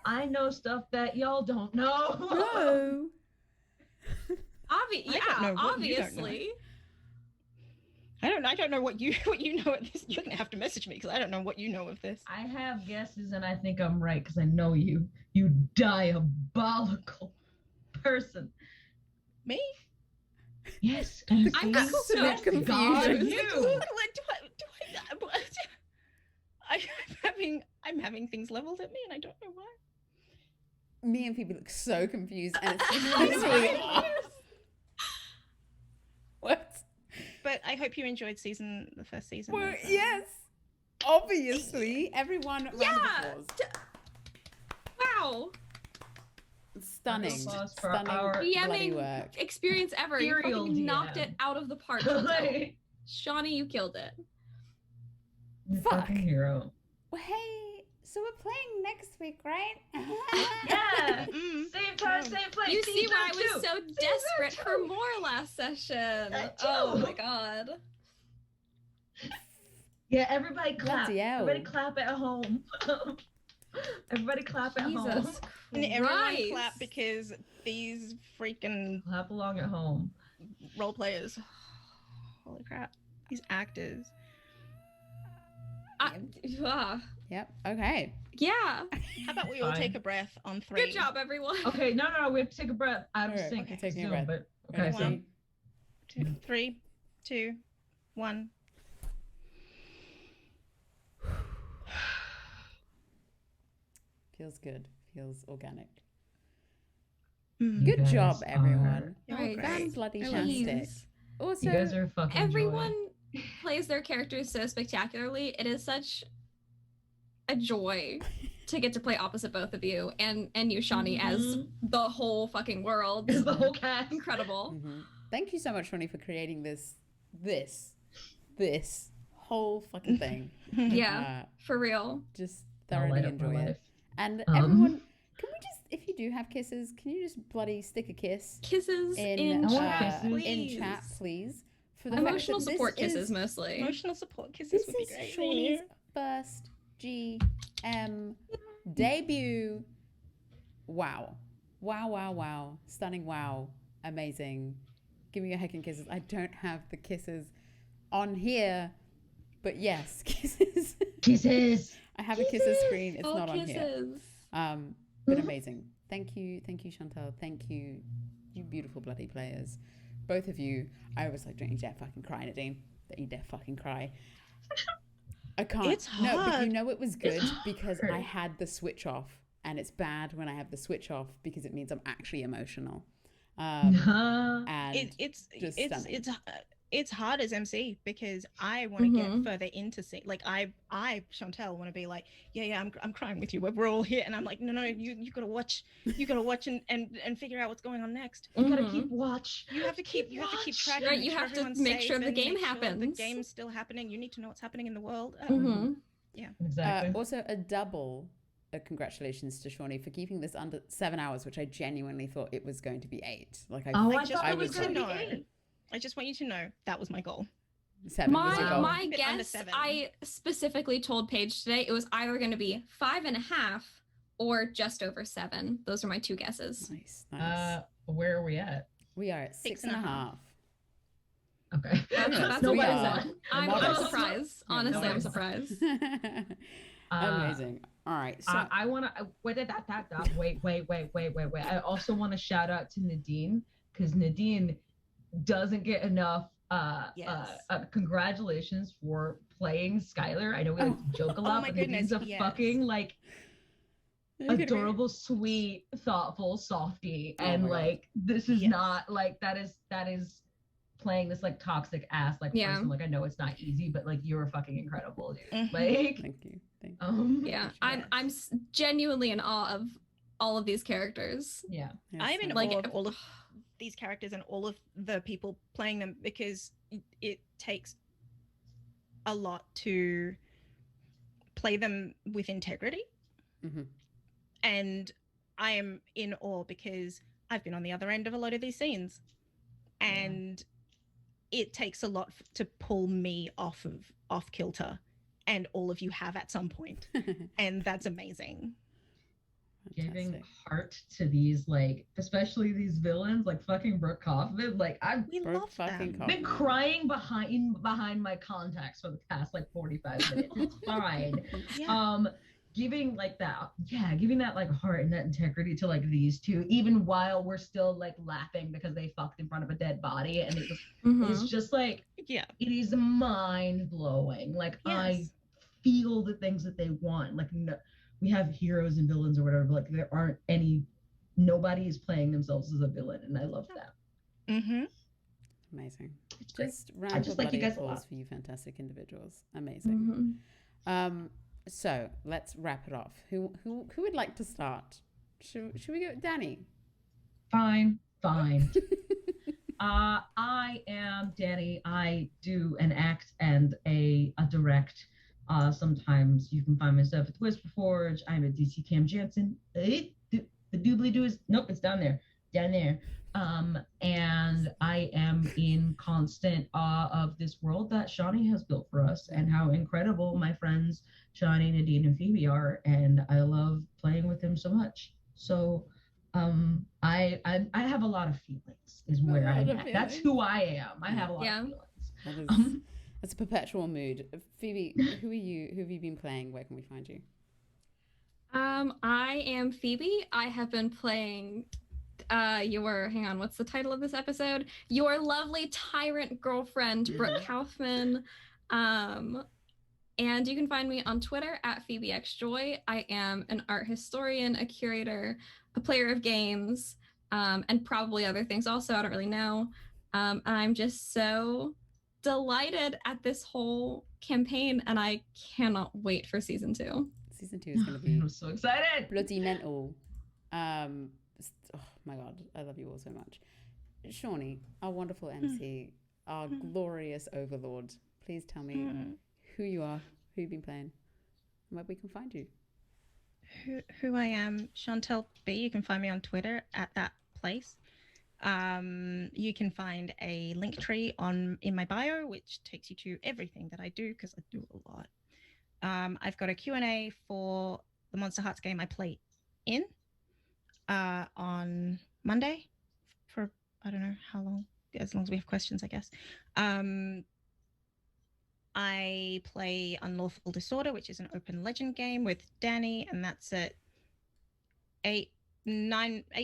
I know stuff that y'all don't know. No. I don't know what you don't know. obviously. I don't know what you know of this. You're gonna have to message me because I don't know what you know of this. I have guesses and I think I'm right because I know you. You diabolical person. Me? Yes. I'm and so God, confused. you. I'm having things leveled at me and I don't know why. Me and Phoebe look so confused, and I it's know, really right? What? But I hope you enjoyed the first season. Well, of, yes. Obviously, everyone. Round of Yeah. applause. Wow. Stunning. Applause for Stunning our bloody DMing work. experience ever. You Serial fucking knocked DM. it out of the park. Like, Shawnee, you killed it. you're Fuck. fucking hero. Well, hey, so we're playing next week, right? Yeah. Mm. Same time, same place. You see why I was Season so two. desperate Season for two. more last session. That Oh too. my god. Yeah, everybody clap. Bloody hell. Everybody clap at home. Everybody clap at home. Jesus And everyone Christ. clap because these freaking Clap along at home. role players, holy crap, these actors. Yep. Okay. Yeah. How about we all Fine. take a breath on 3? Good job, everyone. Okay, no, we have to take a breath. I was Alright, thinking we're taking a Zoom, breath. but Okay, okay, One. so 2, 3, 2, 1. Feels good. Feels organic. Mm. Good guys job, are- everyone. You're Right. great. Bloody Please. fantastic. Also, you guys are fucking Everyone plays their characters so spectacularly. It is such a joy to get to play opposite both of you and you, Shawnee, as the whole fucking world. Is the whole cast. Incredible. Thank you so much, Shawnee, for creating this whole fucking thing. Yeah, for real. Just thoroughly enjoy it. And everyone, can we just, if you do have kisses, can you just bloody stick a kiss? Kisses in chat, chat, please. For the emotional support kisses, mostly. Emotional support kisses would be great. This is Shawnee's first GM debut. Wow. Stunning wow. Amazing. Give me your heckin' kisses. I don't have the kisses on here, but yes, kisses. Kisses. I have a kisses screen. It's not on kisses. here. But amazing. Thank you, Chantal. Thank you, you beautiful bloody players. Both of you. I was like, don't you dare fucking cry, Nadine. Don't you dare fucking cry. I can't. It's hard. No, but you know it was good because I had the switch off, and it's bad when I have the switch off because it means I'm actually emotional. And it's hard as MC because I want to get further into scene. Like I Chantel want to be like, yeah, I'm crying with you. We're all here, and I'm like, no, you gotta watch and figure out what's going on next. You gotta keep watch. You have to keep track. Right, you have to make sure the game happens. The game's still happening. You need to know what's happening in the world. Yeah, exactly. Also, a double congratulations to Shawnee for keeping this under 7 hours, which I genuinely thought it was going to be 8. Like I just want you to know that was my goal. 7 was your goal. My guess, I specifically told Paige today it was either going to be 5.5 or just over 7. Those are my 2 guesses. Nice. Where are we at? We are at 6.5. Okay. That's no what I said. I'm surprised. Honestly, I'm surprised. Amazing. All right. So I want to wait. I also want to shout out to Nadine because Nadine doesn't get enough congratulations for playing Skyler. I know we like to joke a lot, but Nadine's a fucking like adorable, sweet, thoughtful softie, and like this is not like that is playing this like toxic ass like person. Like I know it's not easy, but like you're fucking incredible, dude. Like thank you. I'm genuinely in awe of all of these characters. I'm in awe of all of these characters and all of the people playing them because it takes a lot to play them with integrity. And I am in awe because I've been on the other end of a lot of these scenes, and it takes a lot to pull me off kilter, and all of you have at some point, and that's amazing. Giving heart to these, like, especially these villains, like fucking Brooke Kaufman. Like, we love them. I've been crying behind my contacts for the past like 45 minutes. It's fine. Giving like that, giving that like heart and that integrity to like these two, even while we're still like laughing because they fucked in front of a dead body, and it was, it's just like, it is mind blowing. Like I feel the things that they want. Like we have heroes and villains or whatever, but like there aren't any. Nobody is playing themselves as a villain, and I love that. Amazing. Just round of bloody applause for you, fantastic individuals. Amazing. So let's wrap it off. Who would like to start? Should we go, Danny? Fine. I am Danny. I do an act and a direct. Sometimes you can find myself at the Whisper Forge. I'm a DC Cam Jansen. The doobly doo is it's down there. And I am in constant awe of this world that Shawnee has built for us and how incredible my friends Shawnee, Nadine, and Phoebe are, and I love playing with them so much. So I have a lot of feelings is where I'm at. That's who I am. I have a lot of feelings. That's a perpetual mood. Phoebe, who are you? Who have you been playing? Where can we find you? I am Phoebe. I have been playing what's the title of this episode? Your lovely tyrant girlfriend, Brooke Kaufman. And you can find me on Twitter at PhoebeXJoy. I am an art historian, a curator, a player of games, and probably other things also. I don't really know. I'm just so delighted at this whole campaign, and I cannot wait for season 2. Season 2 is going to be I'm so excited. bloody mental. Oh my god, I love you all so much. Shawnee, our wonderful MC, our glorious overlord, please tell me who you are, who you've been playing, and where we can find you. Who I am, Chantel B. You can find me on Twitter at that place. You can find a link tree in my bio, which takes you to everything that I do because I do a lot. I've got a Q&A for the Monsterhearts game I play in on Monday for I don't know how long, as long as we have questions, I guess. I play Unlawful Disorder, which is an open legend game with Danny, and that's at 8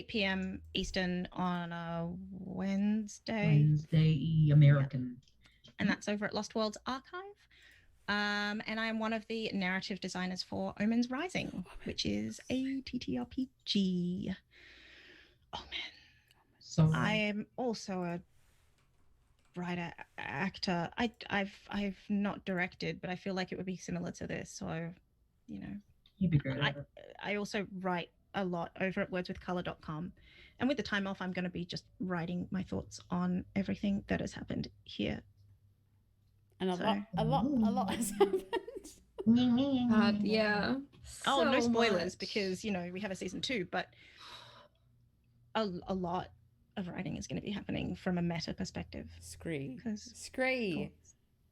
p.m. Eastern on a Wednesday. Wednesday American. And that's over at Lost Worlds Archive. And I am one of the narrative designers for Omens Rising, which is a TTRPG. Oh man. So I am also a writer, actor. I've not directed, but I feel like it would be similar to this. So, you know, you'd be great at it. I also write a lot over at wordswithcolor.com. And with the time off, I'm going to be just writing my thoughts on everything that has happened here. And a lot has happened. Yeah. Oh, no So spoilers much. because, you know, we have a season 2, but a lot of writing is going to be happening from a meta perspective. Scree. Because Scree.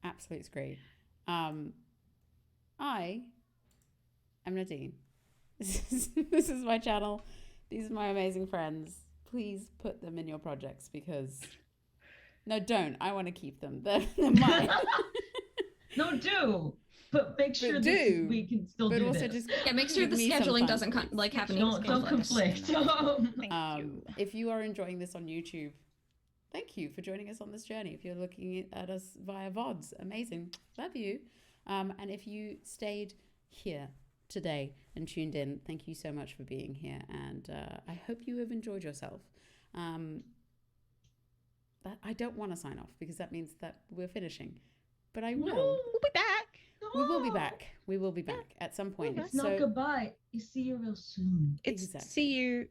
Absolute scree. I am Nadine. This is my channel. These are my amazing friends. Please put them in your projects because... No, don't. I want to keep them. They're mine. No, do. But make sure But that we can still but do also this. just Yeah, make sure give the me some scheduling fun, doesn't please. happen. Don't conflict. Thank you. If you are enjoying this on YouTube, thank you for joining us on this journey. If you're looking at us via VODs, amazing. Love you. And if you stayed here today and tuned in, thank you so much for being here. And I hope you have enjoyed yourself. I don't want to sign off because that means that we're finishing. But I will. We'll be back. We will be back. We will be back at some point. It's not goodbye. You see you real soon. It's Exactly. see you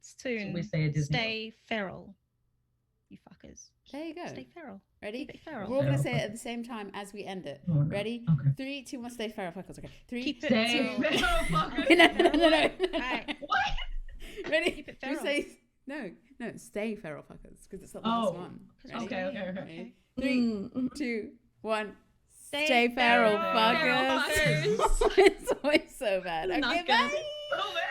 soon. So we say at Disney Stay feral, you fuckers. There you go. Stay feral. Ready? Keep it feral. We're all going to Feral say it at the same time as we end it. Oh, no. Ready? Okay. 3, 2, 1, stay feral fuckers. Okay. 3, Keep it Stay feral. feral fuckers. No. Alright. What? Ready? Keep it We feral. say no. Stay feral fuckers because it's the last one. Ready? Okay. Ready? 3, 2, 1. Stay Stay feral feral fuckers. fuckers. It's always so bad. Not Okay, good. bye. Oh, man.